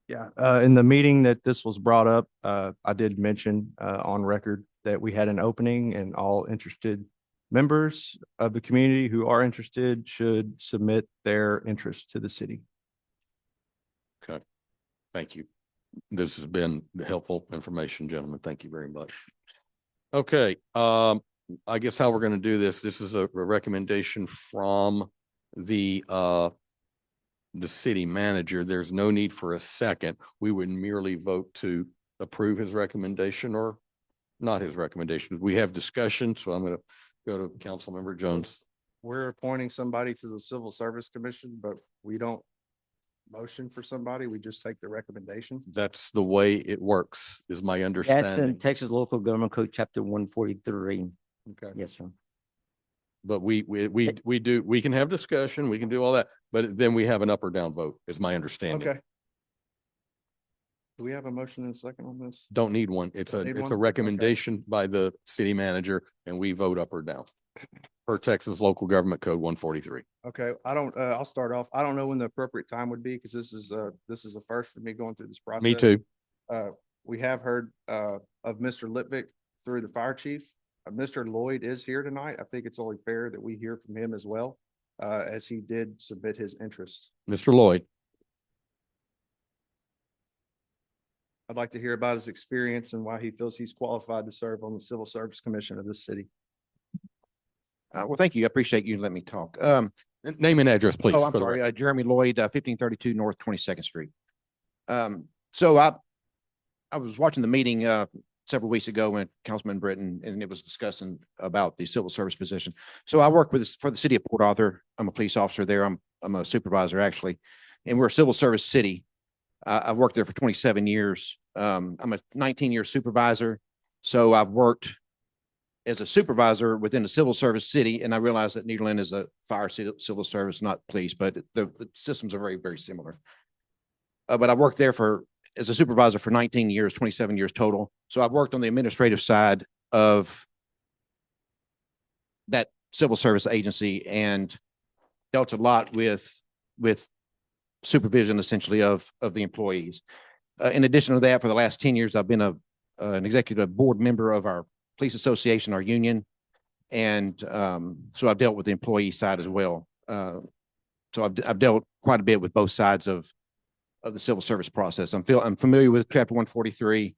[SPEAKER 11] Yeah, in the meeting that this was brought up, I did mention on record that we had an opening and all interested members of the community who are interested should submit their interest to the city.
[SPEAKER 18] Okay, thank you. This has been helpful information, gentlemen. Thank you very much. Okay, I guess how we're going to do this is a recommendation from the city manager. There's no need for a second. We would merely vote to approve his recommendation or not his recommendation. We have discussion, so I'm going to go to Councilmember Jones.
[SPEAKER 11] We're appointing somebody to the Civil Service Commission, but we don't motion for somebody. We just take the recommendation.
[SPEAKER 18] That's the way it works, is my
[SPEAKER 2] That's in
[SPEAKER 18] understanding.
[SPEAKER 2] Texas Local Government Code, Chapter 143.
[SPEAKER 18] Okay.
[SPEAKER 2] Yes, sir.
[SPEAKER 18] But we do, we can have discussion, we can do all that, but then we have an up or down vote, is my understanding.
[SPEAKER 11] Okay. Do we have a motion and a second on this?
[SPEAKER 18] Don't need one. It's a,
[SPEAKER 11] Don't need
[SPEAKER 18] it's
[SPEAKER 11] one?
[SPEAKER 18] a
[SPEAKER 11] Okay.
[SPEAKER 18] recommendation by the city manager and we vote up or down. Per Texas Local Government Code 143.
[SPEAKER 11] Okay, I don't, I'll start off. I don't know when the appropriate time would be because this is a first for me going through this process.
[SPEAKER 18] Me too.
[SPEAKER 11] We have heard, of Mr. Litvick through the fire chief. Mr. Lloyd is here tonight. I think it's only fair that we hear from him as well, as he did submit his interest.
[SPEAKER 18] Mr. Lloyd.
[SPEAKER 11] I'd like to hear about his experience and why he feels he's qualified to serve on the Civil Service Commission of this city.
[SPEAKER 21] Well, thank you. I appreciate you letting me talk.
[SPEAKER 18] Name and address, please.
[SPEAKER 21] Oh, I'm
[SPEAKER 18] for the
[SPEAKER 21] sorry.
[SPEAKER 18] record.
[SPEAKER 21] Jeremy Lloyd, 1532 North 22nd Street. So I was watching the meeting several weeks ago when Councilman Britton, and it was discussing about the civil service position. So I work for the city of Port Arthur. I'm a police officer there. I'm a supervisor actually, and we're a civil service city. I've worked there for 27 years. I'm a 19-year supervisor. So I've worked as a supervisor within the civil service city, and I realize that Nederland is a fire civil service, not police, but the systems are very, very similar. But I worked there as a supervisor for 19 years, 27 years total. So I've worked on the administrative side of that civil service agency and dealt a lot with supervision essentially of the employees. In addition to that, for the last 10 years, I've been an executive board member of our police association, our union. And so I've dealt with the employee side as well. So I've dealt quite a bit with both sides of the civil service process. I'm familiar with Chapter 143,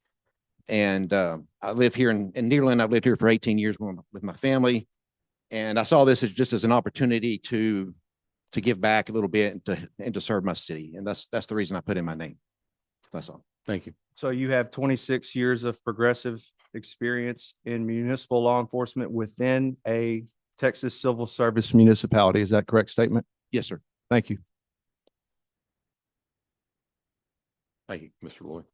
[SPEAKER 21] and I live here in Nederland. I've lived here for 18 years with my family, and I saw this as just as an opportunity to give back a little bit and to serve my city, and that's the reason I put in my name. That's all.
[SPEAKER 18] Thank you.
[SPEAKER 11] So you have 26 years of progressive experience in municipal law enforcement within a Texas civil service municipality. Is that a correct statement?
[SPEAKER 21] Yes, sir.
[SPEAKER 11] Thank you.
[SPEAKER 18] Thank you, Mr. Lloyd.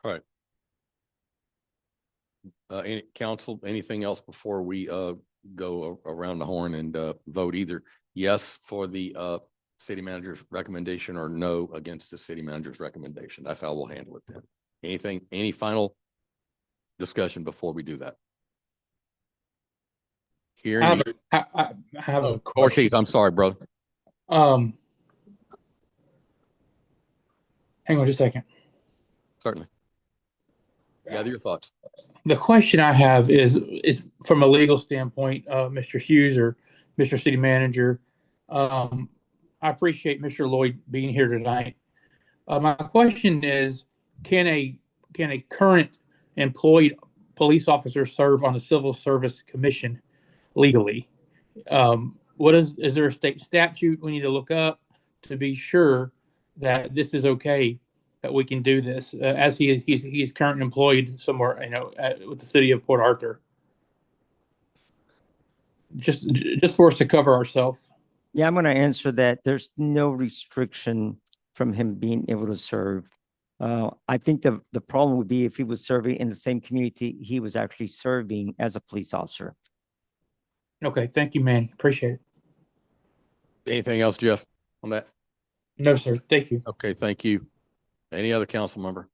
[SPEAKER 18] All right. Any council, anything else before we go around the horn and vote either yes for the city manager's recommendation or no against the city manager's recommendation? That's how we'll handle it then. Any final discussion before we do that? Hearing.
[SPEAKER 12] I have a
[SPEAKER 18] Ortiz, I'm sorry, brother.
[SPEAKER 12] Hang on just a second.
[SPEAKER 18] Certainly. Gather your thoughts.
[SPEAKER 12] The question I have is from a legal standpoint, Mr. Hughes or Mr. City Manager. I appreciate Mr. Lloyd being here tonight. My question is, can a current employed police officer serve on the Civil Service Commission legally? Is there a state statute we need to look up to be sure that this is okay, that we can do this as he's currently employed somewhere, with the city of Port Arthur? Just for us to cover ourselves.
[SPEAKER 2] Yeah, I'm going to answer that. There's no restriction from him being able to serve. I think the problem would be if he was serving in the same community he was actually serving as a police officer.
[SPEAKER 12] Okay, thank you, Manny. Appreciate it.
[SPEAKER 18] Anything else, Jeff, on that?
[SPEAKER 12] No, sir. Thank you.
[SPEAKER 18] Okay, thank you. Any other council member?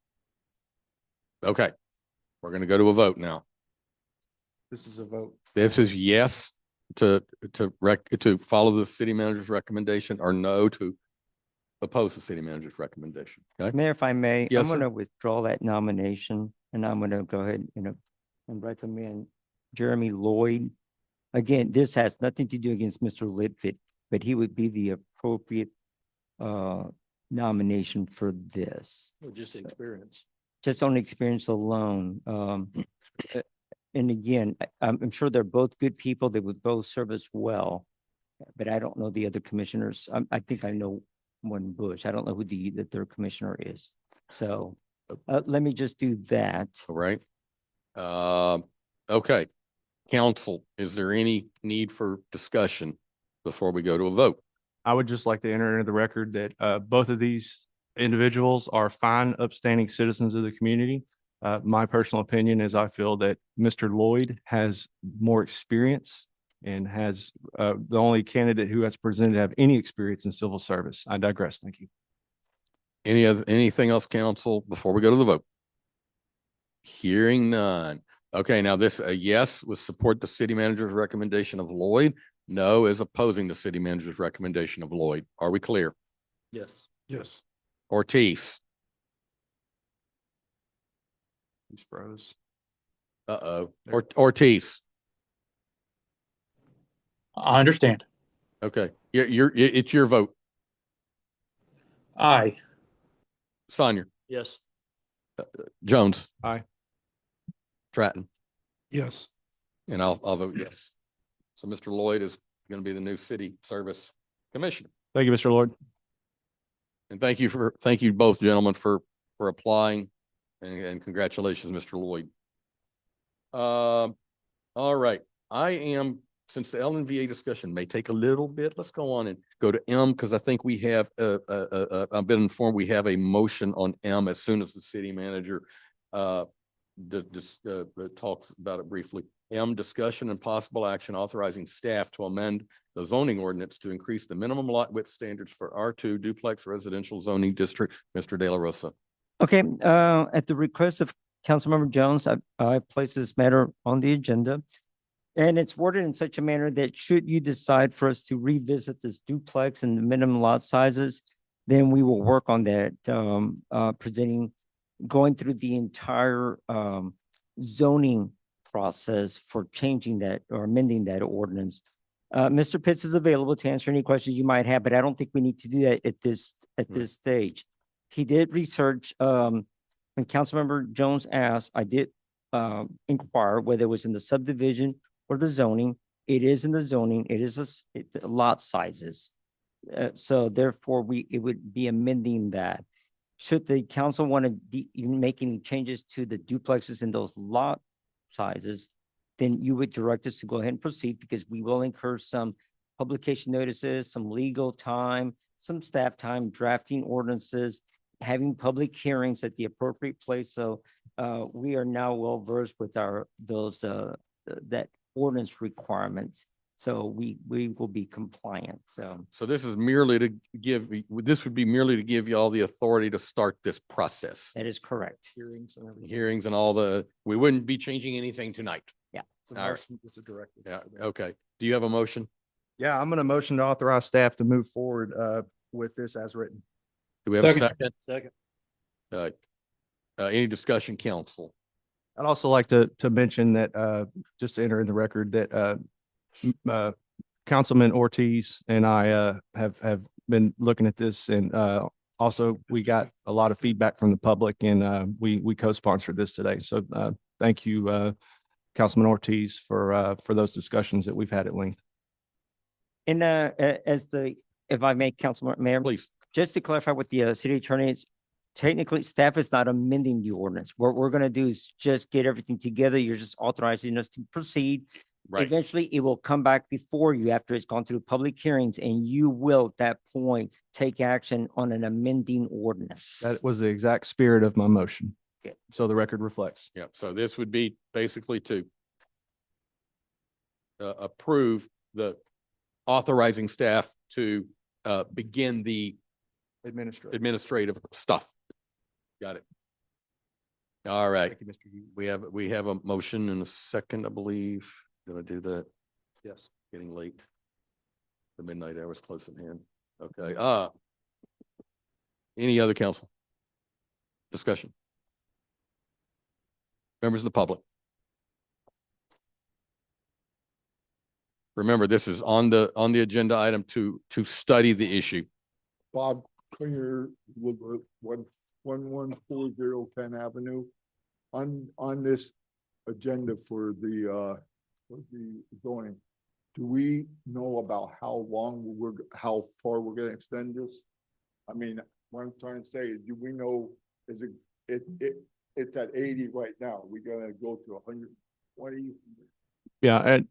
[SPEAKER 18] Okay, we're going to go to a vote now.
[SPEAKER 11] This is a vote.
[SPEAKER 18] This is yes to follow the city manager's recommendation or no to oppose the city manager's recommendation. Okay.
[SPEAKER 2] Mayor, if I may,
[SPEAKER 18] Yes,
[SPEAKER 2] I'm
[SPEAKER 18] sir.
[SPEAKER 2] going to withdraw that nomination and I'm going to go ahead and recommend Jeremy Lloyd. Again, this has nothing to do against Mr. Litvick, but he would be the appropriate nomination for this.
[SPEAKER 5] Just experience.
[SPEAKER 2] Just on experience alone. And again, I'm sure they're both good people. They would both serve us well, but I don't know the other commissioners. I think I know one Bush. I don't know who the third commissioner is. So let me just do that.
[SPEAKER 18] All right. Okay. Council, is there any need for discussion before we go to a vote?
[SPEAKER 11] I would just like to enter into the record that both of these individuals are fine upstanding citizens of the community. My personal opinion is I feel that Mr. Lloyd has more experience and has the only candidate who has presented to have any experience in civil service. I digress. Thank you.
[SPEAKER 18] Anything else, council, before we go to the vote? Hearing none. Okay, now this, a yes would support the city manager's recommendation of Lloyd. No is opposing the city manager's recommendation of Lloyd. Are we clear?
[SPEAKER 5] Yes.
[SPEAKER 15] Yes.
[SPEAKER 18] Ortiz.
[SPEAKER 11] He's froze.
[SPEAKER 18] Uh-oh. Ortiz.
[SPEAKER 12] I understand.
[SPEAKER 18] Okay, it's your vote.
[SPEAKER 12] Aye.
[SPEAKER 18] Sonia.
[SPEAKER 5] Yes.
[SPEAKER 18] Jones.
[SPEAKER 11] Aye.
[SPEAKER 18] Stratton.
[SPEAKER 3] Yes.
[SPEAKER 18] And I'll vote yes. So Mr. Lloyd is going to be the new city service commissioner.
[SPEAKER 11] Thank you, Mr. Lloyd.
[SPEAKER 18] And thank you both gentlemen for applying and congratulations, Mr. Lloyd. All right, since the LNVA discussion may take a little bit, let's go on and go to M, because I think we have, I've been informed we have a motion on M as soon as the city manager talks about it briefly. M, discussion and possible action authorizing staff to amend the zoning ordinance to increase the minimum lot width standards for R2 duplex residential zoning district. Mr. De La Rosa.
[SPEAKER 2] Okay, at the request of Councilmember Jones, I placed this matter on the agenda. And it's worded in such a manner that should you decide for us to revisit this duplex and the minimum lot sizes, then we will work on that, going through the entire zoning process for changing that or amending that ordinance. Mr. Pitts is available to answer any questions you might have, but I don't think we need to do that at this stage. He did research, when Councilmember Jones asked, I did inquire whether it was in the subdivision or the zoning. It is in the zoning. It is lot sizes. So therefore it would be amending that. Should the council want to make any changes to the duplexes in those lot sizes, then you would direct us to go ahead and proceed, because we will incur some publication notices, some legal time, some staff time, drafting ordinances, having public hearings at the appropriate place. So we are now well versed with that ordinance requirements. So we will be compliant.
[SPEAKER 18] So this is merely to this would be merely to give you all the authority to start this process.
[SPEAKER 2] That is correct.
[SPEAKER 5] Hearings and everything.
[SPEAKER 18] Hearings and we wouldn't be changing anything tonight.
[SPEAKER 2] Yeah.
[SPEAKER 18] All right. Yeah, okay. Do you have a motion?
[SPEAKER 11] Yeah, I'm going to motion to authorize staff to move forward with this as written.
[SPEAKER 18] Do we have a
[SPEAKER 12] Second.
[SPEAKER 18] second? Any discussion, council?
[SPEAKER 11] I'd also like to mention that just to enter in the record that Councilman Ortiz and I have been looking at this, and also we got a lot of feedback from the public, and we co-sponsored this today. So thank you, Councilman Ortiz, for those discussions that we've had at length.
[SPEAKER 2] And if I may, Councilman Mayor,
[SPEAKER 18] Please.
[SPEAKER 2] Just to clarify with the city attorney, it's technically staff is not amending the ordinance. What we're going to do is just get everything together. You're just authorizing us to proceed.
[SPEAKER 18] Right.
[SPEAKER 2] Eventually, it will come back before you after it's gone through public hearings, and you will at that point take action on an amending ordinance.
[SPEAKER 11] That was the exact spirit of my motion.
[SPEAKER 2] Okay.
[SPEAKER 11] So the record reflects.
[SPEAKER 18] Yeah, so this would be basically to approve the authorizing staff to begin the administrative stuff. Got it. All right.
[SPEAKER 11] Thank you, Mr. Hughes.
[SPEAKER 18] We have a motion and a second, I believe. Gonna do that.
[SPEAKER 11] Yes.
[SPEAKER 18] Getting late. The midnight hour is close at hand. Okay. Any other council discussion? Members of the public. Remember, this is on the agenda item to study the issue.
[SPEAKER 7] Bob Klinger with 114 Penn Avenue. On this agenda for the zoning, do we know about how how far we're gonna extend this? I mean, what I'm trying to say is, do we know, it's at 80 right now, we're gonna go to 120?
[SPEAKER 11] Yeah, and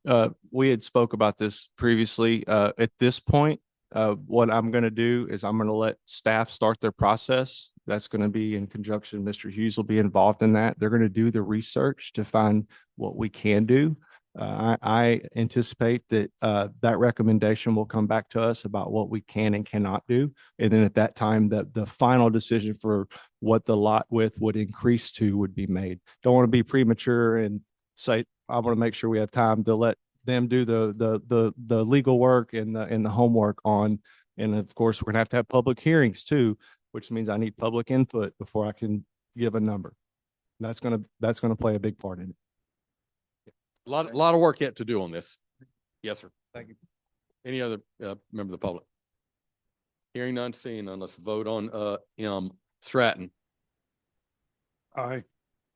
[SPEAKER 11] we had spoke about this previously. At this point, what I'm gonna do is I'm gonna let staff start their process. That's gonna be in conjunction. Mr. Hughes will be involved in that. They're gonna do the research to find what we can do. I anticipate that that recommendation will come back to us about what we can and cannot do. And then at that time, the final decision for what the lot width would increase to would be made. Don't want to be premature and say, I want to make sure we have time to let them do the legal work and the homework on. And of course, we're gonna have to have public hearings too, which means I need public input before I can give a number. That's gonna play a big part in it.
[SPEAKER 4] A lot of work yet to do on this. Yes, sir.
[SPEAKER 11] Thank you.
[SPEAKER 4] Any other member of the public? Hearing none, seeing none, let's vote on M. Stratton,
[SPEAKER 3] Aye.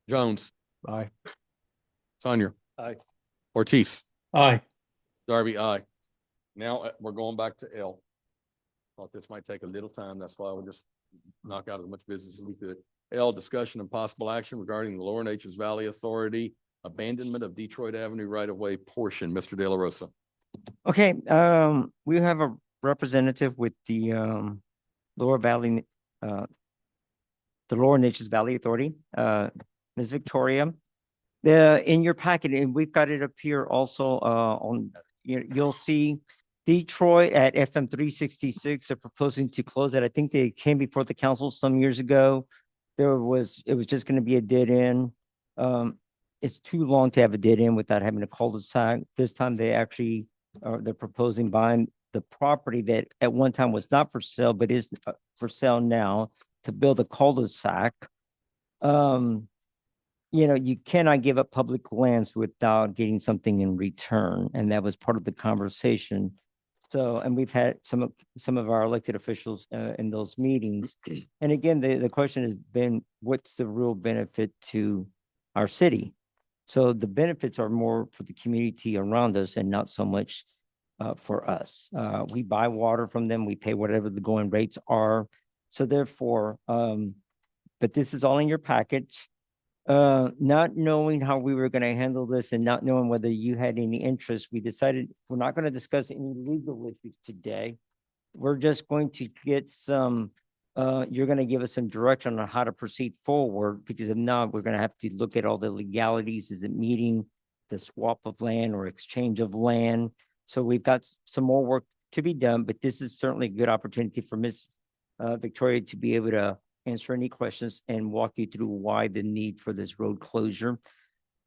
[SPEAKER 4] Jones,
[SPEAKER 11] Aye.
[SPEAKER 4] Sonia,
[SPEAKER 5] Aye.
[SPEAKER 4] Ortiz,
[SPEAKER 12] Aye.
[SPEAKER 4] Darby, aye. Now we're going back to L. Thought this might take a little time. That's why we'll just knock out as much business as we could. L, discussion and possible action regarding the Lower Natchez Valley Authority abandonment of Detroit Avenue right-of-way portion. Mr. De La Rosa.
[SPEAKER 2] Okay, we have a representative with the Lower Valley, the Lower Natchez Valley Authority, Ms. Victoria. In your packet, and we've got it up here also on, you'll see Detroit at FM 366 are proposing to close it. I think they came before the council some years ago. It was just going to be a dead end. It's too long to have a dead end without having a cul-de-sac. This time they actually they're proposing buying the property that at one time was not for sale, but is for sale now to build a cul-de-sac. You cannot give up public lands without getting something in return. And that was part of the conversation. So, and we've had some of our elected officials in those meetings. And again, the question has been, what's the real benefit to our city? So the benefits are more for the community around us and not so much for us. We buy water from them. We pay whatever the going rates are. So therefore, but this is all in your package. Not knowing how we were going to handle this and not knowing whether you had any interest, we decided we're not going to discuss any legal issues today. We're just going to get some, you're going to give us some direction on how to proceed forward, because if not, we're going to have to look at all the legalities. Is it meeting the swap of land or exchange of land? So we've got some more work to be done, but this is certainly a good opportunity for Ms. Victoria to be able to answer any questions and walk you through why the need for this road closure.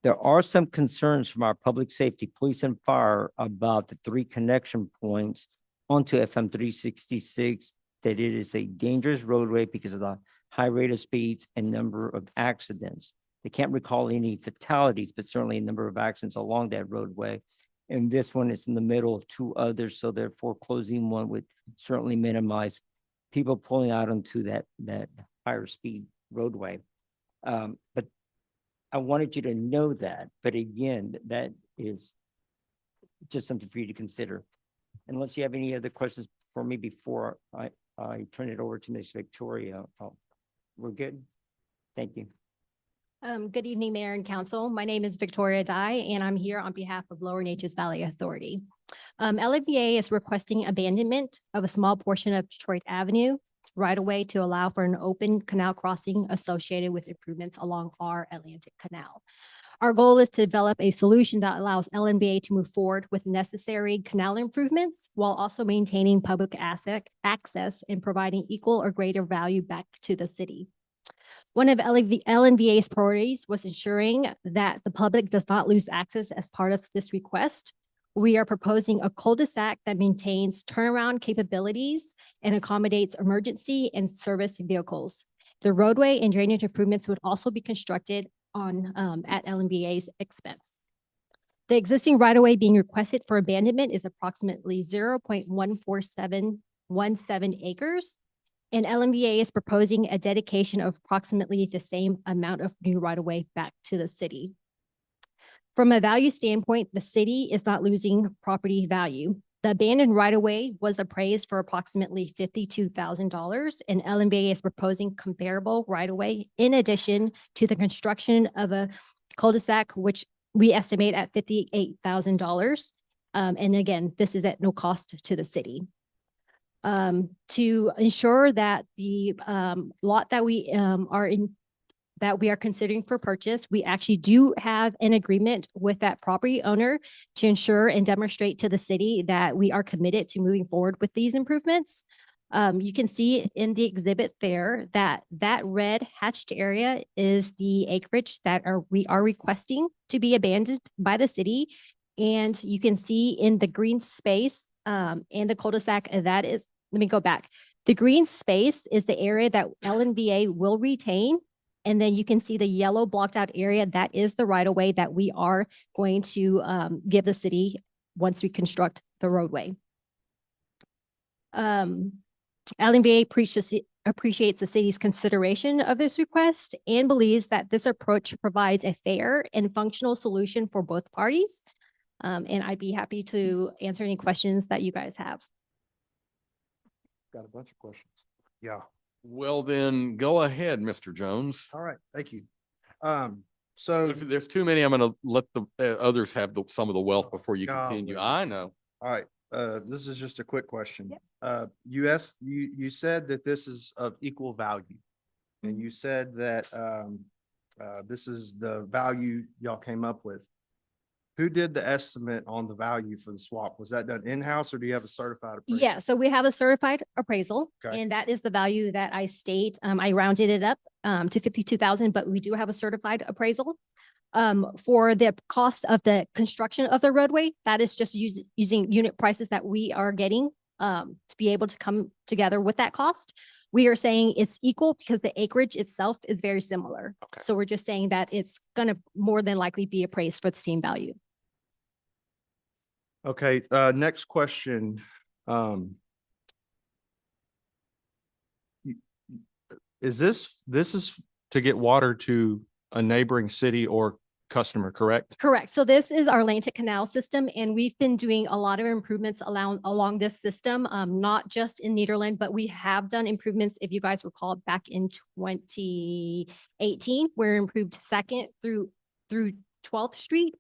[SPEAKER 2] There are some concerns from our public safety, police and fire about the 3 connection points onto FM 366, that it is a dangerous roadway because of the high rate of speeds and number of accidents. They can't recall any fatalities, but certainly a number of accidents along that roadway. And this one is in the middle of 2 others, so therefore closing one would certainly minimize people pulling out onto that higher speed roadway. But I wanted you to know that, but again, that is just something for you to consider. Unless you have any other questions for me before I turn it over to Ms. Victoria. We're good? Thank you.
[SPEAKER 10] Good evening, Mayor and Council. My name is Victoria Dye, and I'm here on behalf of Lower Natchez Valley Authority. LNVA is requesting abandonment of a small portion of Detroit Avenue right away to allow for an open canal crossing associated with improvements along our Atlantic Canal. Our goal is to develop a solution that allows LNVA to move forward with necessary canal improvements while also maintaining public access and providing equal or greater value back to the city. One of LNVA's priorities was ensuring that the public does not lose access as part of this request. We are proposing a cul-de-sac that maintains turnaround capabilities and accommodates emergency and service vehicles. The roadway and drainage improvements would also be constructed at LNVA's expense. The existing right-of-way being requested for abandonment is approximately 0.14717 acres. And LNVA is proposing a dedication of approximately the same amount of new right-of-way back to the city. From a value standpoint, the city is not losing property value. The abandoned right-of-way was appraised for approximately $52,000, and LNVA is proposing comparable right-of-way in addition to the construction of a cul-de-sac, which we estimate at $58,000. And again, this is at no cost to the city. To ensure that the lot that we are considering for purchase, we actually do have an agreement with that property owner to ensure and demonstrate to the city that we are committed to moving forward with these improvements. You can see in the exhibit there that red hatched area is the acreage that we are requesting to be abandoned by the city. And you can see in the green space in the cul-de-sac, that is, let me go back. The green space is the area that LNVA will retain. And then you can see the yellow blocked out area. That is the right of way that we are going to give the city once we construct the roadway. LNVA appreciates the city's consideration of this request and believes that this approach provides a fair and functional solution for both parties. And I'd be happy to answer any questions that you guys have.
[SPEAKER 11] Got a bunch of questions.
[SPEAKER 4] Yeah. Well, then go ahead, Mr. Jones.
[SPEAKER 9] All right, thank you. So,
[SPEAKER 4] If there's too many, I'm gonna let the others have some of the wealth before you
[SPEAKER 9] Golly.
[SPEAKER 4] continue. I know.
[SPEAKER 9] all right, this is just a quick question.
[SPEAKER 10] Yep.
[SPEAKER 9] You said that this is of equal value. And you said that, this is the value y'all came up with. Who did the estimate on the value for the swap? Was that done in-house or do you have a certified appraiser?
[SPEAKER 10] Yeah, so we have a certified appraisal
[SPEAKER 9] Okay.
[SPEAKER 10] and that is the value that I state. I rounded it up to 52,000, but we do have a certified appraisal. For the cost of the construction of the roadway, that is just using unit prices that we are getting to be able to come together with that cost. We are saying it's equal because the acreage itself is very similar.
[SPEAKER 4] Okay.
[SPEAKER 10] So we're just saying that it's gonna more than likely be appraised for the same value.
[SPEAKER 9] Okay, next question.
[SPEAKER 11] Is this is to get water to a neighboring city or customer, correct?
[SPEAKER 10] Correct. So this is our Atlantic Canal system, and we've been doing a lot of improvements along this system, not just in Nederland, but we have done improvements, if you guys recall, back in 2018, where we improved 2nd through 12th Street.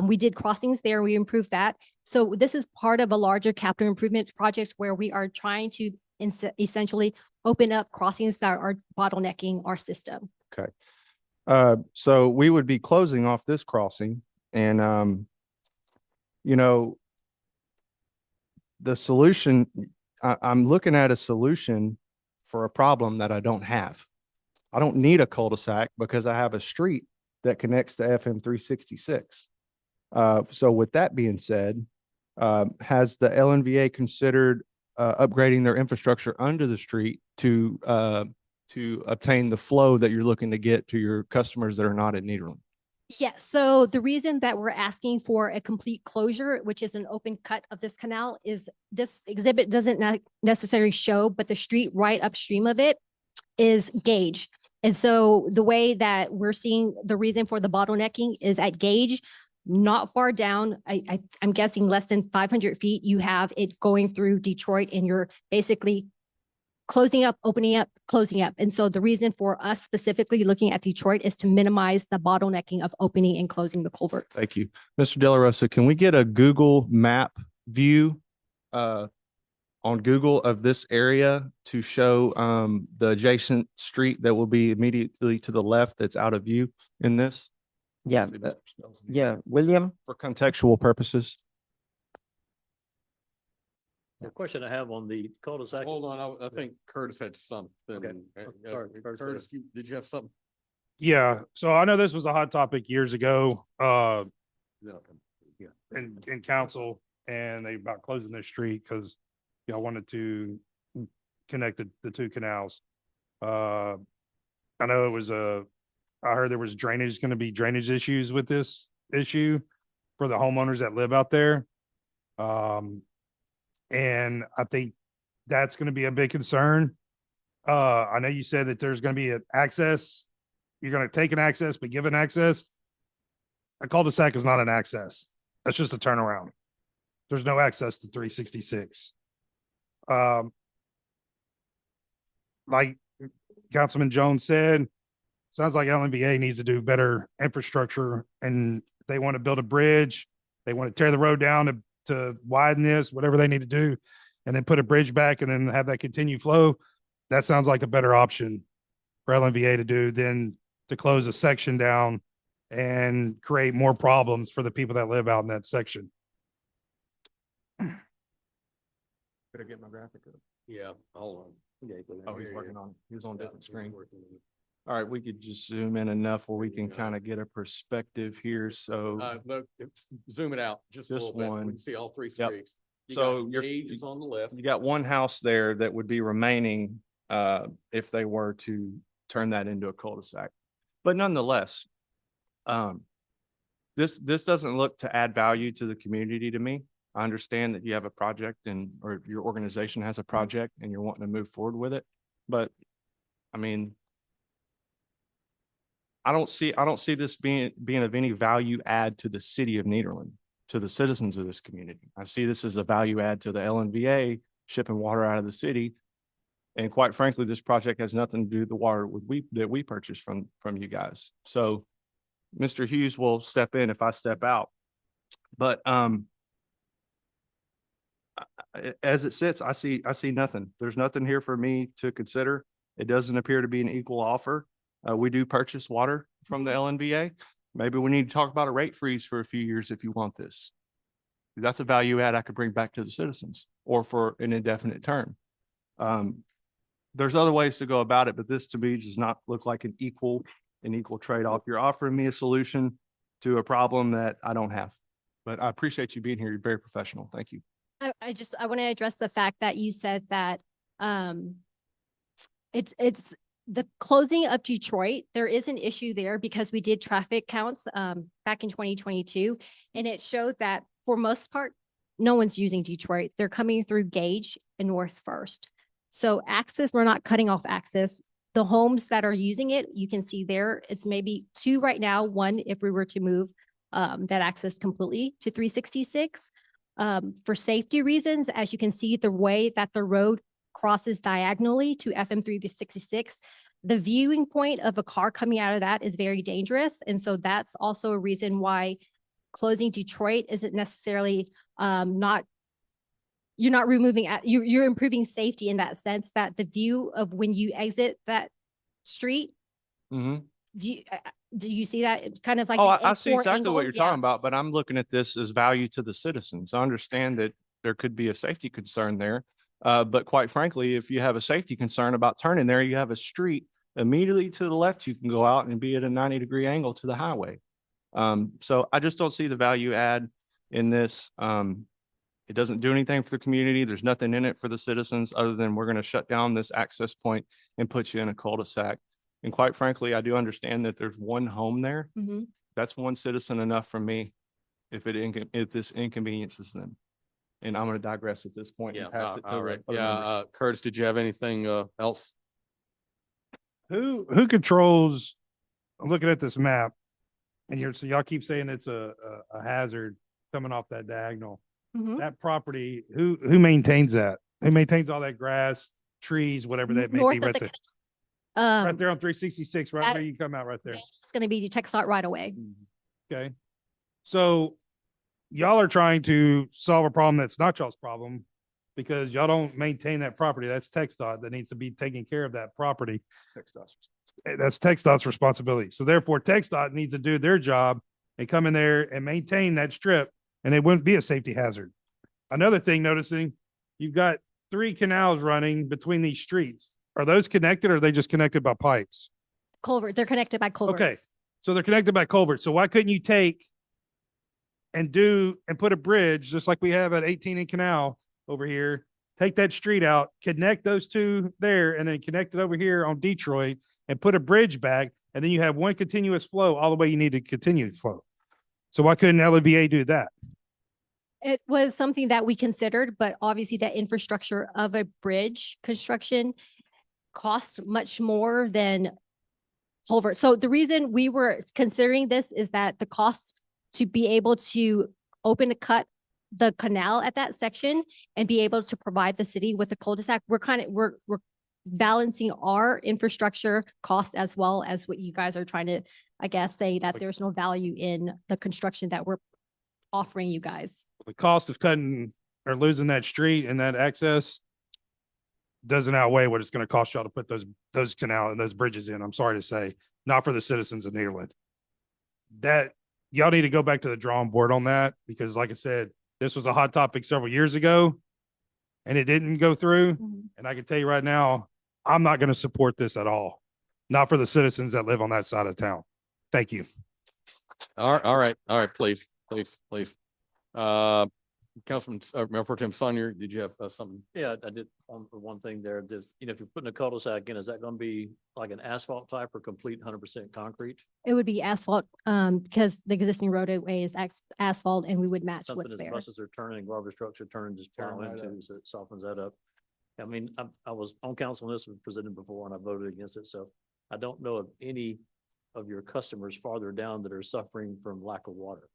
[SPEAKER 10] We did crossings there. We improved that. So this is part of a larger capital improvement projects where we are trying to essentially open up crossings that are bottlenecking our system.
[SPEAKER 11] Okay. So we would be closing off this crossing and, you know, the solution, I'm looking at a solution for a problem that I don't have. I don't need a cul-de-sac because I have a street that connects to FM 366. So with that being said, has the LNVA considered upgrading their infrastructure under the street to obtain the flow that you're looking to get to your customers that are not in Nederland?
[SPEAKER 10] Yes. So the reason that we're asking for a complete closure, which is an open cut of this canal, is this exhibit doesn't necessarily show, but the street right upstream of it is Gage. And so the way that we're seeing the reason for the bottlenecking is at Gage, not far down, I'm guessing less than 500 feet, you have it going through Detroit and you're basically closing up, opening up, closing up. And so the reason for us specifically looking at Detroit is to minimize the bottlenecking of opening and closing the culverts.
[SPEAKER 11] Thank you. Mr. De La Rosa, can we get a Google map view on Google of this area to show the adjacent street that will be immediately to the left that's out of view in this?
[SPEAKER 2] Yeah, yeah, William?
[SPEAKER 11] For contextual purposes.
[SPEAKER 5] The question I have on the cul-de-sac.
[SPEAKER 4] Hold on, I think Curtis had something.
[SPEAKER 5] Sorry,
[SPEAKER 4] Curtis, did you have something?
[SPEAKER 3] Yeah, so I know this was a hot topic years ago,
[SPEAKER 4] Yeah.
[SPEAKER 3] in council, and they about closing this street because y'all wanted to connect the two canals. I know it was I heard there was going to be drainage issues with this issue for the homeowners that live out there. And I think that's going to be a big concern. I know you said that there's going to be an access. You're going to take an access, but give an access. A cul-de-sac is not an access. That's just a turnaround. There's no access to 366. Like Councilman Jones said, sounds like LNVA needs to do better infrastructure and they want to build a bridge. They want to tear the road down to widen this, whatever they need to do, and then put a bridge back and then have that continued flow. That sounds like a better option for LNVA to do than to close a section down and create more problems for the people that live out in that section.
[SPEAKER 11] Better get my graphic up.
[SPEAKER 4] Yeah, hold on.
[SPEAKER 11] Oh, he's working on, he was on a different screen. All right, we could just zoom in enough where we can kind of get a perspective here. So
[SPEAKER 4] Look, zoom it out just a
[SPEAKER 11] Just
[SPEAKER 4] little bit. We
[SPEAKER 11] one.
[SPEAKER 4] can see all three
[SPEAKER 11] Yep.
[SPEAKER 4] streets. You
[SPEAKER 11] So
[SPEAKER 4] got
[SPEAKER 11] you're-
[SPEAKER 4] Gage is on the left.
[SPEAKER 11] you got one house there that would be remaining if they were to turn that into a cul-de-sac. But nonetheless, this doesn't look to add value to the community to me. I understand that you have a project or your organization has a project and you're wanting to move forward with it. But I mean, I don't see this being of any value add to the city of Nederland, to the citizens of this community. I see this as a value add to the LNVA, shipping water out of the city. And quite frankly, this project has nothing to do with the water that we purchase from you guys. So Mr. Hughes will step in if I step out. But as it sits, I see nothing. There's nothing here for me to consider. It doesn't appear to be an equal offer. We do purchase water from the LNVA. Maybe we need to talk about a rate freeze for a few years if you want this. That's a value add I could bring back to the citizens or for an indefinite term. There's other ways to go about it, but this to me does not look like an equal trade-off. You're offering me a solution to a problem that I don't have. But I appreciate you being here. You're very professional. Thank you.
[SPEAKER 10] I want to address the fact that you said that it's the closing of Detroit. There is an issue there because we did traffic counts back in 2022, and it showed that for most part, no one's using Detroit. They're coming through Gage and North First. So access, we're not cutting off access. The homes that are using it, you can see there, it's maybe 2 right now, 1 if we were to move that access completely to 366. For safety reasons, as you can see, the way that the road crosses diagonally to FM 366, the viewing point of a car coming out of that is very dangerous. And so that's also a reason why closing Detroit isn't necessarily you're not removing, you're improving safety in that sense that the view of when you exit that street,
[SPEAKER 11] Mm-hmm.
[SPEAKER 10] do you see that? It's kind of like
[SPEAKER 11] Oh,
[SPEAKER 10] an
[SPEAKER 11] I see
[SPEAKER 10] N4
[SPEAKER 11] exactly
[SPEAKER 10] angle?
[SPEAKER 11] what you're
[SPEAKER 10] Yeah.
[SPEAKER 11] talking about, but I'm looking at this as value to the citizens. I understand that there could be a safety concern there. But quite frankly, if you have a safety concern about turning there, you have a street immediately to the left, you can go out and be at a 90-degree angle to the highway. So I just don't see the value add in this. It doesn't do anything for the community. There's nothing in it for the citizens other than we're going to shut down this access point and put you in a cul-de-sac. And quite frankly, I do understand that there's one home there.
[SPEAKER 10] Mhm.
[SPEAKER 11] That's one citizen enough for me if this inconveniences them. And I'm going to digress at this point
[SPEAKER 4] Yeah,
[SPEAKER 11] and pass it to
[SPEAKER 4] all
[SPEAKER 11] the
[SPEAKER 4] right.
[SPEAKER 11] other
[SPEAKER 4] Yeah,
[SPEAKER 11] members.
[SPEAKER 4] Curtis, did you have anything else?
[SPEAKER 3] Who controls, I'm looking at this map and so y'all keep saying it's a hazard coming off that diagonal.
[SPEAKER 10] Mhm.
[SPEAKER 3] That property, who maintains that? Who maintains all that grass, trees, whatever that may
[SPEAKER 10] North
[SPEAKER 3] be
[SPEAKER 10] of
[SPEAKER 3] right
[SPEAKER 10] the
[SPEAKER 3] there?
[SPEAKER 10] canal.
[SPEAKER 3] Right there on 366, right
[SPEAKER 10] that-
[SPEAKER 3] where you come out right there.
[SPEAKER 10] It's going to be TechStop right away.
[SPEAKER 3] Okay. So y'all are trying to solve a problem that's not y'all's problem because y'all don't maintain that property. That's TxDOT that needs to be taking care of that property. That's TxDOT's responsibility. So therefore TxDOT needs to do their job and come in there and maintain that strip and it wouldn't be a safety hazard. Another thing noticing, you've got 3 canals running between these streets. Are those connected or are they just connected by pipes?
[SPEAKER 10] Culvert, they're connected by culverts.
[SPEAKER 3] Okay, so they're connected by culverts. So why couldn't you take and put a bridge, just like we have at 18 Canal over here, take that street out, connect those 2 there, and then connect it over here on Detroit and put a bridge back, and then you have one continuous flow all the way you need to continue to flow. So why couldn't LVA do that?
[SPEAKER 10] It was something that we considered, but obviously that infrastructure of a bridge construction costs much more than culvert. So the reason we were considering this is that the cost to be able to cut the canal at that section and be able to provide the city with a cul-de-sac, we're balancing our infrastructure cost as well as what you guys are trying to, I guess, say that there's no value in the construction that we're offering you guys.
[SPEAKER 3] The cost of cutting or losing that street and that access doesn't outweigh what it's gonna cost y'all to put those canal and those bridges in. I'm sorry to say, not for the citizens of Nederland. That, y'all need to go back to the drawing board on that, because like I said, this was a hot topic several years ago and it didn't go through. And I can tell you right now, I'm not gonna support this at all. Not for the citizens that live on that side of town. Thank you.
[SPEAKER 4] All right, please. Councilman, Mayor Pro Tem Sonier, did you have something?
[SPEAKER 5] Yeah, I did one thing there. There's, if you're putting a cul-de-sac in, is that going to be like an asphalt type or complete 100% concrete?
[SPEAKER 10] It would be asphalt, because the existing roadway is asphalt and we would match
[SPEAKER 5] Something
[SPEAKER 10] what's
[SPEAKER 5] as
[SPEAKER 10] there.
[SPEAKER 5] buses are turning and garbage trucks are turning, just plow into, so it softens that up. I mean, I was on council on this, was presented before and I voted against it, so I don't know of any of your customers farther down that are suffering from lack of water.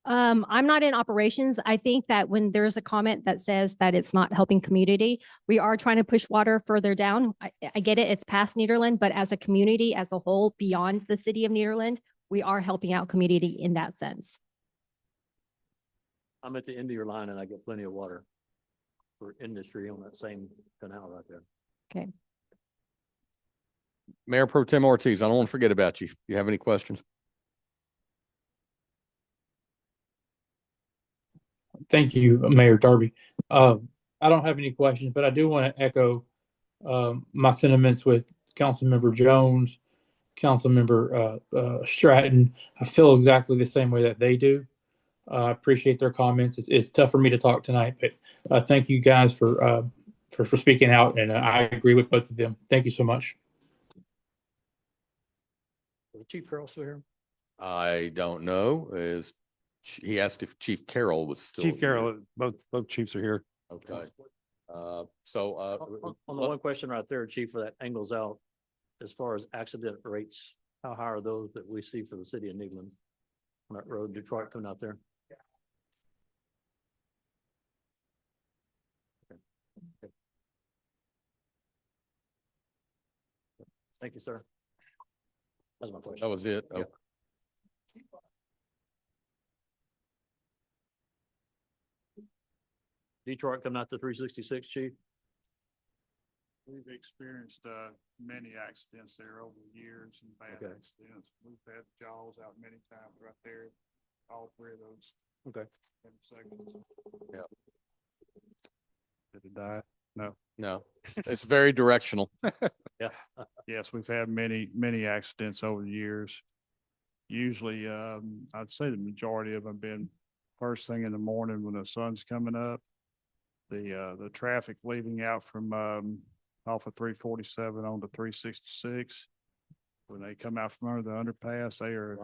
[SPEAKER 10] I'm not in operations. I think that when there's a comment that says that it's not helping community, we are trying to push water further down. I get it, it's past Nederland, but as a community as a whole, beyond the city of Nederland, we are helping out community in that sense.
[SPEAKER 5] I'm at the end of your line and I get plenty of water for industry on that same canal right there.
[SPEAKER 10] Okay.
[SPEAKER 4] Mayor Pro Tem Ortiz, I don't want to forget about you. You have any questions?
[SPEAKER 12] Thank you, Mayor Darby. I don't have any questions, but I do want to echo my sentiments with Councilmember Jones, Councilmember Stratton. I feel exactly the same way that they do. I appreciate their comments. It's tough for me to talk tonight, but thank you guys for speaking out, and I agree with both of them. Thank you so much.
[SPEAKER 5] Chief Carroll still here?
[SPEAKER 4] I don't know. He asked if Chief Carroll was still.
[SPEAKER 3] Chief
[SPEAKER 4] here.
[SPEAKER 3] Carroll, both chiefs are here.
[SPEAKER 4] Okay.
[SPEAKER 5] On the one question right there, Chief, for that angles out, as far as accident rates, how high are those that we see for the city of Nederland on that road, Detroit coming out there? Okay. Thank you, sir. That's my question.
[SPEAKER 4] That was it.
[SPEAKER 5] Yeah.
[SPEAKER 4] Okay.
[SPEAKER 5] Detroit coming out to 366, Chief?
[SPEAKER 15] We've experienced many accidents there over the years and bad
[SPEAKER 5] Okay.
[SPEAKER 15] accidents. We've had Jaws out many times right there. All three of those.
[SPEAKER 5] Okay.
[SPEAKER 4] Yeah.
[SPEAKER 15] Did it die? No.
[SPEAKER 4] No, it's very directional.
[SPEAKER 5] Yeah.
[SPEAKER 15] Yes, we've had many accidents over the years. Usually, I'd say the majority of them have been first thing in the morning when the sun's coming up. The traffic leaving out from off of 347 on to 366. When they come out from under the underpass, they're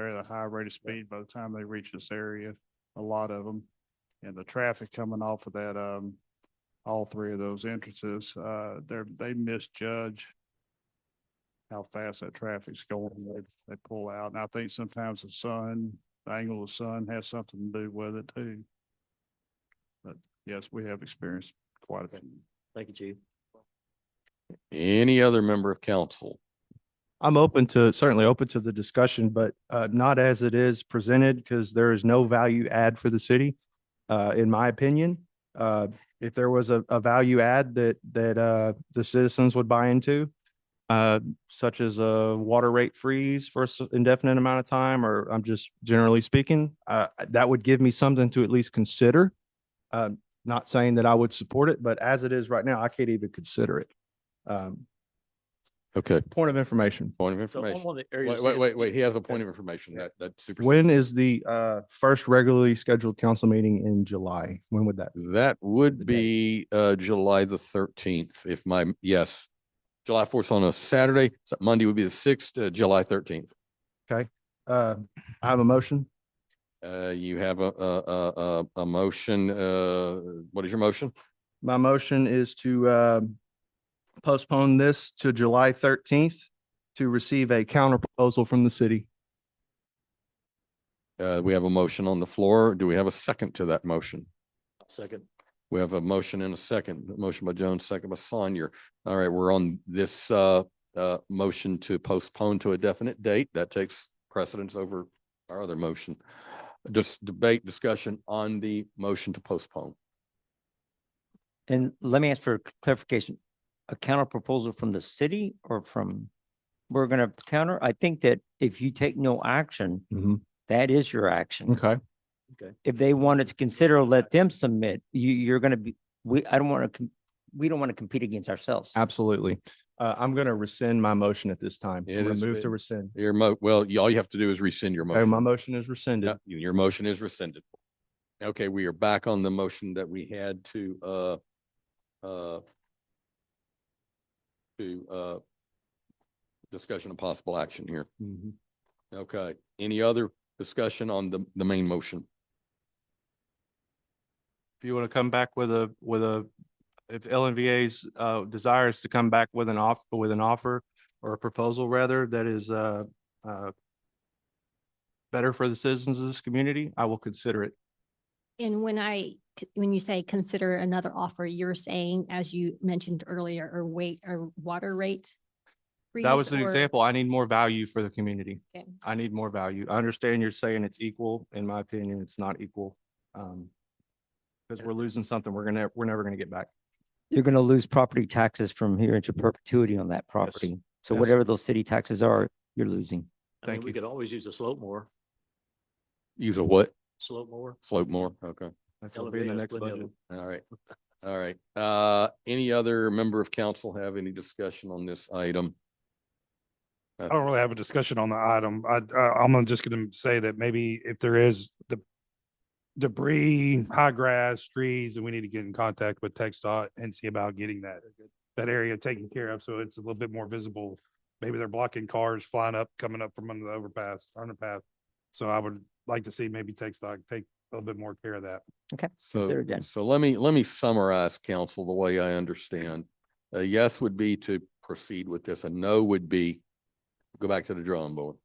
[SPEAKER 15] at a high rate of speed by the time they reach this area, a lot of them. And the traffic coming off of that, all three of those entrances, they misjudge how fast that traffic's going. They pull out. And I think sometimes the angle of the sun has something to do with it too. But yes, we have experienced quite a few.
[SPEAKER 5] Thank you, Chief.
[SPEAKER 4] Any other member of council?
[SPEAKER 11] I'm certainly open to the discussion, but not as it is presented, because there is no value add for the city, in my opinion. If there was a value add that the citizens would buy into, such as a water rate freeze for an indefinite amount of time, or I'm just generally speaking, that would give me something to at least consider. Not saying that I would support it, but as it is right now, I can't even consider it.
[SPEAKER 4] Okay.
[SPEAKER 11] Point of information.
[SPEAKER 4] Point of
[SPEAKER 5] So on
[SPEAKER 4] information.
[SPEAKER 5] one of the areas
[SPEAKER 4] Wait. He has a point of information that's super.
[SPEAKER 11] When is the first regularly scheduled council meeting in July? When would that be?
[SPEAKER 4] That would be July the 13th, yes. July 4th on a Saturday, so Monday would be the 6th, July 13th.
[SPEAKER 11] Okay. I have a motion.
[SPEAKER 4] You have a motion. What is your motion?
[SPEAKER 11] My motion is to postpone this to July 13th to receive a counter proposal from the city.
[SPEAKER 4] We have a motion on the floor. Do we have a second to that motion?
[SPEAKER 5] Second.
[SPEAKER 4] We have a motion and a second. Motion by Jones, second by Sonier. All right, we're on this motion to postpone to a definite date. That takes precedence over our other motion. Just debate, discussion on the motion to postpone.
[SPEAKER 2] And let me ask for clarification, a counter proposal from the city or from, we're gonna counter? I think that if you take no action, that is your action.
[SPEAKER 11] Okay.
[SPEAKER 2] If they wanted to consider, let them submit, you're gonna be, we don't want to compete against ourselves.
[SPEAKER 11] Absolutely. I'm going to rescind my motion at this time.
[SPEAKER 4] It
[SPEAKER 11] I'm going
[SPEAKER 4] is
[SPEAKER 11] to move
[SPEAKER 4] been-
[SPEAKER 11] to rescind.
[SPEAKER 4] Well, all you have to do is rescind your
[SPEAKER 11] Okay, my
[SPEAKER 4] motion.
[SPEAKER 11] motion is rescinded.
[SPEAKER 4] Yep, your motion is rescinded. Okay, we are back on the motion that we had to discussion of possible action here. Okay, any other discussion on the main motion?
[SPEAKER 11] If you want to come back with if LNVA's desire is to come back with an offer or a proposal rather, that is better for the citizens of this community, I will consider it.
[SPEAKER 10] And when you say consider another offer, you're saying, as you mentioned earlier, or water rate?
[SPEAKER 11] That was
[SPEAKER 10] freeze
[SPEAKER 11] an
[SPEAKER 10] or-
[SPEAKER 11] example. I need more value for the community.
[SPEAKER 10] Okay.
[SPEAKER 11] I need more value. I understand you're saying it's equal. In my opinion, it's not equal. Because we're losing something we're never gonna get back.
[SPEAKER 2] You're gonna lose property taxes from here into perpetuity on that property. So
[SPEAKER 11] Yes.
[SPEAKER 2] whatever those city taxes are, you're losing.
[SPEAKER 5] I mean,
[SPEAKER 11] Thank
[SPEAKER 5] we
[SPEAKER 11] you.
[SPEAKER 5] could always use a slope more,
[SPEAKER 4] Use a what?
[SPEAKER 5] slope more.
[SPEAKER 4] Slope more, okay.
[SPEAKER 11] That's will be in the
[SPEAKER 5] Elevators,
[SPEAKER 11] next
[SPEAKER 5] plenty of
[SPEAKER 11] budget.
[SPEAKER 5] them.
[SPEAKER 4] All right, all right. Any other member of council have any discussion on this item?
[SPEAKER 3] I don't really have a discussion on the item. I'm just gonna say that maybe if there is the debris, high grass, trees, and we need to get in contact with TxDOT and see about getting that area taken care of, so it's a little bit more visible. Maybe they're blocking cars flying up, coming up from under the underpass. So I would like to see maybe TxDOT take a little bit more care of that.
[SPEAKER 2] Okay.
[SPEAKER 4] So,
[SPEAKER 2] Consider it done.
[SPEAKER 4] so let me summarize, council, the way I understand. A yes would be to proceed with this. A no would be go back to the drawing board.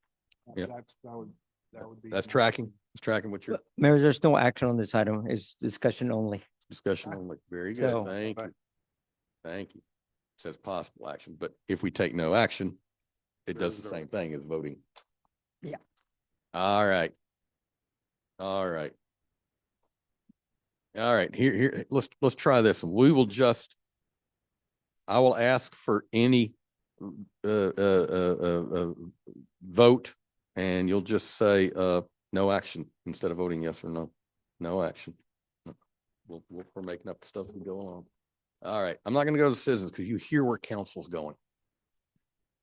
[SPEAKER 4] Yeah.
[SPEAKER 11] That would be.
[SPEAKER 4] That's tracking. It's tracking what you're
[SPEAKER 2] Mayor, there's no action on this item. It's discussion only.
[SPEAKER 4] discussion only. Very good.
[SPEAKER 2] So-
[SPEAKER 4] Thank you. Thank you. It says possible action, but if we take no action, it does the same thing as voting.
[SPEAKER 2] Yeah.
[SPEAKER 4] All right. All right. All right, here, let's try this. We will I will ask for any vote, and you'll just say no action instead of voting yes or no. No action. We're making up the stuff as we go along. All right, I'm not gonna go to citizens because you hear where council's going.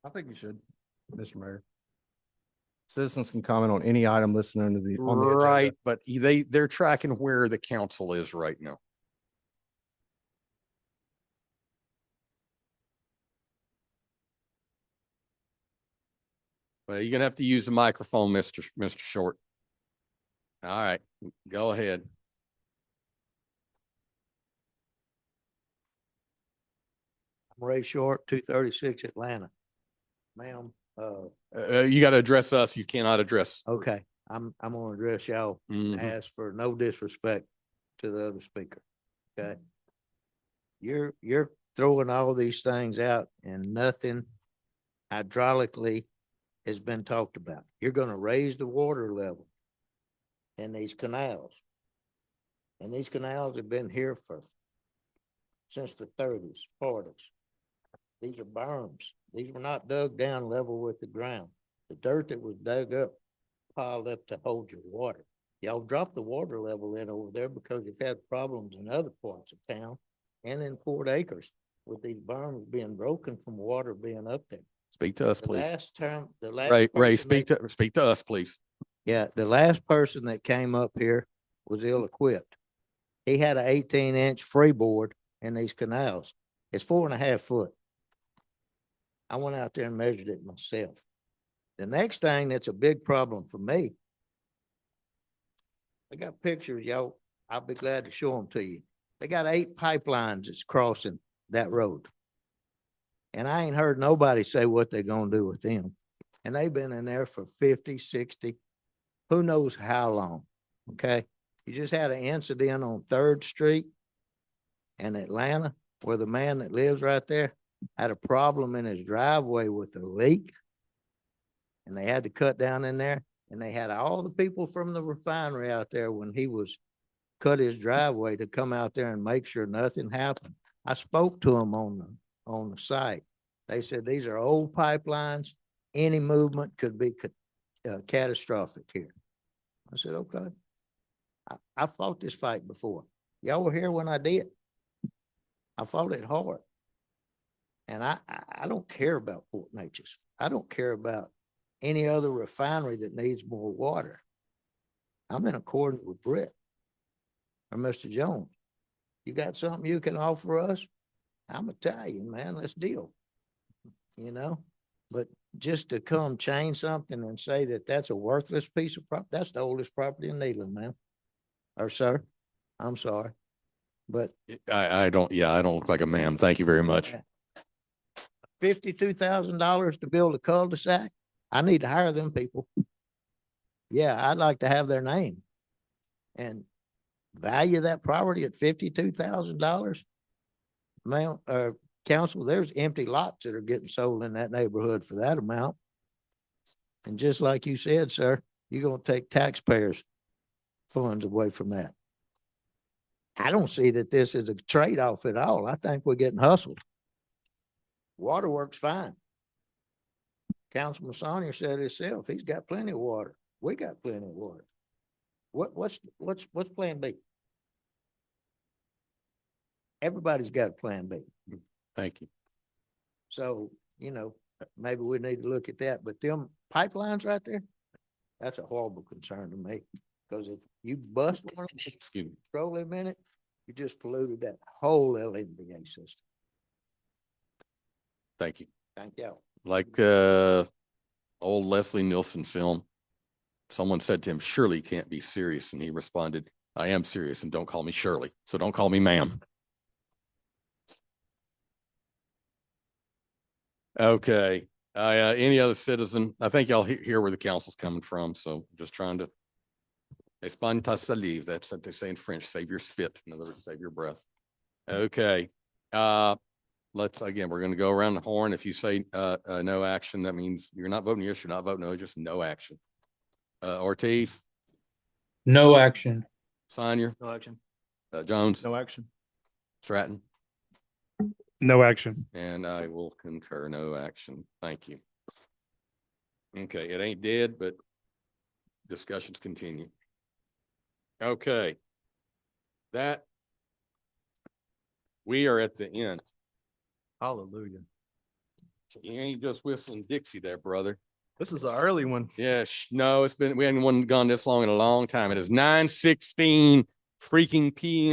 [SPEAKER 11] I think you should, Mr. Mayor. Citizens can comment on any item listed on the agenda.
[SPEAKER 4] Right, but they're tracking where the council is right now. Well, you're gonna have to use the microphone, Mr. Short. All right, go ahead.
[SPEAKER 13] I'm Ray Short, 236 Atlanta. Ma'am,
[SPEAKER 4] You gotta address us. You cannot address.
[SPEAKER 13] okay, I'm gonna address y'all.
[SPEAKER 4] Mhm.
[SPEAKER 13] Ask for no disrespect to the other speaker, okay? You're throwing all these things out and nothing hydraulically has been talked about. You're gonna raise the water level in these canals. And these canals have been here since the 30s, 40s. These are berms. These were not dug down level with the ground. The dirt that was dug up piled up to hold your water. Y'all dropped the water level in over there because you've had problems in other parts of town and in Port Acres with these berms being broken from water being up there.
[SPEAKER 4] Speak to us,
[SPEAKER 13] The
[SPEAKER 4] please.
[SPEAKER 13] last term, the last.
[SPEAKER 4] Ray,
[SPEAKER 13] person that-
[SPEAKER 4] speak to us, please.
[SPEAKER 13] Yeah, the last person that came up here was ill-equipped. He had an 18-inch freeboard in these canals. It's 4.5 foot. I went out there and measured it myself. The next thing that's a big problem for me, I got pictures, y'all. I'll be glad to show them to you. They got 8 pipelines that's crossing that road. And I ain't heard nobody say what they're gonna do with them. And they've been in there for 50, 60, who knows how long, okay? You just had an incident on Third Street in Atlanta, where the man that lives right there had a problem in his driveway with a leak. And they had to cut down in there, and they had all the people from the refinery out there when he was cut his driveway to come out there and make sure nothing happened. I spoke to them on the site. They said, these are old pipelines. Any movement could be catastrophic here. I said, okay. I fought this fight before. Y'all were here when I did. I fought it hard. And I don't care about Port Neches. I don't care about any other refinery that needs more water. I'm in accordance with Brett or Mr. Jones. You got something you can offer us? I'm Italian, man. Let's deal. You know, but just to come change something and say that that's a worthless piece of property, that's the oldest property in Neyland, man. Or sir, I'm sorry, but
[SPEAKER 4] I don't look like a ma'am. Thank you very much.
[SPEAKER 13] $52,000 to build a cul-de-sac. I need to hire them people. Yeah, I'd like to have their name and value that property at $52,000. Man, council, there's empty lots that are getting sold in that neighborhood for that amount. And just like you said, sir, you're going to take taxpayers' funds away from that. I don't see that this is a trade-off at all. I think we're getting hustled. Waterworks fine. Councilman Sonier said it himself. He's got plenty of water. We got plenty of water. What's plan B? Everybody's got a plan B.
[SPEAKER 4] Thank you.
[SPEAKER 13] So, you know, maybe we need to look at that, but them pipelines right there, that's a horrible concern to me. Because if you bust one,
[SPEAKER 4] Excuse me.
[SPEAKER 13] throw them in it, you just polluted that whole LNBA system.
[SPEAKER 4] Thank you.
[SPEAKER 13] Thank you.
[SPEAKER 4] Like old Leslie Nielsen film. Someone said to him, "Shirley can't be serious." And he responded, "I am serious, and don't call me Shirley. So don't call me ma'am." Okay. Any other citizen? I think y'all hear where the council's coming from. So just trying to expand ta salive. That's what they say in French. Save your spit. In other words, save your breath. Okay. We're going to go around the horn. If you say no action, that means you're not voting yes, you're not voting no, just no action. Ortiz,
[SPEAKER 12] No action.
[SPEAKER 4] Sonier,
[SPEAKER 5] No action.
[SPEAKER 4] Jones,
[SPEAKER 5] No action.
[SPEAKER 4] Stratton,
[SPEAKER 3] No action.
[SPEAKER 4] and I will concur, no action. Thank you. Okay, it ain't dead, but discussions continue. Okay. We are at the end.
[SPEAKER 11] Hallelujah.
[SPEAKER 4] You ain't just whistling Dixie there, brother.
[SPEAKER 11] This is an early one.
[SPEAKER 4] Yeah, no, we haven't gone this long in a long time. It is 9:16 freaking PM.